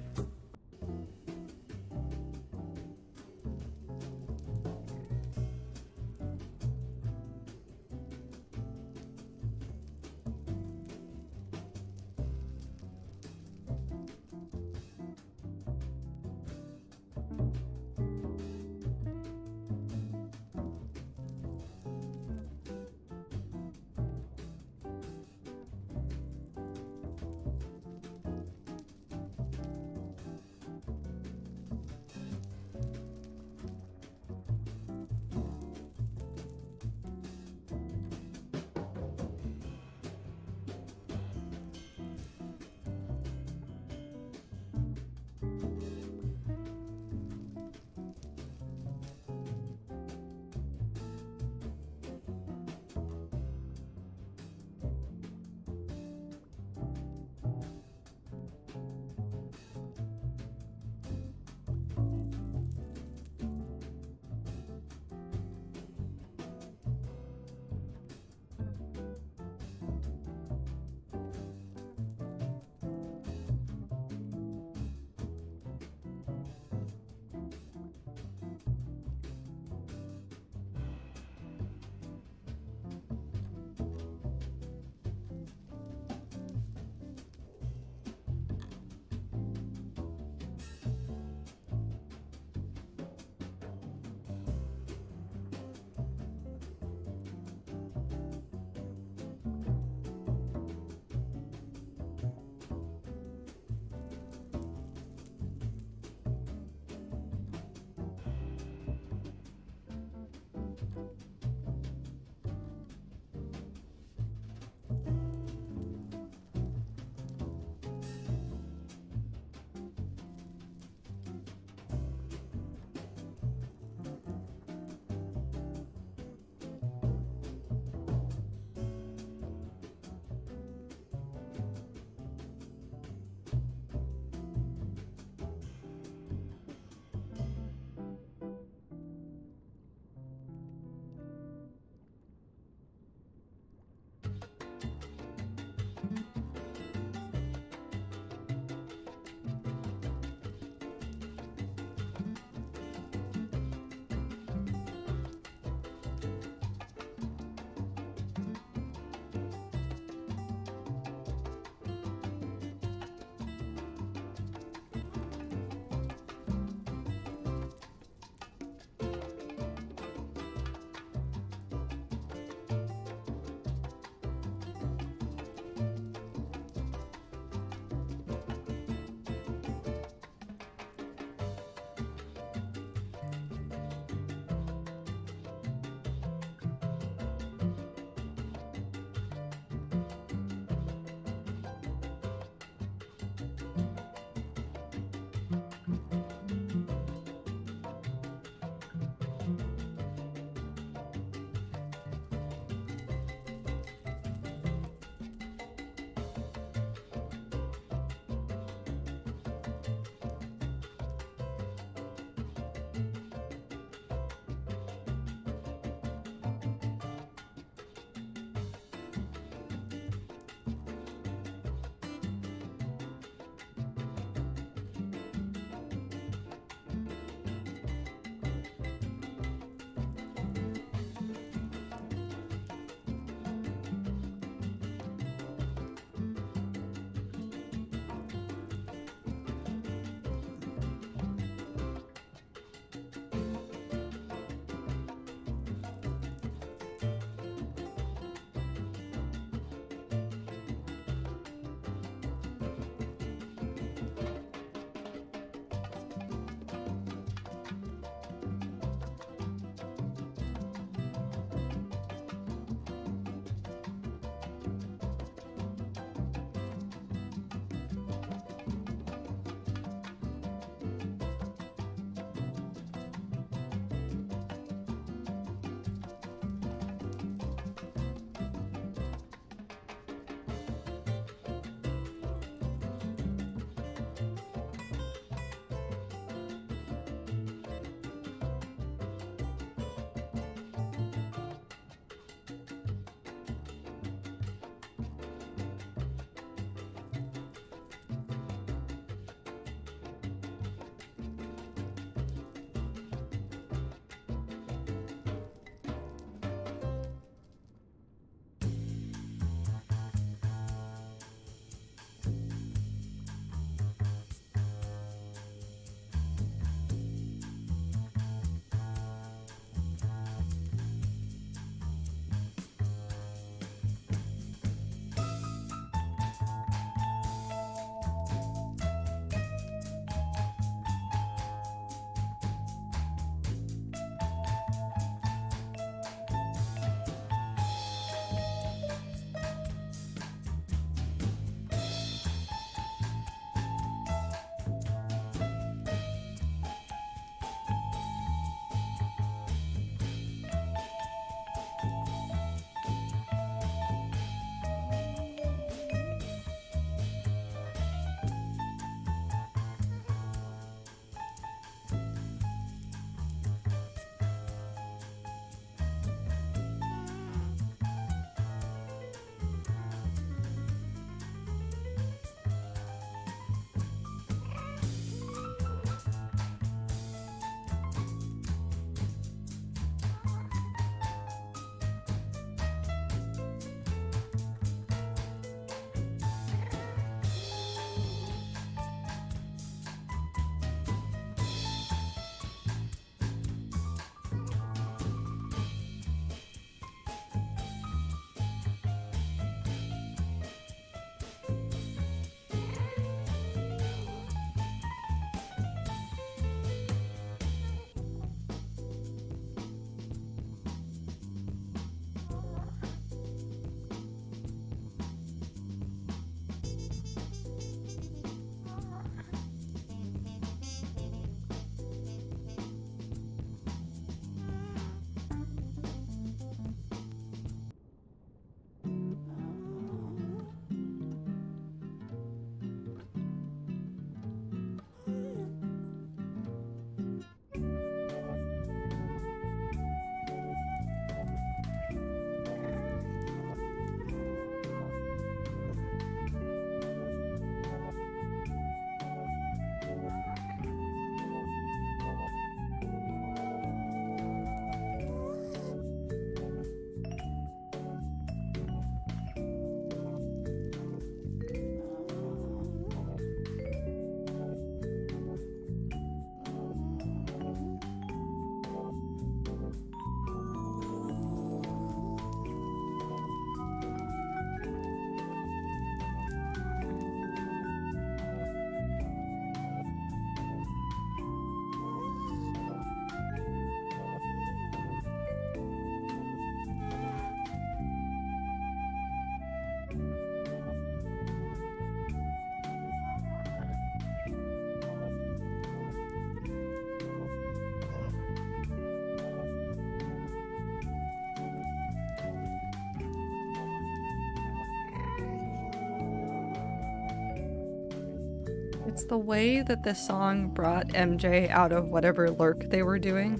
It's the way that this song brought MJ out of whatever lurk they were doing.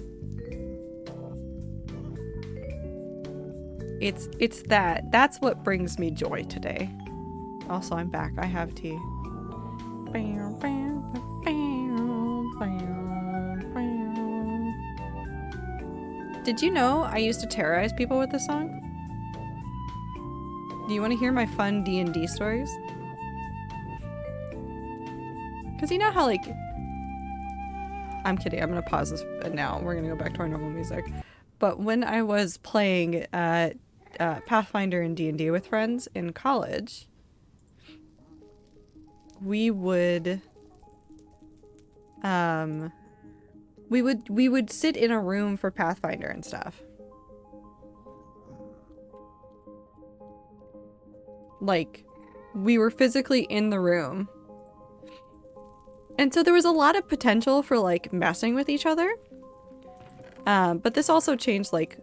It's that. That's what brings me joy today. Also, I'm back. I have tea. Did you know I used to terrorize people with this song? Do you want to hear my fun D&D stories? Because you know how, like... I'm kidding. I'm going to pause this now. We're going to go back to our normal music. But when I was playing Pathfinder and D&D with friends in college, we would sit in a room for Pathfinder and stuff. Like, we were physically in the room. And so there was a lot of potential for, like, messing with each other. But this also changed, like,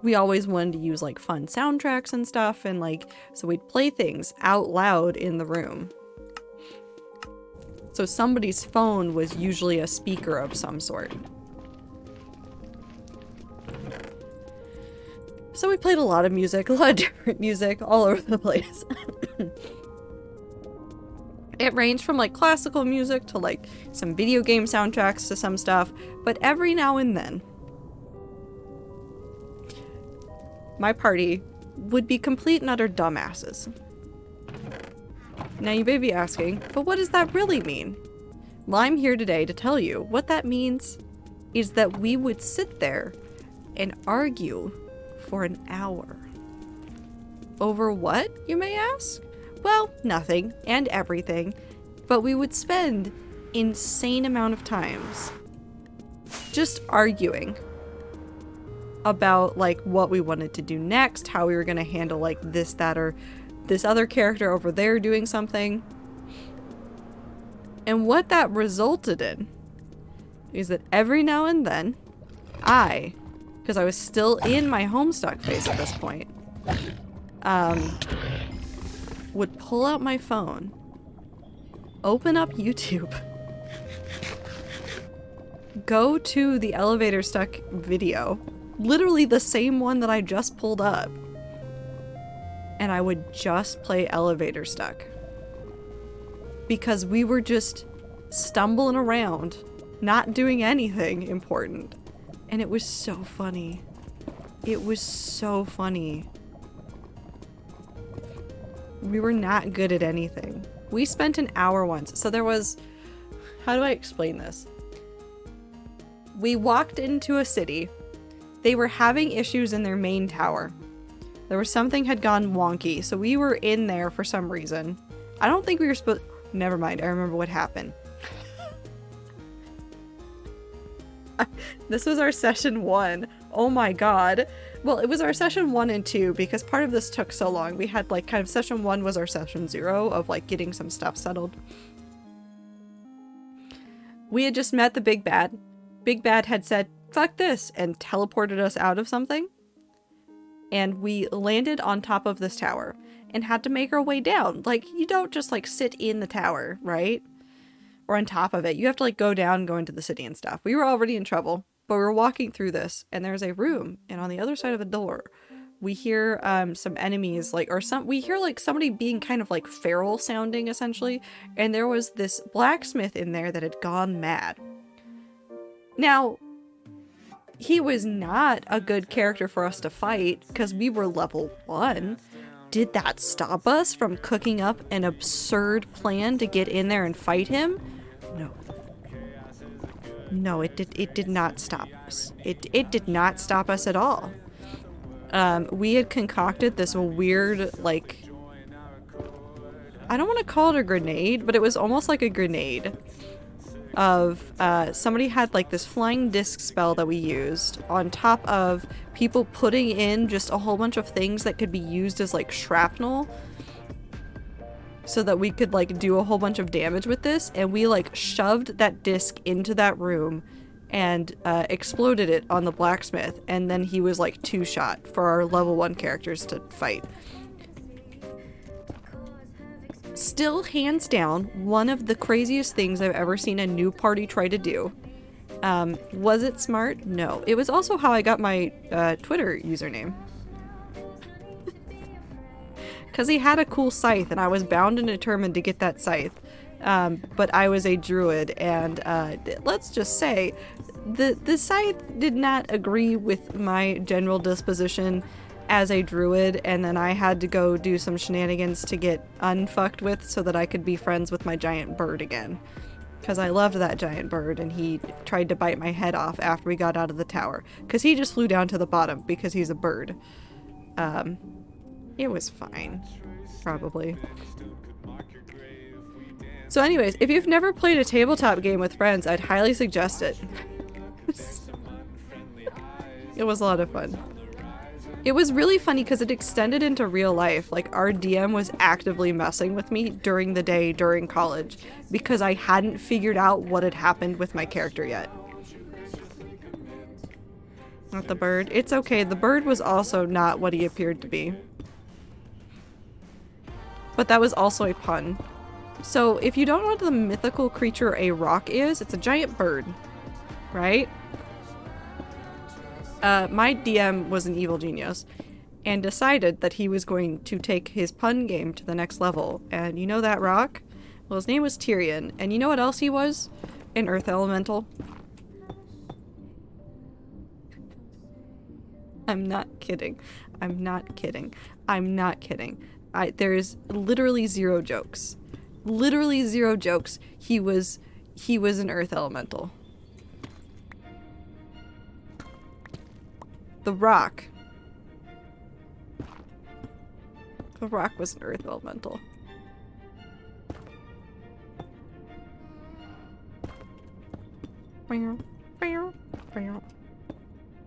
we always wanted to use, like, fun soundtracks and stuff, and, like, so we'd play things out loud in the room. So somebody's phone was usually a speaker of some sort. So we played a lot of music, a lot of different music, all over the place. It ranged from, like, classical music to, like, some video game soundtracks to some stuff, but every now and then, my party would be complete and utter dumbasses. Now you may be asking, but what does that really mean? Well, I'm here today to tell you what that means is that we would sit there and argue for an hour. Over what, you may ask? Well, nothing and everything, but we would spend insane amount of times just arguing about, like, what we wanted to do next, how we were going to handle, like, this, that, or this other character over there doing something. And what that resulted in is that every now and then, because I was still in my Homestuck phase at this point, would pull out my phone, open up YouTube, go to the elevator stuck video, literally the same one that I just pulled up, and I would just play elevator stuck. Because we were just stumbling around, not doing anything important. And it was so funny. It was so funny. We were not good at anything. We spent an hour once. So there was... How do I explain this? We walked into a city. They were having issues in their main tower. There was something had gone wonky. So we were in there for some reason. I don't think we were supposed... Never mind. I remember what happened. This was our session 1. Oh my god. Well, it was our session 1 and 2 because part of this took so long. We had, like, kind of session 1 was our session 0 of, like, getting some stuff settled. We had just met the big bad. Big bad had said, fuck this, and teleported us out of something. And we landed on top of this tower and had to make our way down. Like, you don't just, like, sit in the tower, right? Or on top of it. You have to, like, go down and go into the city and stuff. We were already in trouble, but we were walking through this, and there's a room, and on the other side of the door, we hear some enemies, like, we hear, like, somebody being kind of, like, feral sounding, essentially, and there was this blacksmith in there that had gone mad. Now, he was not a good character for us to fight, because we were level 1. Did that stop us from cooking up an absurd plan to get in there and fight him? No. No, it did not stop us. It did not stop us at all. We had concocted this weird, like... I don't want to call it a grenade, but it was almost like a grenade. Of, somebody had, like, this flying disc spell that we used on top of people putting in just a whole bunch of things that could be used as, like, shrapnel so that we could, like, do a whole bunch of damage with this, and we, like, shoved that disc into that room and exploded it on the blacksmith, and then he was, like, 2-shot for our level 1 characters to fight. Still, hands down, one of the craziest things I've ever seen a new party try to do. Was it smart? No. It was also how I got my Twitter username. Because he had a cool scythe, and I was bound and determined to get that scythe. But I was a druid, and let's just say, the scythe did not agree with my general disposition as a druid, and then I had to go do some shenanigans to get unfucked with so that I could be friends with my giant bird again. Because I loved that giant bird, and he tried to bite my head off after we got out of the tower. Because he just flew down to the bottom because he's a bird. It was fine. Probably. So anyways, if you've never played a tabletop game with friends, I'd highly suggest it. It was a lot of fun. It was really funny because it extended into real life. Like, our DM was actively messing with me during the day during college because I hadn't figured out what had happened with my character yet. Not the bird. It's okay. The bird was also not what he appeared to be. But that was also a pun. So if you don't know what the mythical creature a rock is, it's a giant bird, right? My DM was an evil genius and decided that he was going to take his pun game to the next level. And you know that rock? Well, his name was Tyrion. And you know what else he was? An earth elemental. I'm not kidding. I'm not kidding. I'm not kidding. There's literally zero jokes. Literally zero jokes. He was an earth elemental. The rock. The rock was an earth elemental. I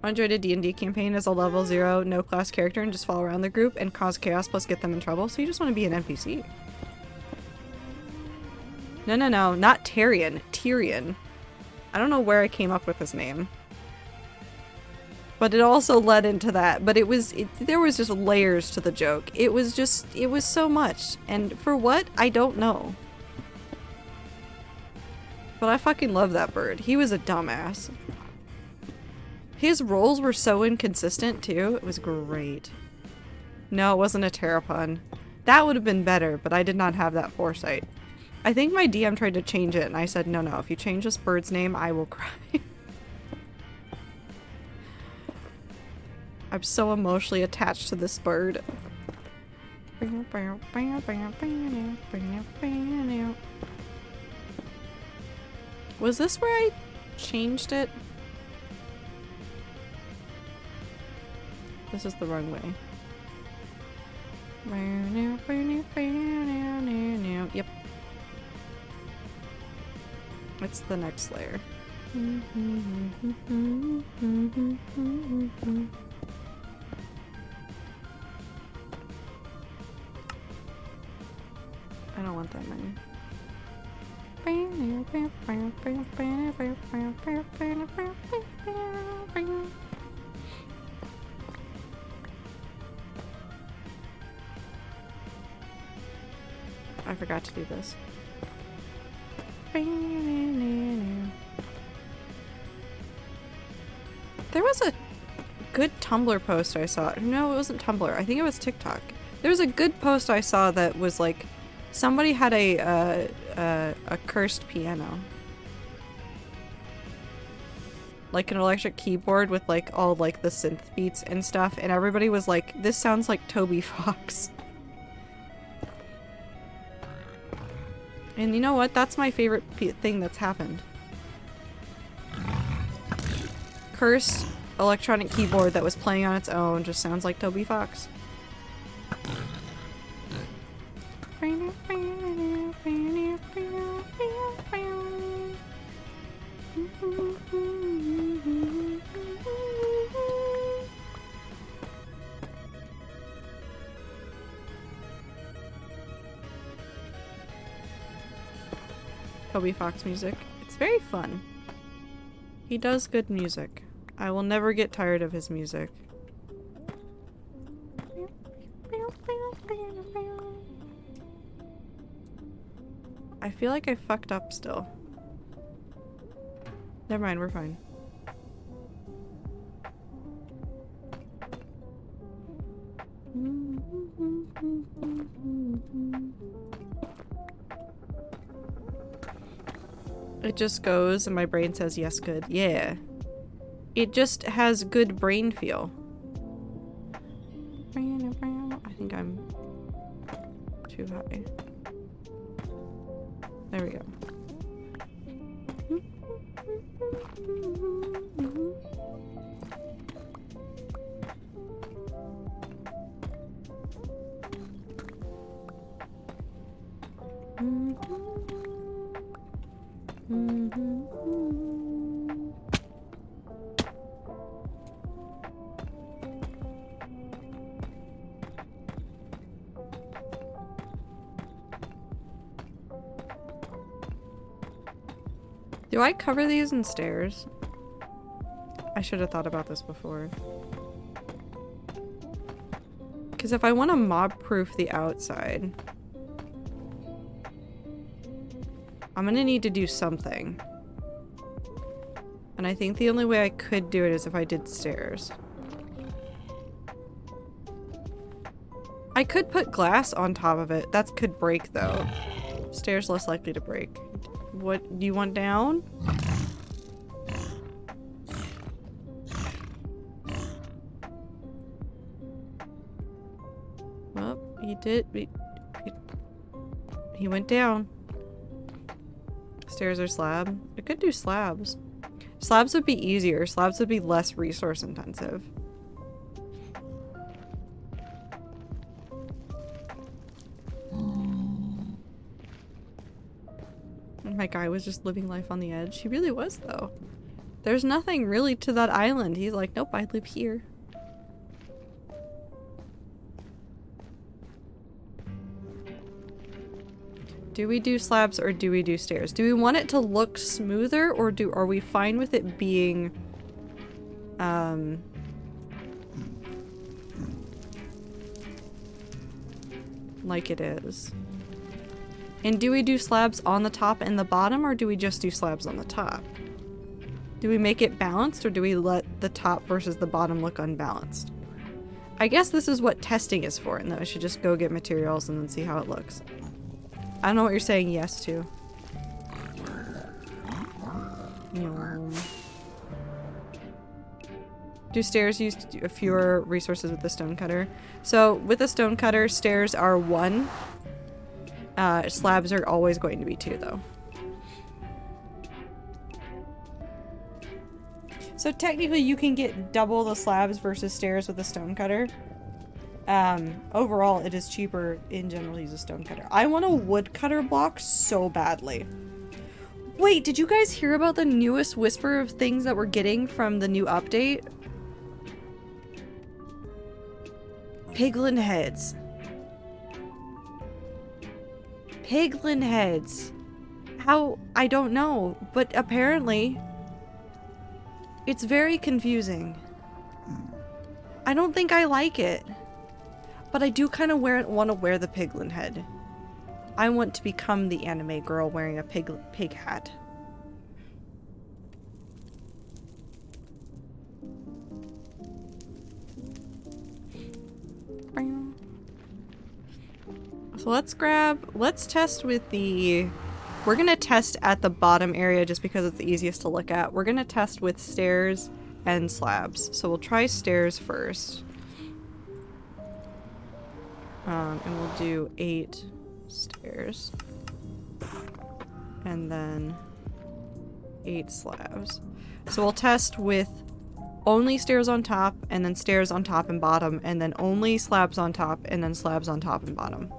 enjoyed a D&D campaign as a level 0 no class character and just follow around the group and cause chaos plus get them in trouble. So you just want to be an NPC. No, not Tyrion. Tyrion. I don't know where I came up with his name. But it also led into that. But there was just layers to the joke. It was so much. And for what? I don't know. But I fucking love that bird. He was a dumbass. His rolls were so inconsistent too. It was great. No, it wasn't a terrapun. That would have been better, but I did not have that foresight. I think my DM tried to change it, and I said, no, if you change this bird's name, I will cry. I'm so emotionally attached to this bird. Was this where I changed it? This is the wrong way. Yep. It's the next layer. I don't want that many. I forgot to do this. There was a good Tumblr post I saw. No, it wasn't Tumblr. I think it was TikTok. There was a good post I saw that was like somebody had a cursed piano. Like an electric keyboard with like all like the synth beats and stuff, and everybody was like, this sounds like Toby Fox. And you know what? That's my favorite thing that's happened. Cursed electronic keyboard that was playing on its own just sounds like Toby Fox. Toby Fox music. It's very fun. He does good music. I will never get tired of his music. feel like I fucked up still. Never mind, we're fine. It just goes and my brain says yes, good. Yeah. It just has good brain feel. I think I'm too high. There we go. Do I cover these in stairs? I should have thought about this before. Because if I want to mob-proof the outside, I'm gonna need to do something. And I think the only way I could do it is if I did stairs. I could put glass on top of it. That could break though. Stairs less likely to break. What do you want down? Well, he did. He went down. Stairs or slab? I could do slabs. Slabs would be easier. Slabs would be less resource intensive. My guy was just living life on the edge. He really was, though. There's nothing really to that island. He's like, nope, I live here. Do we do slabs or do we do stairs? Do we want it to look smoother or are we fine with it being like it is? And do we do slabs on the top and the bottom or do we just do slabs on the top? Do we make it balanced or do we let the top versus the bottom look unbalanced? I guess this is what testing is for, and that I should just go get materials and then see how it looks. I don't know what you're saying yes to. Do stairs use fewer resources with the stonecutter? So with the stonecutter, stairs are 1. Slabs are always going to be 2 though. So technically you can get double the slabs versus stairs with a stonecutter. Overall, it is cheaper in general to use a stonecutter. I want a woodcutter block so badly. Wait, did you guys hear about the newest whisper of things that we're getting from the new update? Piglin heads. Piglin heads. How? I don't know, but apparently it's very confusing. I don't think I like it. But I do kind of want to wear the piglin head. I want to become the anime girl wearing a pig hat. So let's test with the, we're gonna test at the bottom area just because it's the easiest to look at. We're gonna test with stairs and slabs. So we'll try stairs first. And we'll do 8 stairs. And then 8 slabs. So we'll test with only stairs on top, and then stairs on top and bottom, and then only slabs on top, and then slabs on top and bottom.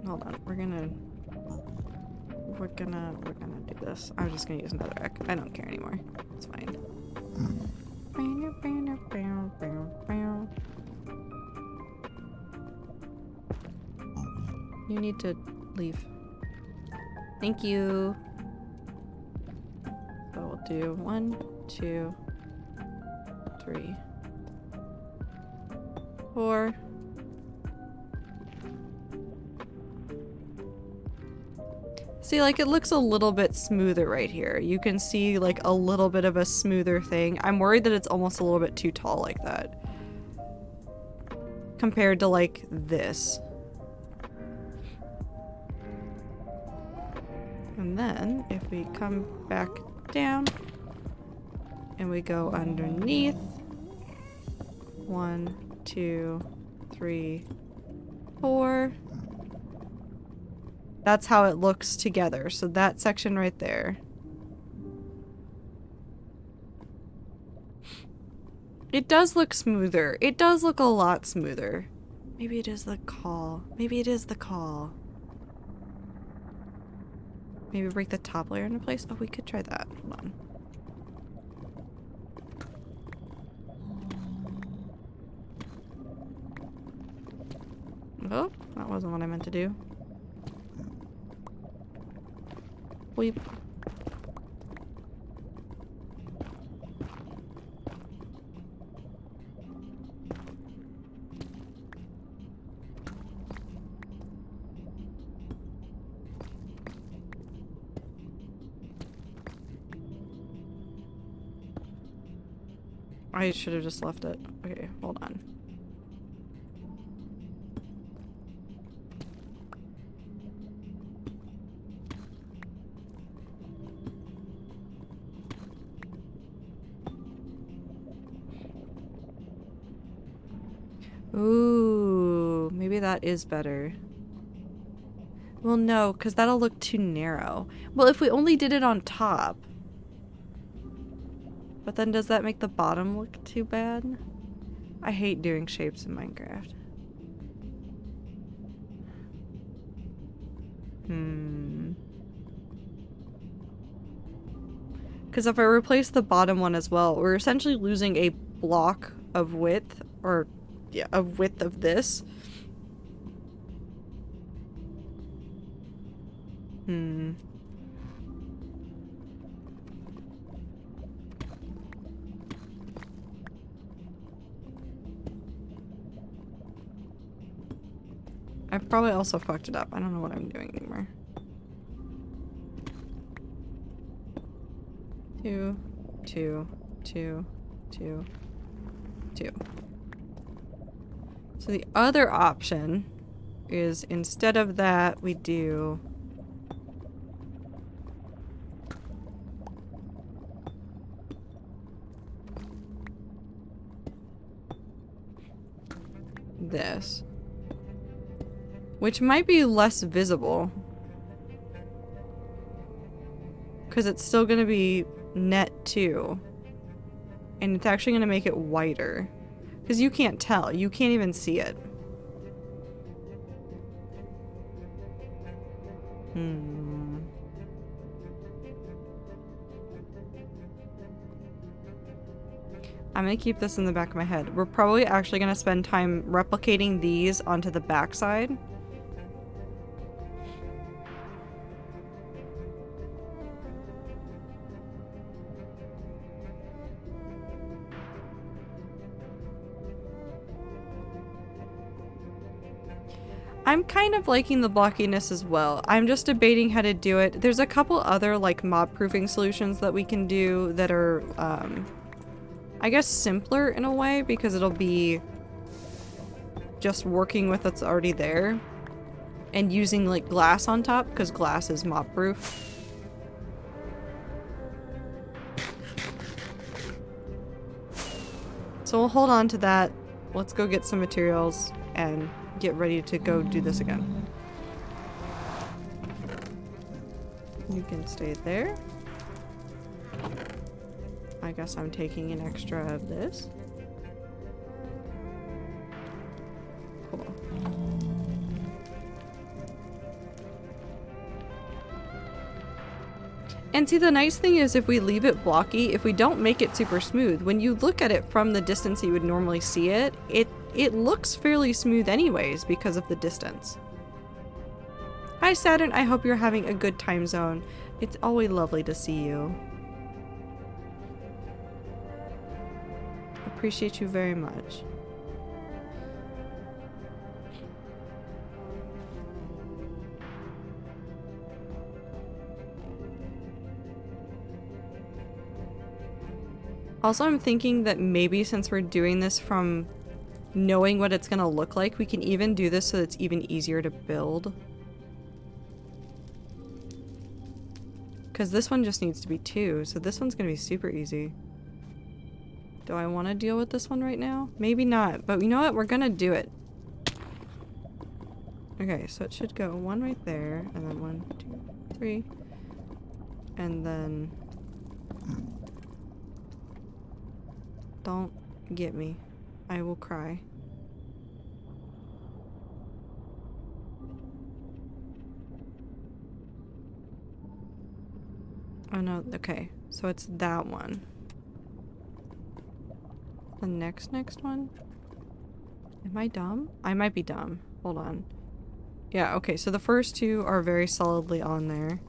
Hold on, we're gonna do this. I'm just gonna use another deck. I don't care anymore. It's fine. You need to leave. Thank you. So we'll do 1, 2, 3, 4. See, like, it looks a little bit smoother right here. You can see, like, a little bit of a smoother thing. I'm worried that it's almost a little bit too tall like that. Compared to, like, this. And then, if we come back down, and we go underneath. 1, 2, 3, 4. That's how it looks together. So that section right there. It does look smoother. It does look a lot smoother. Maybe it is the call. Maybe it is the call. Maybe break the top layer into place? Oh, we could try that. Hold on. Oh, that wasn't what I meant to do. Weep. I should have just left it. Okay, hold on. Ooh, maybe that is better. Well, no, because that'll look too narrow. Well, if we only did it on top. But then does that make the bottom look too bad? I hate doing shapes in Minecraft. Because if I replace the bottom one as well, we're essentially losing a block of width, or yeah, of width of this. I've probably also fucked it up. I don't know what I'm doing anymore. 2, 2, 2, 2, 2. So the other option is instead of that, we do this. Which might be less visible. Because it's still going to be net 2. And it's actually going to make it whiter. Because you can't tell. You can't even see it. I'm going to keep this in the back of my head. We're probably actually going to spend time replicating these onto the backside. I'm kind of liking the blockiness as well. I'm just debating how to do it. There's a couple other like mob proofing solutions that we can do that are I guess simpler in a way because it'll be just working with what's already there and using like glass on top because glass is mob proof. So we'll hold on to that. Let's go get some materials and get ready to go do this again. You can stay there. I guess I'm taking an extra of this. Cool. And see, the nice thing is if we leave it blocky, if we don't make it super smooth, when you look at it from the distance you would normally see it, it looks fairly smooth anyways because of the distance. Hi Saturn, I hope you're having a good time zone. It's always lovely to see you. Appreciate you very much. Also, I'm thinking that maybe since we're doing this from knowing what it's gonna look like, we can even do this so it's even easier to build. Because this one just needs to be 2, so this one's gonna be super easy. Do I want to deal with this one right now? Maybe not, but you know what? We're gonna do it. Okay, so it should go 1 right there, and then 1, 2, 3, and then... Don't get me. I will cry. Oh no, okay. So it's that one. The next one? Am I dumb? I might be dumb. Hold on. Yeah, okay, so the first 2 are very solidly on there.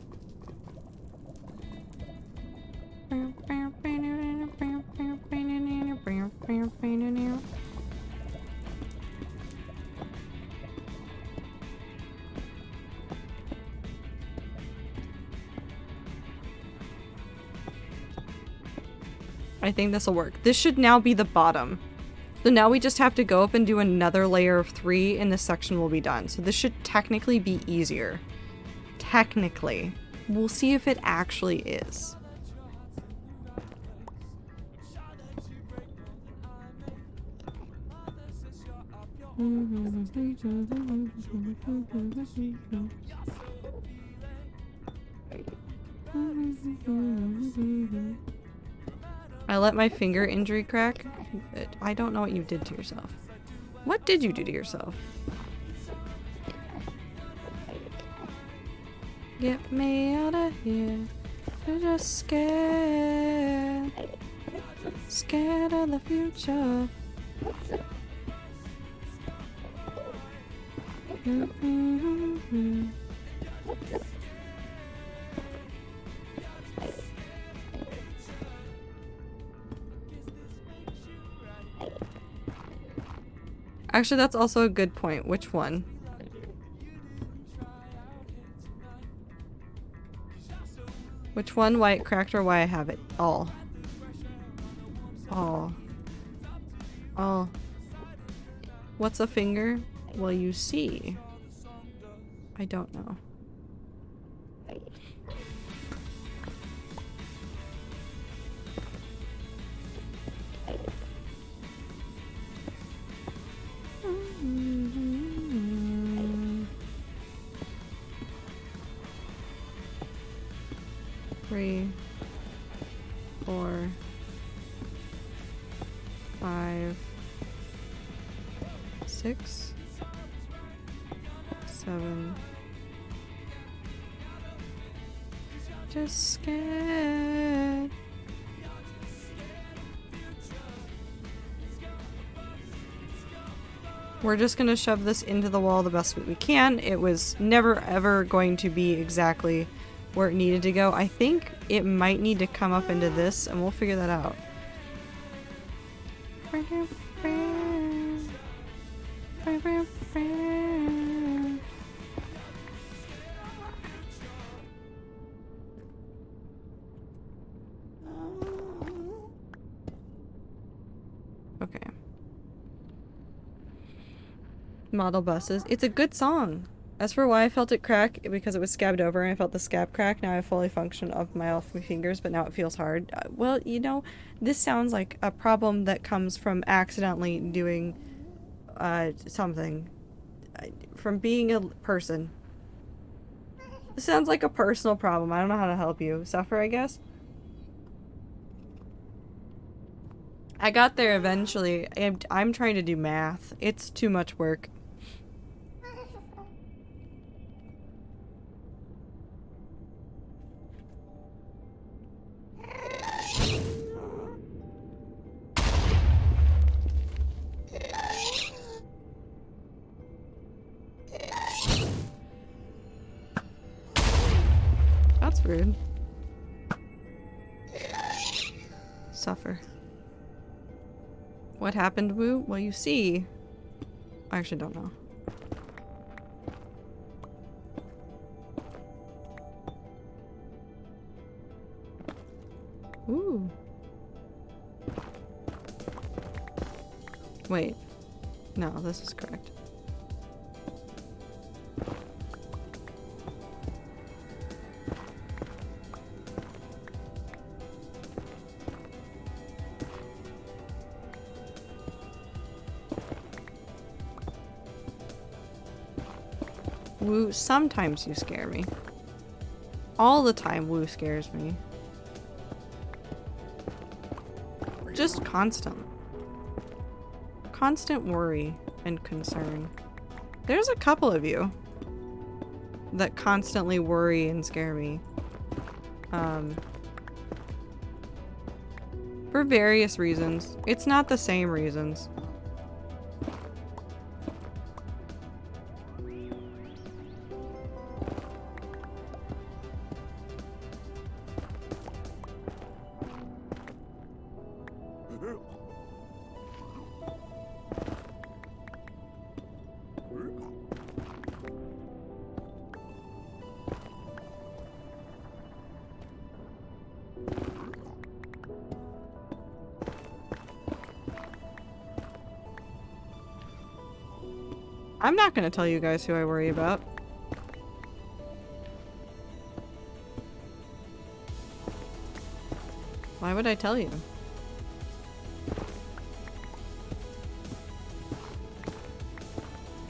I think this will work. This should now be the bottom. So now we just have to go up and do another layer of 3 and this section will be done. So this should technically be easier. Technically. We'll see if it actually is. I let my finger injury crack. I don't know what you did to yourself. What did you do to yourself? Get me out of here. I'm just scared. Scared of the future. Actually, that's also a good point. Which one? Which one? Why it cracked or why I have it? All. All. All. What's a finger? Well, you see. I don't know. Three, 4, 5, 6, 7. Just scared. We're just gonna shove this into the wall the best we can. It was never ever going to be exactly where it needed to go. I think it might need to come up into this and we'll figure that out. Okay. Model buses. It's a good song. As for why I felt it crack, because it was scabbed over and I felt the scab crack, now I have fully function of my fingers, but now it feels hard. Well, you know, this sounds like a problem that comes from accidentally doing something. From being a person. This sounds like a personal problem. I don't know how to help you. Suffer, I guess? I got there eventually. I'm trying to do math. It's too much work. rude. Suffer. What happened, Woo? Well, you see... I actually don't know. Ooh. Wait. No, this is correct. Woo, sometimes you scare me. All the time Woo scares me. Just constant. Constant worry and concern. There's a couple of you that constantly worry and scare me. For various reasons. It's not the same reasons. I'm not gonna tell you guys who I worry about. Why would I tell you?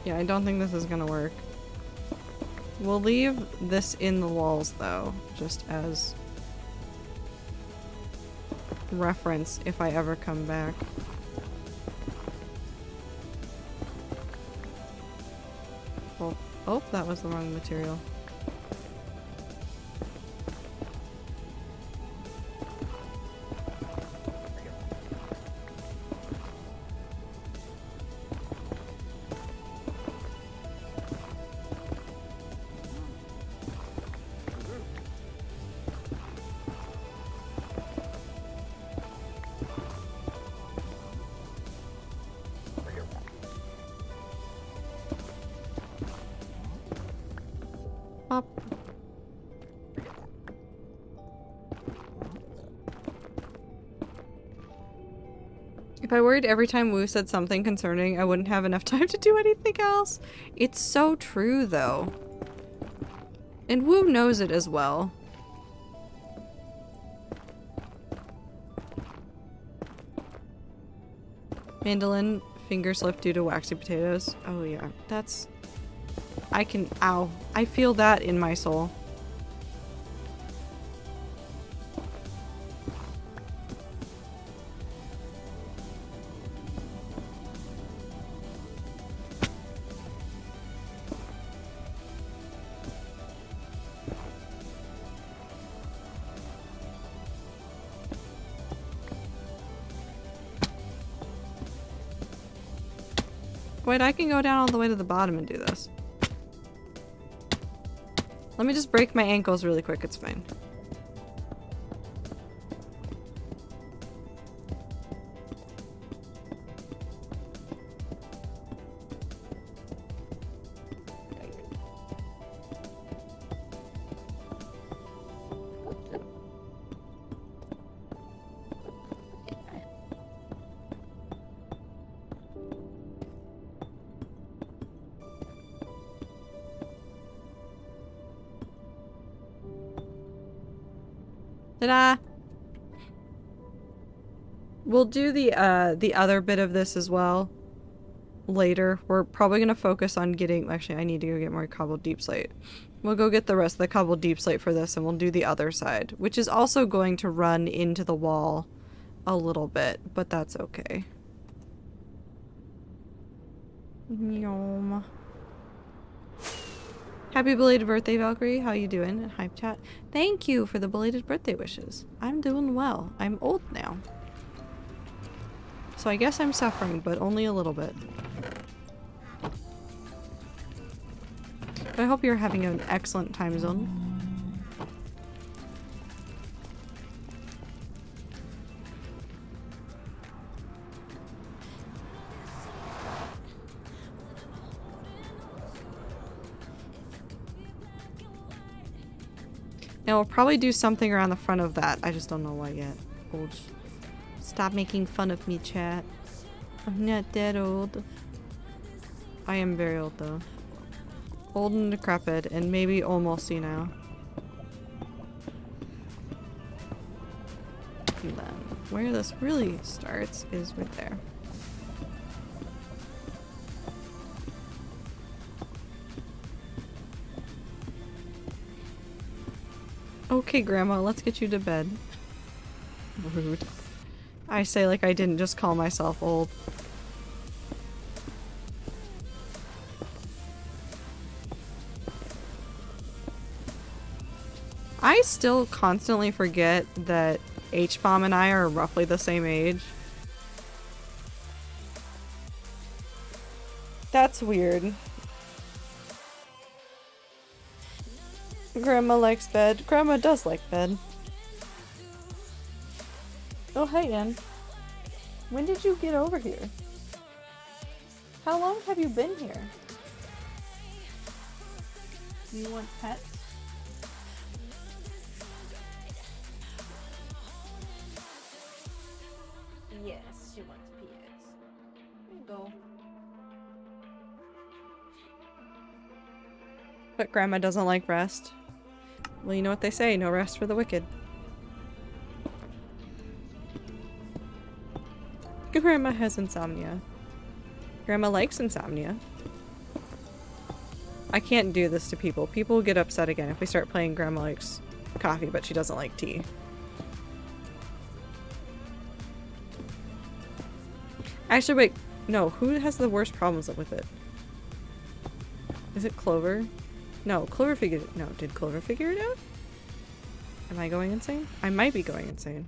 Yeah, I don't think this is gonna work. We'll leave this in the walls though, just as reference if I ever come back. Oh, that was the wrong material. Up. If I worried every time Woo said something concerning, I wouldn't have enough time to do anything else. It's so true, though. And Woo knows it as well. Mandolin finger slip due to waxy potatoes. Oh yeah, that's... ow. I feel that in my soul. Wait, I can go down all the way to the bottom and do this. Let me just break my ankles really quick, it's fine. Ta-da! We'll do the other bit of this as well later. We're probably gonna focus on getting... Actually, I need to go get more cobbled deep slate. We'll go get the rest of the cobbled deep slate for this, and we'll do the other side, which is also going to run into the wall a little bit, but that's okay. Yum. Happy belated birthday, Valkyrie. How you doing? And hype chat. Thank you for the belated birthday wishes. I'm doing well. I'm old now. So I guess I'm suffering, but only a little bit. But I hope you're having an excellent time zone. And we'll probably do something around the front of that. I just don't know what yet. Old. Stop making fun of me, chat. I'm not that old. I am very old, though. Old and decrepit, and maybe almost senile. And then, where this really starts is right there. Okay, Grandma, let's get you to bed. Rude. I say like I didn't just call myself old. I still constantly forget that H-Bomb and I are roughly the same age. That's weird. Grandma likes bed. Grandma does like bed. Oh, hey, Ann. When did you get over here? How long have you been here? Do you want pets? Yes, she wants pets. Here you go. But Grandma doesn't like rest. Well, you know what they say, no rest for the wicked. Grandma has insomnia. Grandma likes insomnia. I can't do this to people. People get upset again if we start playing Grandma likes coffee, but she doesn't like tea. Actually, wait. No, who has the worst problems with it? Is it Clover? No, Clover figured it. No, did Clover figure it out? Am I going insane? I might be going insane.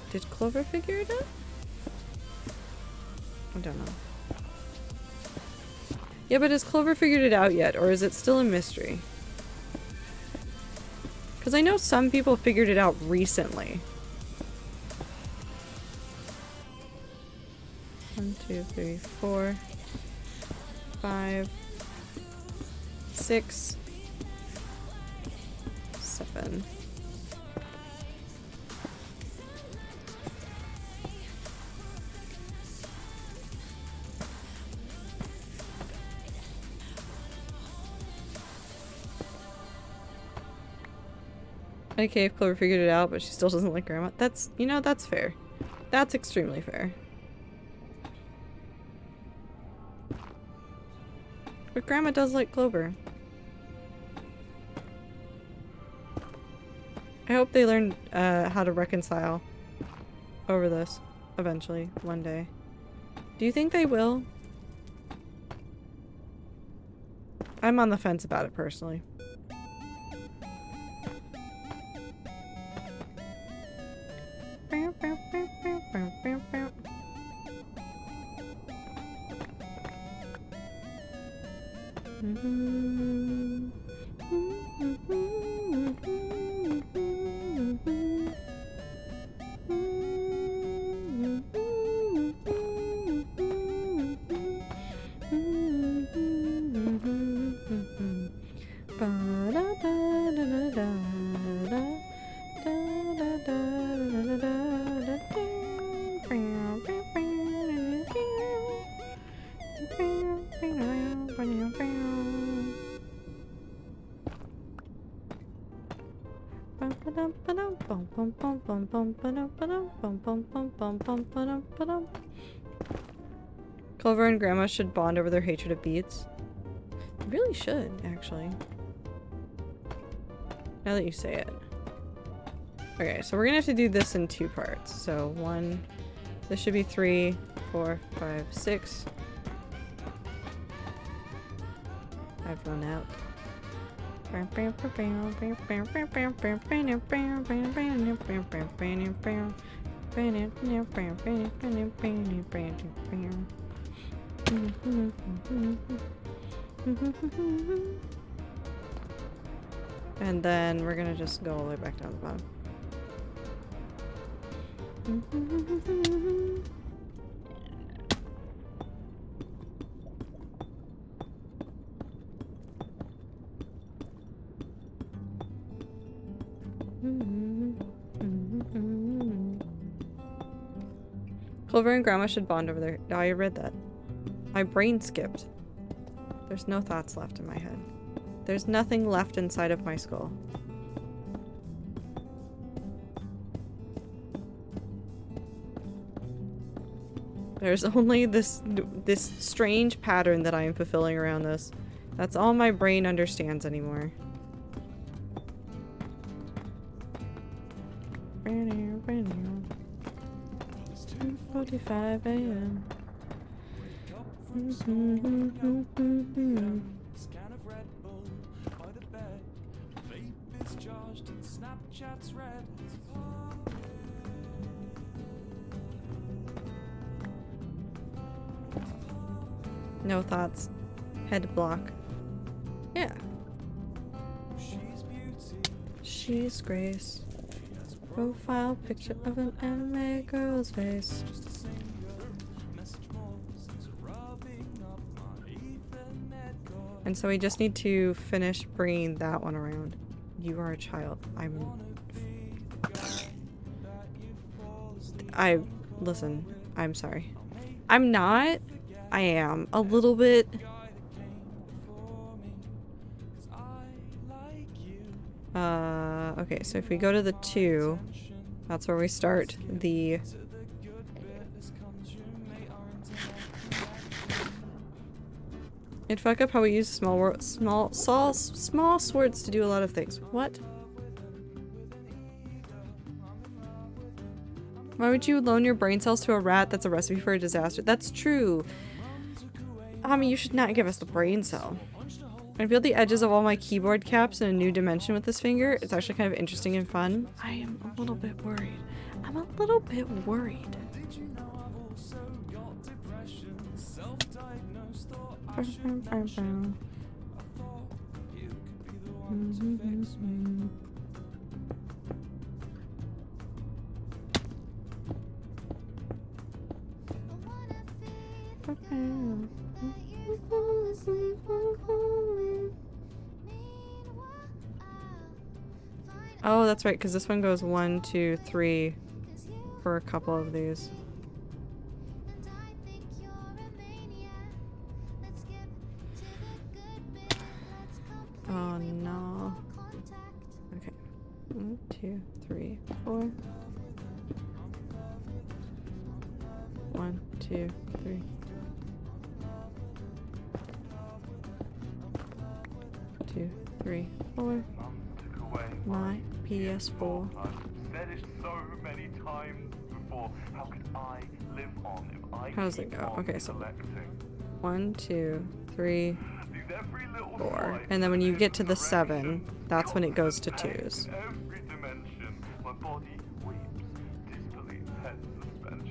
Did Clover figure it out? I don't know. Yeah, but has Clover figured it out yet, or is it still a mystery? Because I know some people figured it out recently. 1, 2, 3, 4, 5, 6, 7. Okay, if Clover figured it out, but she still doesn't like Grandma. That's, you know, that's fair. That's extremely fair. But Grandma does like Clover. I hope they learn how to reconcile over this eventually, one day. Do you think they will? I'm on the fence about it personally. Clover and Grandma should bond over their hatred of beets. They really should, actually. Now that you say it. Okay, so we're gonna have to do this in 2 parts. So 1, this should be 3, 4, 5, 6. I've run out. And then we're gonna just go all the way back down the bottom. Clover and Grandma should bond over there. I read that. My brain skipped. There's no thoughts left in my head. There's nothing left inside of my skull. There's only this strange pattern that I am fulfilling around this. That's all my brain understands anymore. It's 2:45 a.m. No thoughts. Head block. Yeah. She's Grace. Profile picture of an anime girl's face. And so we just need to finish bringing that one around. You are a child. Listen, I'm sorry. I'm not. I am. A little bit. Okay, so if we go to the 2, that's where we start the... It'd fuck up how we use small swords to do a lot of things. What? Why would you loan your brain cells to a rat? That's a recipe for a disaster. That's true. You should not give us the brain cell. I feel the edges of all my keyboard caps in a new dimension with this finger. It's actually kind of interesting and fun. I am a little bit worried. I'm a little bit worried. Oh, that's right, because this one goes 1, 2, 3 for a couple of these. Oh no. Okay. 1, 2, 3, 4. 1, 2, 3. 2, 3, 4. My PS4. I've said it so many times before. How could I live on if I How's it go? Okay, so 1, 2, 3, 4. And then when you get to the 7, that's when it goes to 2s.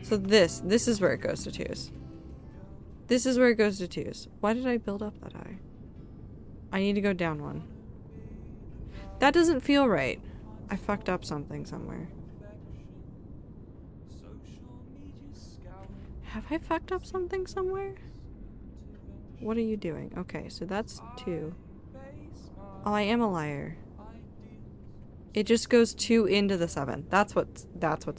So this is where it goes to 2s. This is where it goes to 2s. Why did I build up that high? I need to go down 1. That doesn't feel right. I fucked up something somewhere. Have I fucked up something somewhere? What are you doing? Okay, so that's 2. Oh, I am a liar. It just goes 2 into the 7. That's what's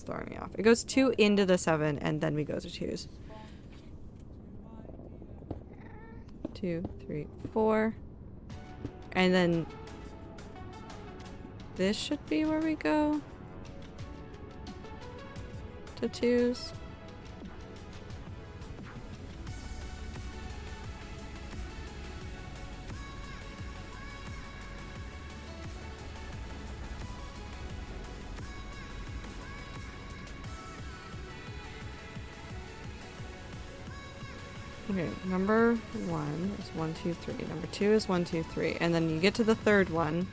throwing me off. It goes 2 into the 7 and then we go to 2s. 2, 3, 4. And then this should be where we go to 2s. Okay, number 1 is 1, 2, 3. Number 2 is 1, 2, 3. And then you get to the third one,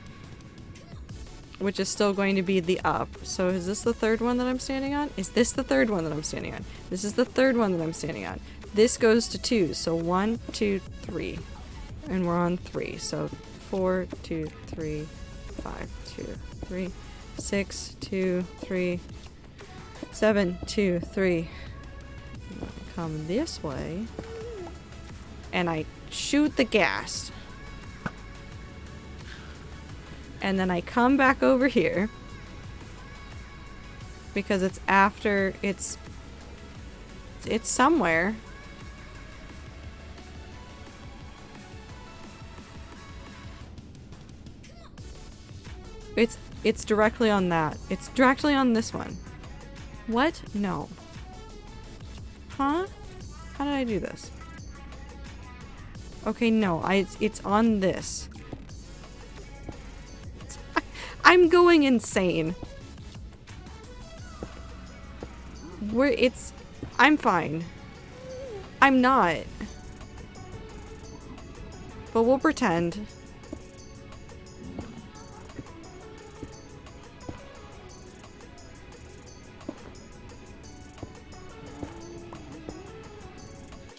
which is still going to be the up. So is this the third one that I'm standing on? Is this the third one that I'm standing on? This is the third one that I'm standing on. This goes to 2s. So 1, 2, 3. And we're on 3. So 4, 2, 3, 5, 2, 3, 6, 2, 3, 7, 2, 3. Come this way. And I shoot the ghast. And then I come back over here. Because it's after, it's somewhere. It's directly on that. It's directly on this one. What? No. Huh? How did I do this? Okay, no. It's on this. I'm going insane. I'm fine. I'm not. But we'll pretend.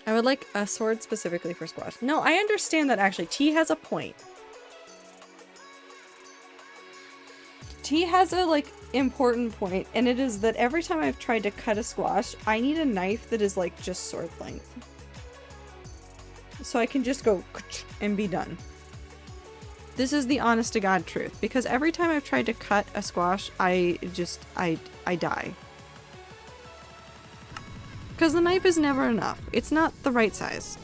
I would like a sword specifically for squash. No, I understand that actually. T has a point. T has a, like, important point, and it is that every time I've tried to cut a squash, I need a knife that is, like, just sword length. So I can just go and be done. This is the honest to God truth, because every time I've tried to cut a squash, I die. Because the knife is never enough. It's not the right size.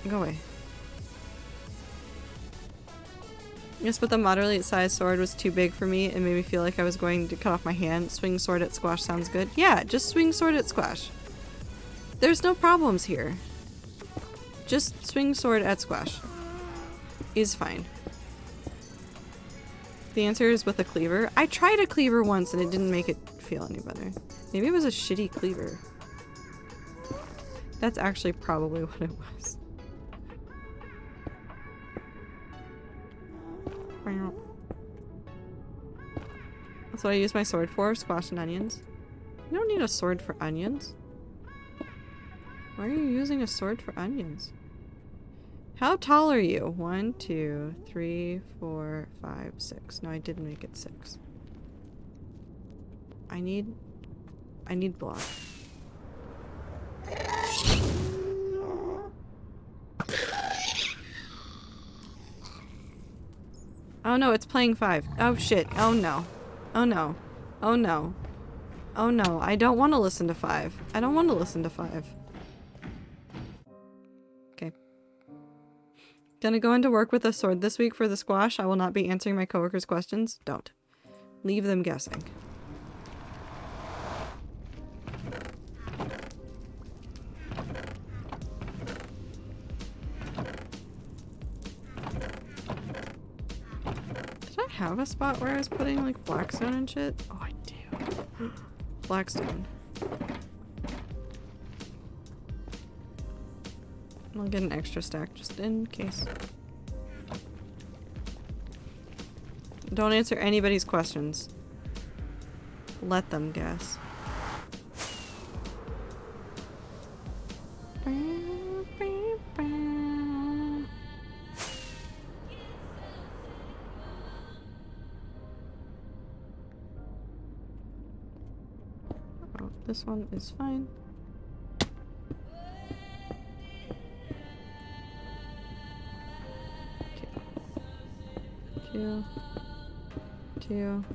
Go away. Yes, but the moderately sized sword was too big for me and made me feel like I was going to cut off my hand. Swing sword at squash sounds good. Yeah, just swing sword at squash. There's no problems here. Just swing sword at squash. Is fine. The answer is with a cleaver. I tried a cleaver once and it didn't make it feel any better. Maybe it was a shitty cleaver. That's actually probably what it was. That's what I use my sword for, squash and onions. You don't need a sword for onions. Why are you using a sword for onions? How tall are you? 1, 2, 3, 4, 5, 6. No, I didn't make it 6. I need block. Oh no, it's playing 5. Oh shit. Oh no. Oh no. Oh no. Oh no. I don't want to listen to 5. I don't want to listen to 5. Okay. Gonna go into work with a sword this week for the squash. I will not be answering my coworkers' questions. Don't. Leave them guessing. Have a spot where I was putting like blackstone and shit? Oh, I do. Blackstone. I'll get an extra stack just in case. Don't answer anybody's questions. Let them guess. This one is fine. Two.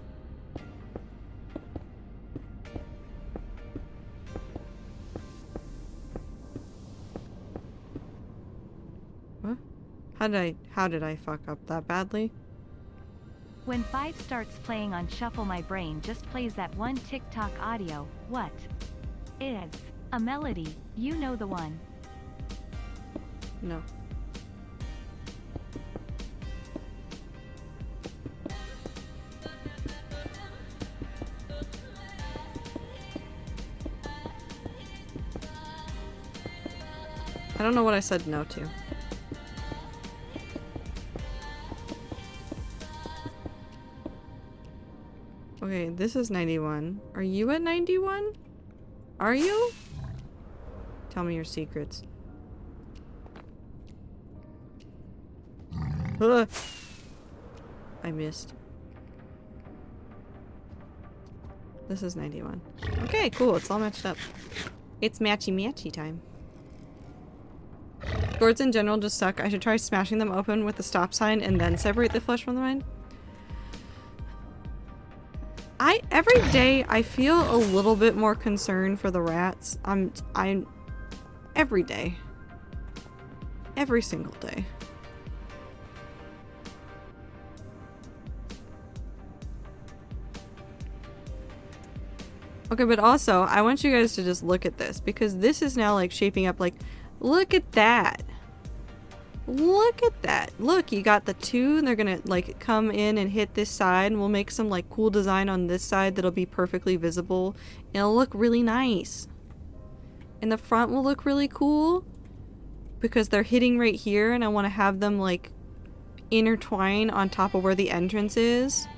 What? How did I fuck up that badly? When 5 starts playing on shuffle, my brain just plays that one TikTok audio. What is a melody? You know the one. No. I don't know what I said no to. Okay, this is 91. Are you at 91? Are you? Tell me your secrets. Ugh. I missed. This is 91. Okay, cool. It's all matched up. It's matchy-matchy time. Gourds in general just suck. I should try smashing them open with the stop sign and then separate the flesh from the mind. every day I feel a little bit more concerned for the rats. I'm every day. Every single day. Okay, but also, I want you guys to just look at this, because this is now, like, shaping up, like, look at that. Look at that. Look, you got the two, and they're gonna, like, come in and hit this side, and we'll make some, like, cool design on this side that'll be perfectly visible. And it'll look really nice. And the front will look really cool, because they're hitting right here, and I want to have them, like, intertwine on top of where the entrance is.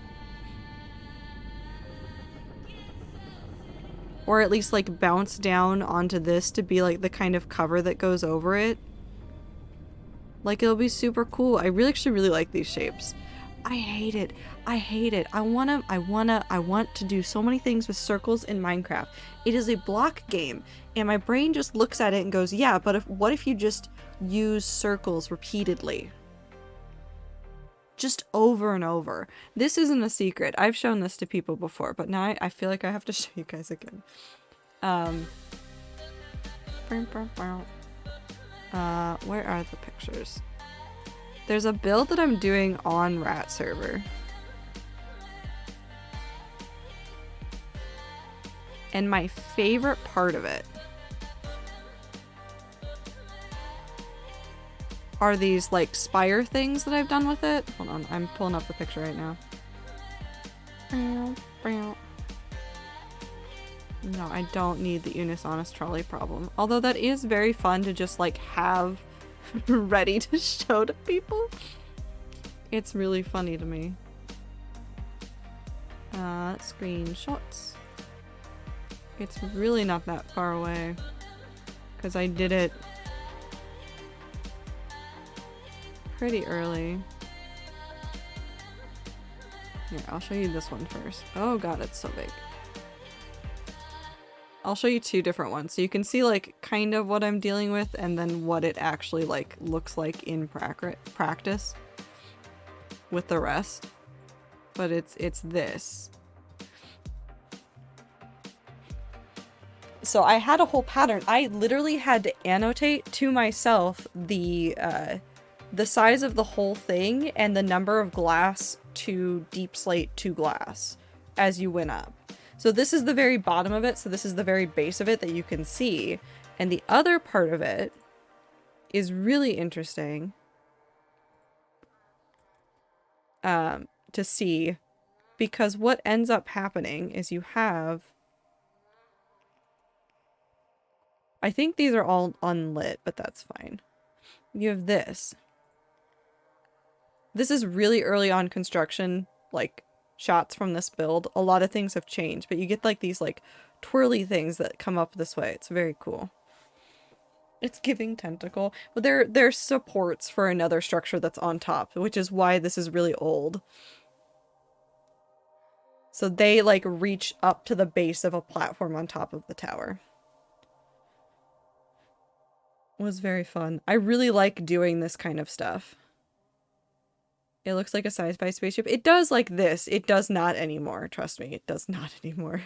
Or at least, like, bounce down onto this to be, like, the kind of cover that goes over it. Like, it'll be super cool. I actually really like these shapes. I hate it. I hate it. I want to do so many things with circles in Minecraft. It is a block game, and my brain just looks at it and goes, yeah, but what if you just use circles repeatedly? Just over and over. This isn't a secret. I've shown this to people before, but now I feel like I have to show you guys again. Where are the pictures? There's a build that I'm doing on Rat server. And my favorite part of it are these, like, spire things that I've done with it. Hold on, I'm pulling up the picture right now. No, I don't need the Unisonus trolley problem. Although that is very fun to just, like, have ready to show to people. It's really funny to me. Screenshots. It's really not that far away, because I did it pretty early. Here, I'll show you this one first. Oh god, it's so big. I'll show you two different ones so you can see, like, kind of what I'm dealing with and then what it actually, like, looks like in practice with the rest. But it's this. So I had a whole pattern. I literally had to annotate to myself the size of the whole thing and the number of glass to deep slate to glass as you went up. So this is the very bottom of it, so this is the very base of it that you can see. And the other part of it is really interesting to see, because what ends up happening is you have... I think these are all unlit, but that's fine. You have this. This is really early on construction, like, shots from this build. A lot of things have changed, but you get, like, these, like, twirly things that come up this way. It's very cool. It's giving tentacle. But they're supports for another structure that's on top, which is why this is really old. So they, like, reach up to the base of a platform on top of the tower. It was very fun. I really like doing this kind of stuff. It looks like a sci-fi spaceship. It does like this. It does not anymore. Trust me, it does not anymore.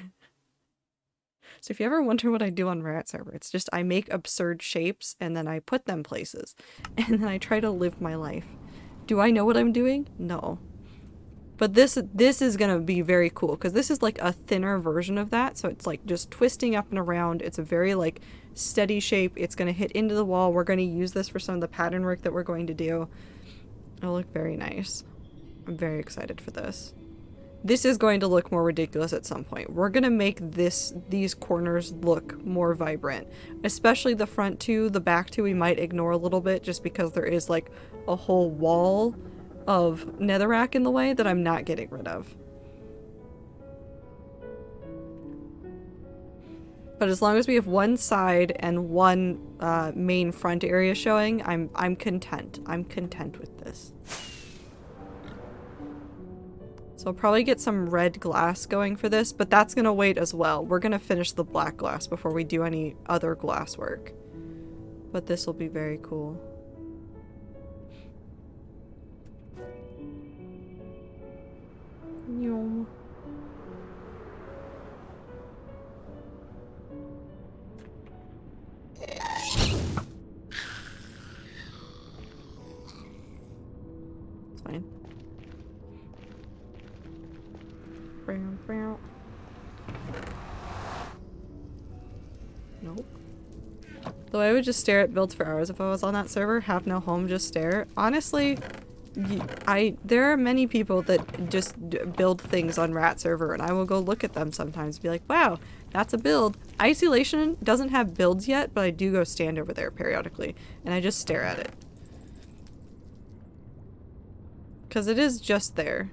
So if you ever wonder what I do on Rat server, it's just I make absurd shapes and then I put them places. And then I try to live my life. Do I know what I'm doing? No. But this is gonna be very cool because this is like a thinner version of that. So it's like just twisting up and around. It's a very like steady shape. It's gonna hit into the wall. We're gonna use this for some of the pattern work that we're going to do. It'll look very nice. I'm very excited for this. This is going to look more ridiculous at some point. We're gonna make these corners look more vibrant. Especially the front two. The back two we might ignore a little bit just because there is like a whole wall of netherrack in the way that I'm not getting rid of. But as long as we have one side and one main front area showing, I'm content. I'm content with this. So I'll probably get some red glass going for this, but that's gonna wait as well. We're gonna finish the black glass before we do any other glass work. But this will be very cool. fine. Nope. Though I would just stare at builds for hours if I was on that server, have no home, just stare. Honestly, there are many people that just build things on Rat server, and I will go look at them sometimes and be like, wow, that's a build. Isolation doesn't have builds yet, but I do go stand over there periodically, and I just stare at it. Because it is just there.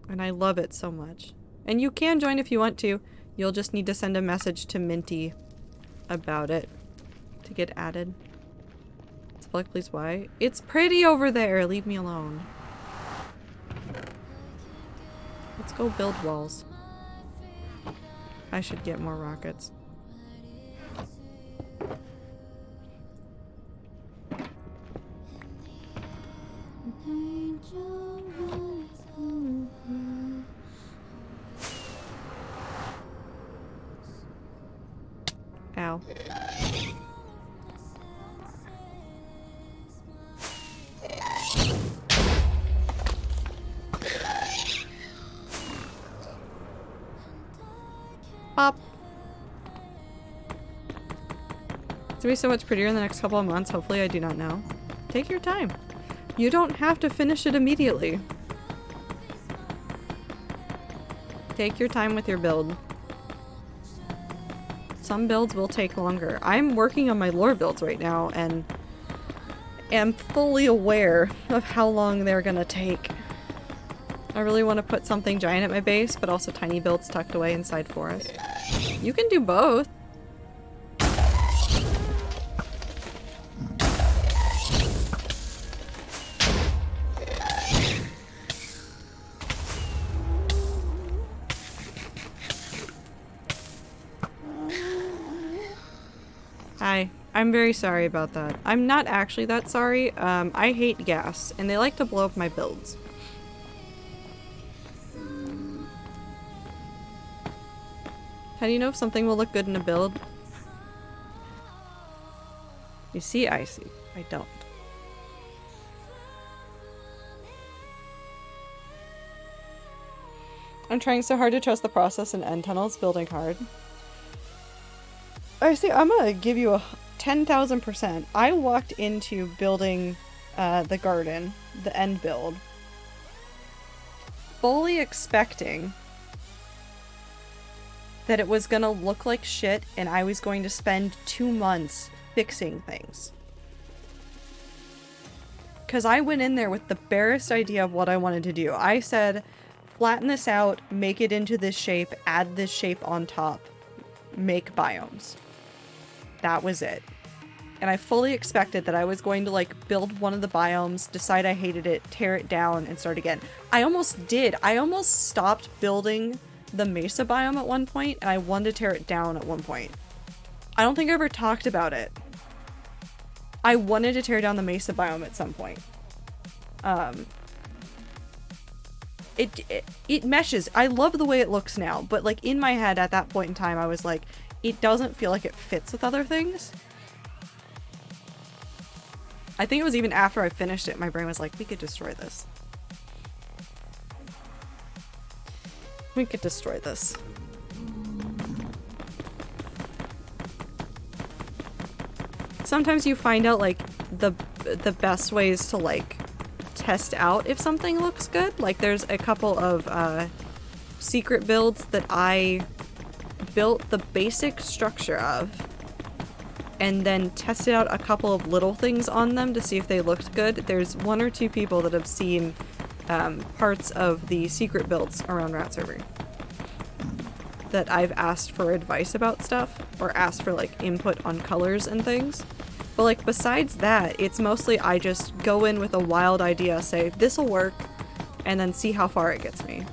And I love it so much. And you can join if you want to. You'll just need to send a message to Minty about it to get added. Select please why? It's pretty over there. Leave me alone. Let's go build walls. I should get more rockets. Ow. Pop. It's gonna be so much prettier in the next couple of months. Hopefully, I do not know. Take your time. You don't have to finish it immediately. Take your time with your build. Some builds will take longer. I'm working on my lore builds right now and am fully aware of how long they're gonna take. I really want to put something giant at my base, but also tiny builds tucked away inside forest. You can do both. Hi. I'm very sorry about that. I'm not actually that sorry. I hate Ghasts, and they like to blow up my builds. How do you know if something will look good in a build? You see, I see. I don't. I'm trying so hard to trust the process in end tunnels, building hard. I see, I'm gonna give you a 10,000%. I walked into building the garden, the end build, fully expecting that it was gonna look like shit and I was going to spend 2 months fixing things. Because I went in there with the barest idea of what I wanted to do. I said, flatten this out, make it into this shape, add this shape on top, make biomes. That was it. And I fully expected that I was going to like build one of the biomes, decide I hated it, tear it down, and start again. I almost did. I almost stopped building the mesa biome at one point, and I wanted to tear it down at one point. I don't think I ever talked about it. I wanted to tear down the mesa biome at some point. It meshes. I love the way it looks now, but like in my head at that point in time, I was like, it doesn't feel like it fits with other things. I think it was even after I finished it, my brain was like, we could destroy this. We could destroy this. Sometimes you find out like the best ways to like test out if something looks good. Like there's a couple of secret builds that I built the basic structure of and then tested out a couple of little things on them to see if they looked good. There's 1 or 2 people that have seen parts of the secret builds around Rat Server that I've asked for advice about stuff or asked for like input on colors and things. But like besides that, it's mostly I just go in with a wild idea, say this'll work, and then see how far it gets me.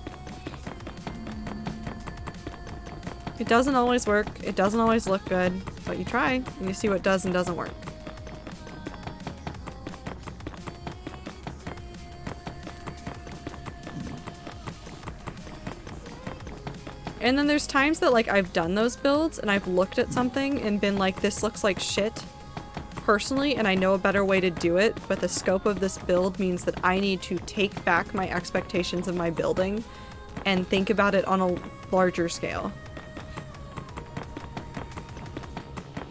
It doesn't always work, it doesn't always look good, but you try and you see what does and doesn't work. And then there's times that like I've done those builds and I've looked at something and been like, this looks like shit. personally, and I know a better way to do it, but the scope of this build means that I need to take back my expectations of my building and think about it on a larger scale.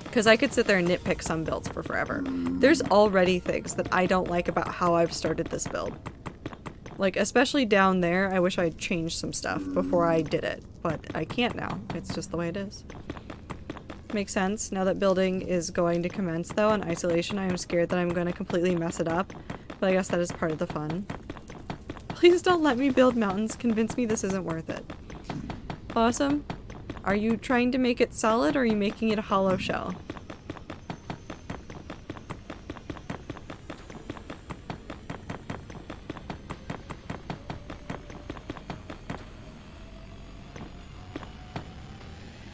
Because I could sit there and nitpick some builds for forever. There's already things that I don't like about how I've started this build. Like, especially down there, I wish I'd changed some stuff before I did it. But I can't now. It's just the way it is. Makes sense. Now that building is going to commence, though, in isolation, I am scared that I'm going to completely mess it up. But I guess that is part of the fun. Please don't let me build mountains. Convince me this isn't worth it. Awesome. Are you trying to make it solid, or are you making it a hollow shell?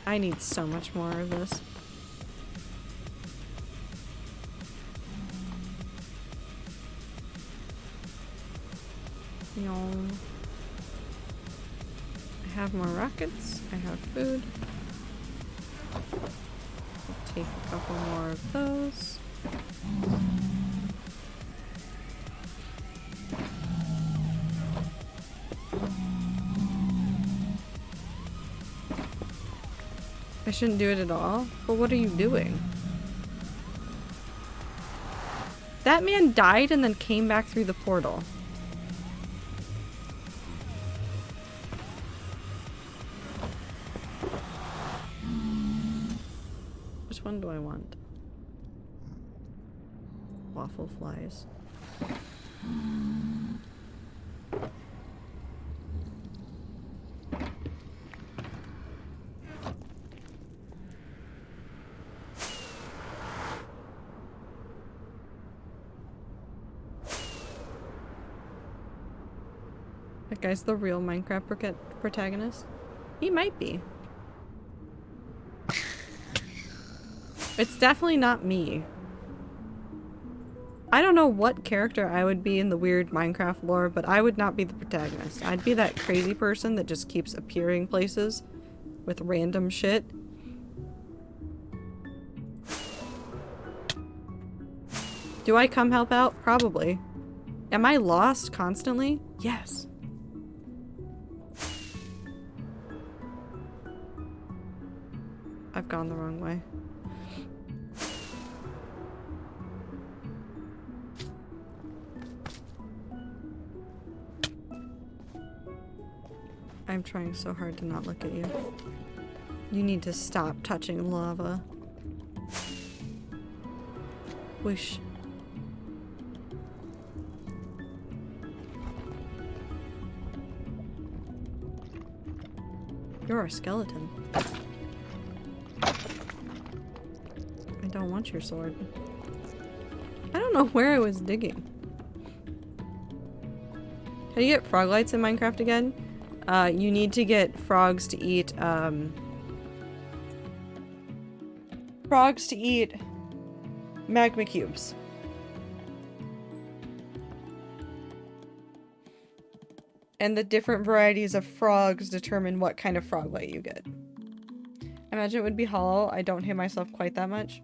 I need so much more of this. Yawn. I have more rockets. I have food. I'll take a couple more of those. I shouldn't do it at all? But what are you doing? That man died and then came back through the portal. Which one do I want? Waffle flies. That guy's the real Minecraft protagonist? He might be. It's definitely not me. I don't know what character I would be in the weird Minecraft lore, but I would not be the protagonist. I'd be that crazy person that just keeps appearing places with random shit. Do I come help out? Probably. Am I lost constantly? Yes. I've gone the wrong way. I'm trying so hard to not look at you. You need to stop touching lava. Wish. You're a skeleton. I don't want your sword. I don't know where I was digging. How do you get frog lights in Minecraft again? You need to get frogs to eat, magma cubes. And the different varieties of frogs determine what kind of frog light you get. I imagine it would be hollow. I don't hit myself quite that much.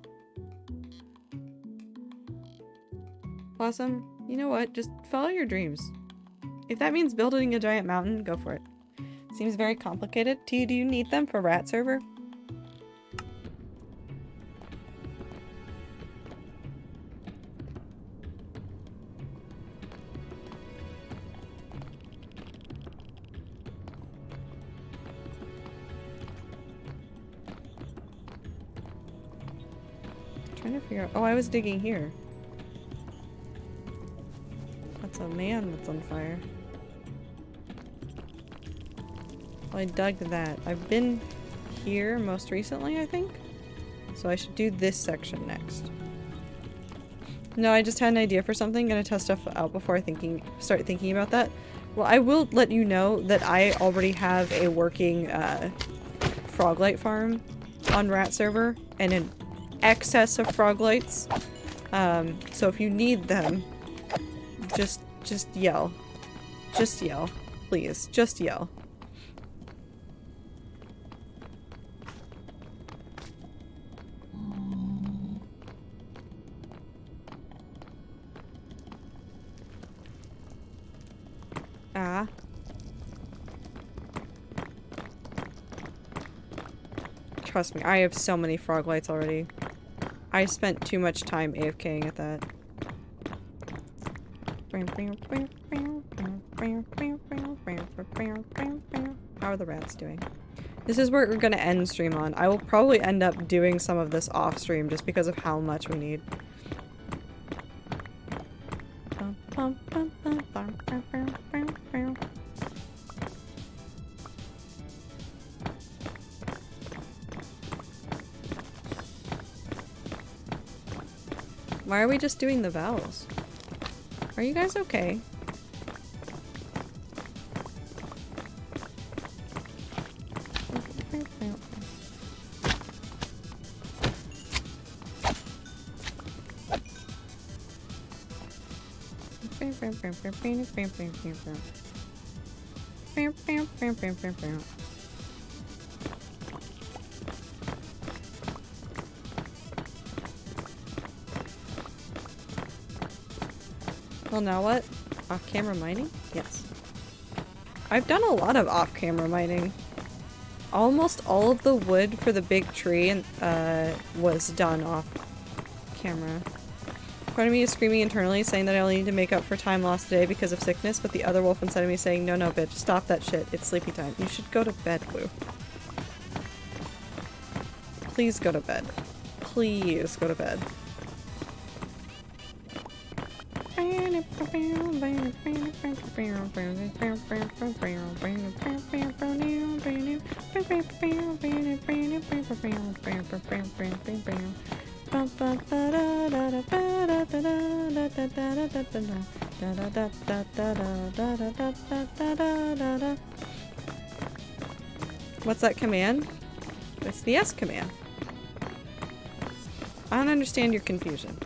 Blossom, you know what? Just follow your dreams. If that means building a giant mountain, go for it. Seems very complicated. T, do you need them for rat server? Trying to figure out. Oh, I was digging here. That's a man that's on fire. Well, I dug that. I've been here most recently, I think. So I should do this section next. No, I just had an idea for something. Gonna test stuff out before I start thinking about that. Well, I will let you know that I already have a working froglight farm on Rat server and an excess of froglights. So if you need them, just yell. Just yell. Please, just yell. Trust me, I have so many frog lights already. I spent too much time AFKing at that. How are the rats doing? This is where we're gonna end stream on. I will probably end up doing some of this off stream just because of how much we need. Why are we just doing the vowels? Are you guys okay? Well, now what? Off-camera mining? Yes. I've done a lot of off-camera mining. Almost all of the wood for the big tree was done off-camera. Part of me is screaming internally, saying that I only need to make up for time lost today because of sickness, but the other wolf inside of me is saying, no, no, bitch, stop that shit. It's sleepy time. You should go to bed, Blue. Please go to bed. Please go to bed. What's that command? It's the S command. I don't understand your confusion.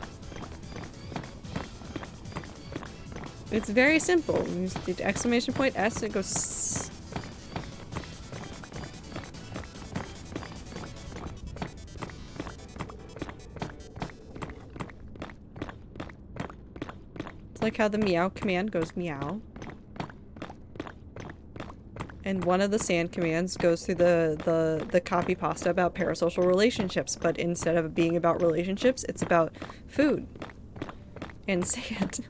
It's very simple. You just do exclamation point S and it goes S. It's like how the meow command goes meow. And one of the sand commands goes through the copy pasta about parasocial relationships, but instead of being about relationships, it's about food and sand.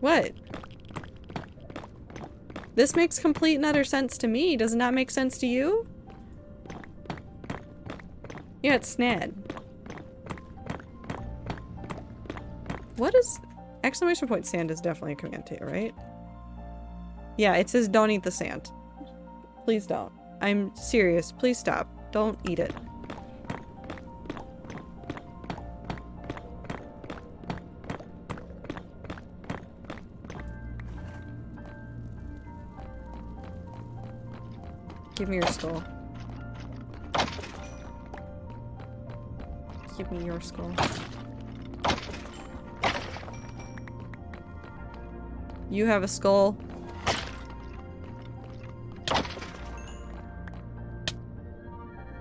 What? This makes complete and utter sense to me. Does it not make sense to you? Yeah, it's snad. What is... Exclamation point sand is definitely a command too, right? Yeah, it says don't eat the sand. Please don't. I'm serious. Please stop. Don't eat it. Give me your skull. Give me your skull. You have a skull.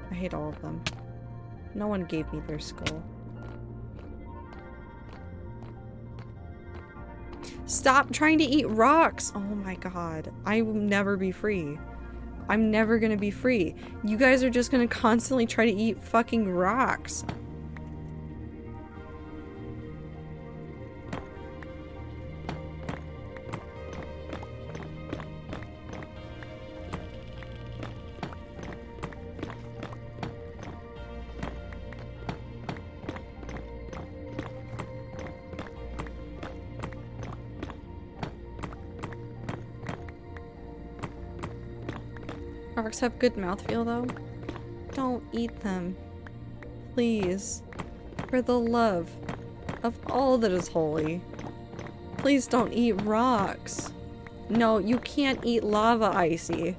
I hate all of them. No one gave me their skull. Stop trying to eat rocks! Oh my god. I will never be free. I'm never gonna be free. You guys are just gonna constantly try to eat fucking rocks. Rocks have good mouthfeel though. Don't eat them. Please. For the love of all that is holy. Please don't eat rocks. No, you can't eat lava, Icy.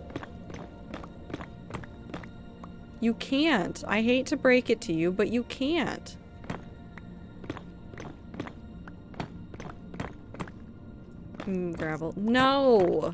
You can't. I hate to break it to you, but you can't. Gravel. No!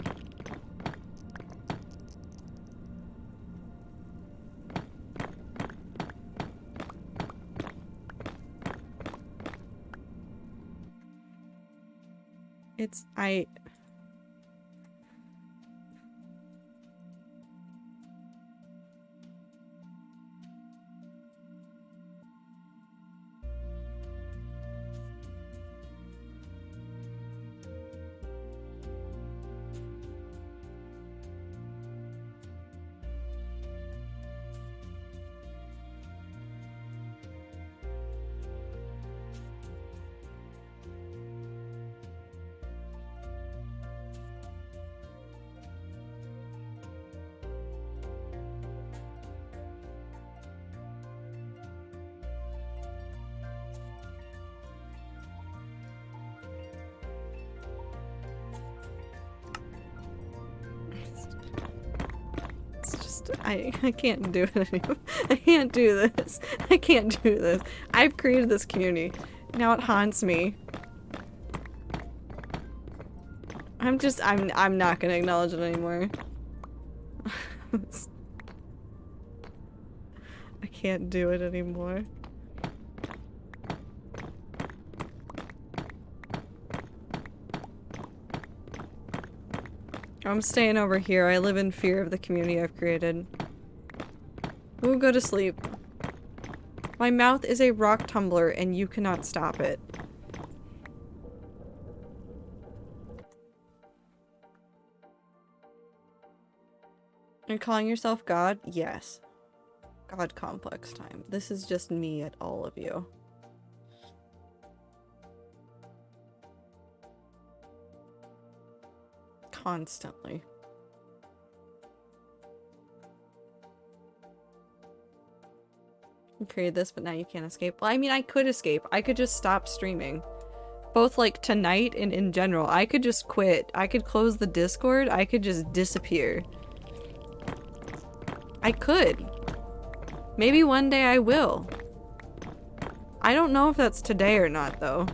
I can't do it anymore. I can't do this. I can't do this. I've created this community. Now it haunts me. I'm not gonna acknowledge it anymore. I can't do it anymore. I'm staying over here. I live in fear of the community I've created. We'll go to sleep. My mouth is a rock tumbler and you cannot stop it. You're calling yourself God? Yes. God complex time. This is just me at all of you. Constantly. You created this, but now you can't escape. Well, I mean, I could escape. I could just stop streaming. Both, like, tonight and in general. I could just quit. I could close the Discord. I could just disappear. I could. Maybe one day I will. I don't know if that's today or not, though.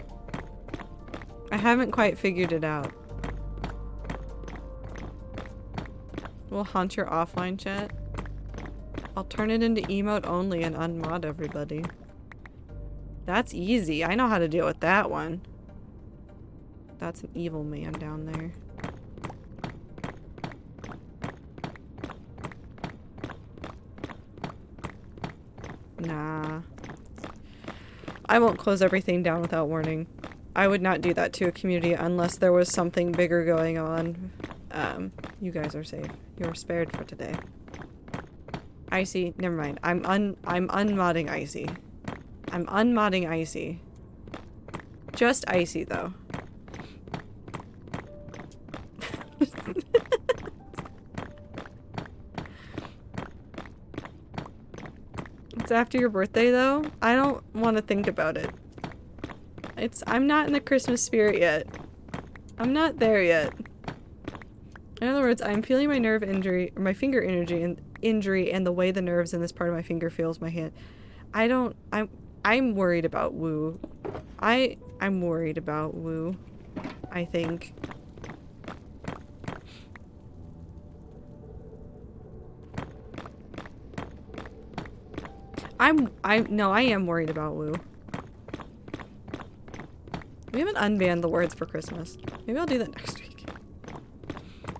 I haven't quite figured it out. We'll haunt your offline chat. I'll turn it into emote only and unmod everybody. That's easy. I know how to deal with that one. That's an evil man down there. Nah. I won't close everything down without warning. I would not do that to a community unless there was something bigger going on. You guys are safe. You're spared for today. Icy, never mind. I'm unmodding Icy. I'm unmodding Icy. Just Icy, though. It's after your birthday, though. I don't want to think about it. I'm not in the Christmas spirit yet. I'm not there yet. In other words, I'm feeling my nerve injury, or my finger injury and the way the nerves in this part of my finger feels my hand. I'm worried about Woo. I'm worried about Woo. I think. No, I am worried about Woo. We haven't unbanned the words for Christmas. Maybe I'll do that next week.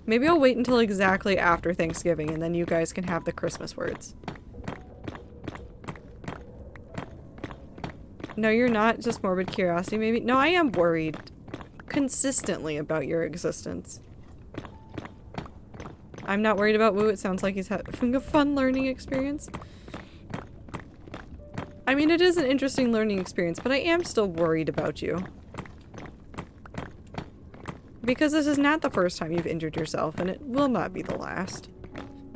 Maybe I'll wait until exactly after Thanksgiving and then you guys can have the Christmas words. No, you're not. Just morbid curiosity, maybe? No, I am worried consistently about your existence. I'm not worried about Woo. It sounds like he's having a fun learning experience. I mean, it is an interesting learning experience, but I am still worried about you. Because this is not the first time you've injured yourself, and it will not be the last.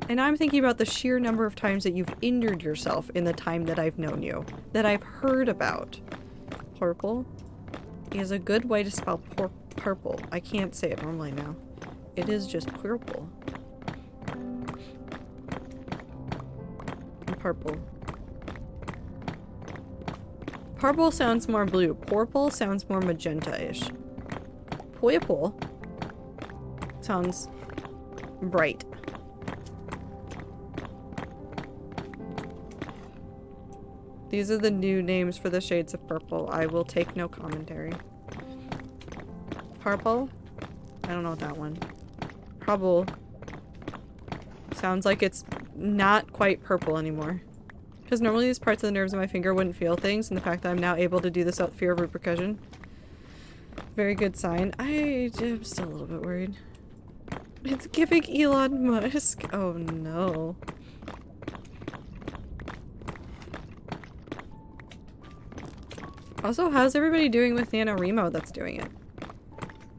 And I'm thinking about the sheer number of times that you've injured yourself in the time that I've known you. That I've heard about. Purple is a good way to spell purple. I can't say it normally now. It is just purple. Purple. Purple sounds more blue. Purple sounds more magenta-ish. Purple sounds bright. These are the new names for the shades of purple. I will take no commentary. Purple? I don't know that one. Purple sounds like it's not quite purple anymore. Because normally these parts of the nerves of my finger wouldn't feel things, and the fact that I'm now able to do this without fear of repercussion. Very good sign. I'm still a little bit worried. It's giving Elon Musk. Oh no. Also, how's everybody doing with NaNoWriMo that's doing it?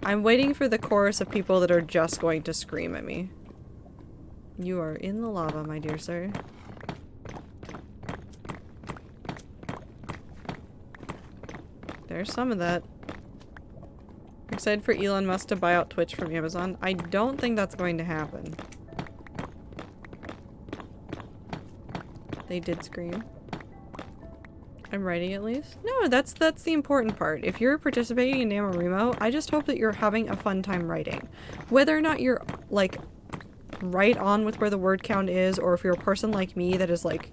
I'm waiting for the chorus of people that are just going to scream at me. You are in the lava, my dear sir. There's some of that. Excited for Elon Musk to buy out Twitch from Amazon? I don't think that's going to happen. They did scream. I'm writing at least? No, that's the important part. If you're participating in NaNoWriMo, I just hope that you're having a fun time writing. Whether or not you're, like, right on with where the word count is, or if you're a person like me that is, like,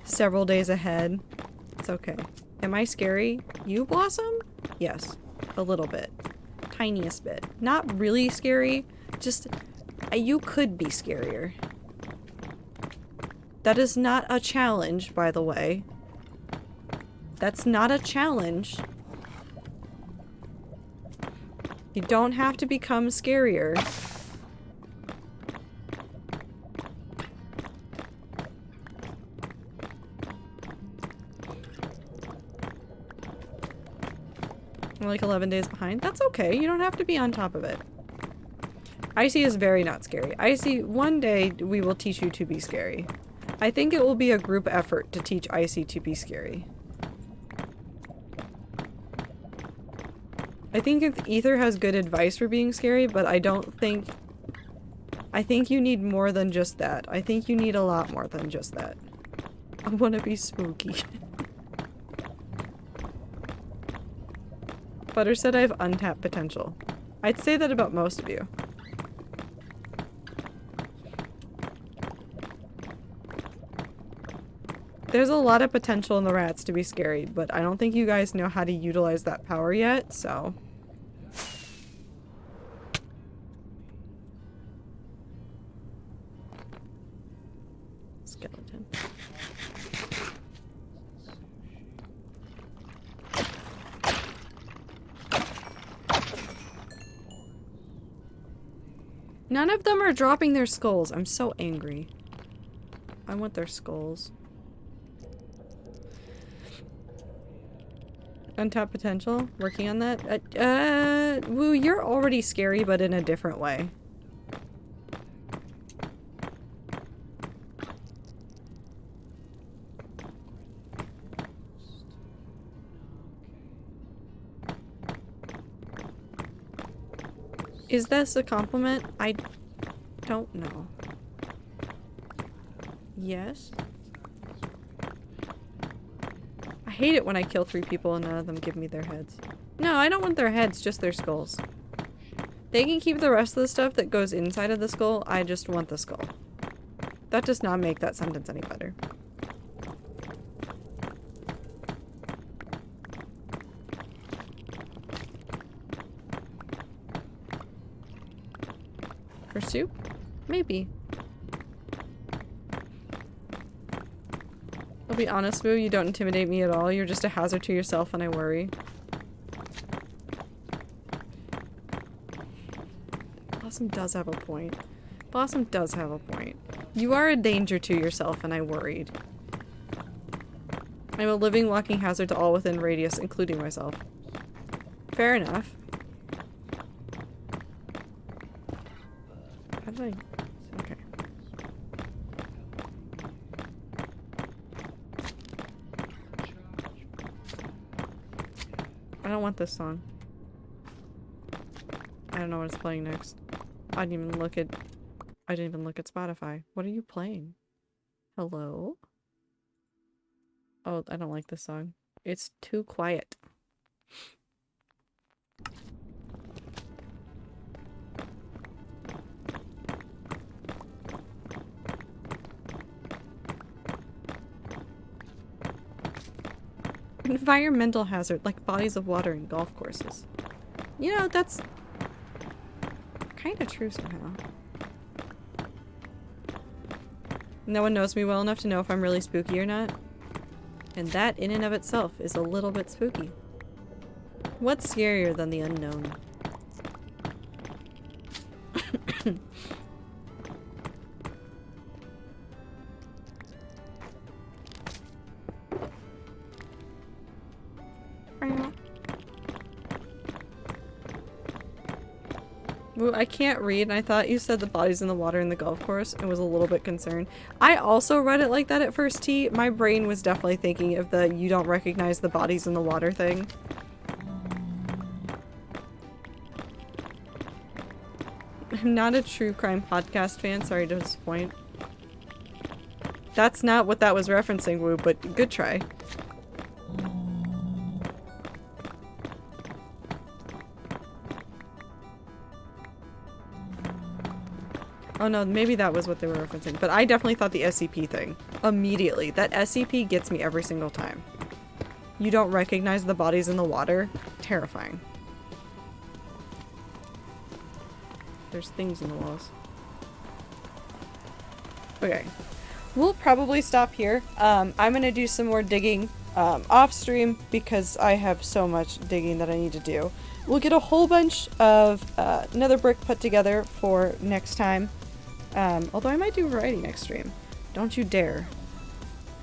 several days ahead, it's okay. Am I scary? You, Blossom? Yes. A little bit. Tiniest bit. Not really scary, just... you could be scarier. That is not a challenge, by the way. That's not a challenge. You don't have to become scarier. We're like 11 days behind. That's okay. You don't have to be on top of it. Icy is very not scary. Icy, one day we will teach you to be scary. I think it will be a group effort to teach Icy to be scary. I think if Ether has good advice for being scary, but I don't think... I think you need more than just that. I think you need a lot more than just that. I want to be spooky. Butter said I have untapped potential. I'd say that about most of you. There's a lot of potential in the rats to be scary, but I don't think you guys know how to utilize that power yet, so... Skeleton. None of them are dropping their skulls. I'm so angry. I want their skulls. Untapped potential? Working on that? Woo, you're already scary, but in a different way. Is this a compliment? I don't know. Yes? I hate it when I kill 3 people and none of them give me their heads. No, I don't want their heads, just their skulls. They can keep the rest of the stuff that goes inside of the skull, I just want the skull. That does not make that sentence any better. For soup? Maybe. I'll be honest, Boo, you don't intimidate me at all. You're just a hazard to yourself and I worry. Blossom does have a point. Blossom does have a point. You are a danger to yourself and I worried. I'm a living, walking hazard to all within radius, including myself. Fair enough. How did I... Okay. I don't want this song. I don't know what it's playing next. I didn't even look at Spotify. What are you playing? Hello? Oh, I don't like this song. It's too quiet. Environmental hazard, like bodies of water and golf courses. You know, that's kind of true somehow. No one knows me well enough to know if I'm really spooky or not. And that in and of itself is a little bit spooky. What's scarier than the unknown? Ooh, I can't read, and I thought you said the bodies in the water in the golf course and was a little bit concerned. I also read it like that at first, T. My brain was definitely thinking of the you don't recognize the bodies in the water thing. I'm not a true crime podcast fan, sorry to disappoint. That's not what that was referencing, Woo, but good try. Oh no, maybe that was what they were referencing, but I definitely thought the SCP thing. Immediately. That SCP gets me every single time. You don't recognize the bodies in the water? Terrifying. There's things in the walls. Okay. We'll probably stop here. I'm gonna do some more digging off stream because I have so much digging that I need to do. We'll get a whole bunch of nether brick put together for next time. Although I might do variety next stream. Don't you dare.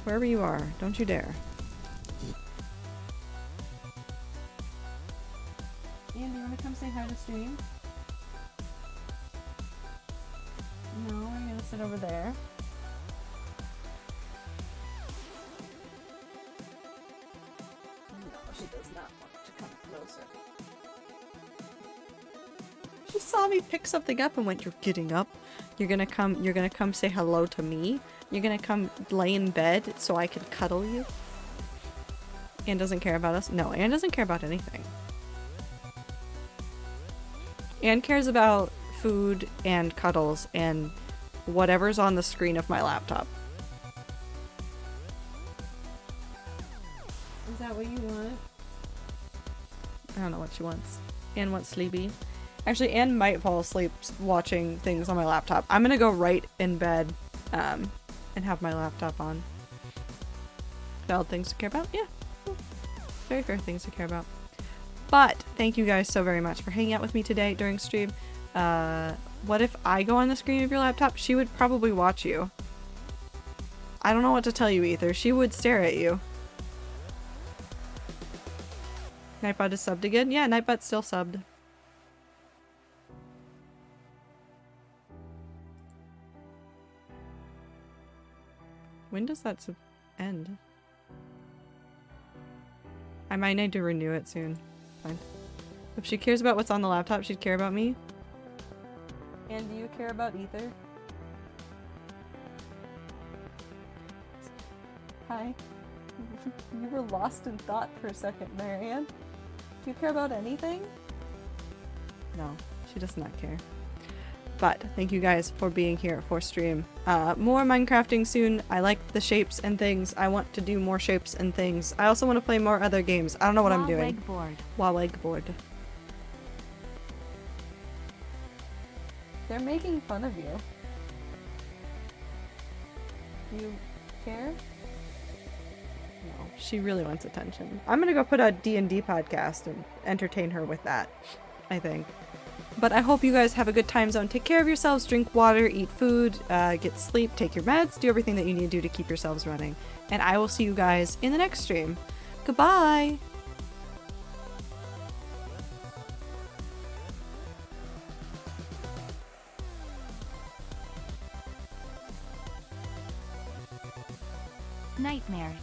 Wherever you are, don't you dare. Ian, do you want to come say hi to stream? No, I'm gonna sit over there. No, she does not want to come closer. She saw me pick something up and went, "You're getting up? You're gonna come say hello to me? You're gonna come lay in bed so I can cuddle you?" Anne doesn't care about us? No, Anne doesn't care about anything. Anne cares about food and cuddles and whatever's on the screen of my laptop. Is that what you want? I don't know what she wants. Anne wants sleepy. Actually, Anne might fall asleep watching things on my laptop. I'm gonna go right in bed and have my laptop on. Valid things to care about? Yeah. Very fair things to care about. But thank you guys so very much for hanging out with me today during stream. What if I go on the screen of your laptop? She would probably watch you. I don't know what to tell you either. She would stare at you. Nightbot is subbed again? Yeah, Nightbot's still subbed. When does that end? I might need to renew it soon. Fine. If she cares about what's on the laptop, she'd care about me. And do you care about Ether? Hi. You were lost in thought for a second there, Anne. Do you care about anything? No, she does not care. But thank you guys for being here for stream. More Minecrafting soon. I like the shapes and things. I want to do more shapes and things. I also want to play more other games. I don't know what I'm doing. Wow, leg board. They're making fun of you. You care? No, she really wants attention. I'm gonna go put a D&D podcast and entertain her with that, I think. But I hope you guys have a good time zone. Take care of yourselves, drink water, eat food, get sleep, take your meds, do everything that you need to do to keep yourselves running. And I will see you guys in the next stream. Goodbye! Nightmare.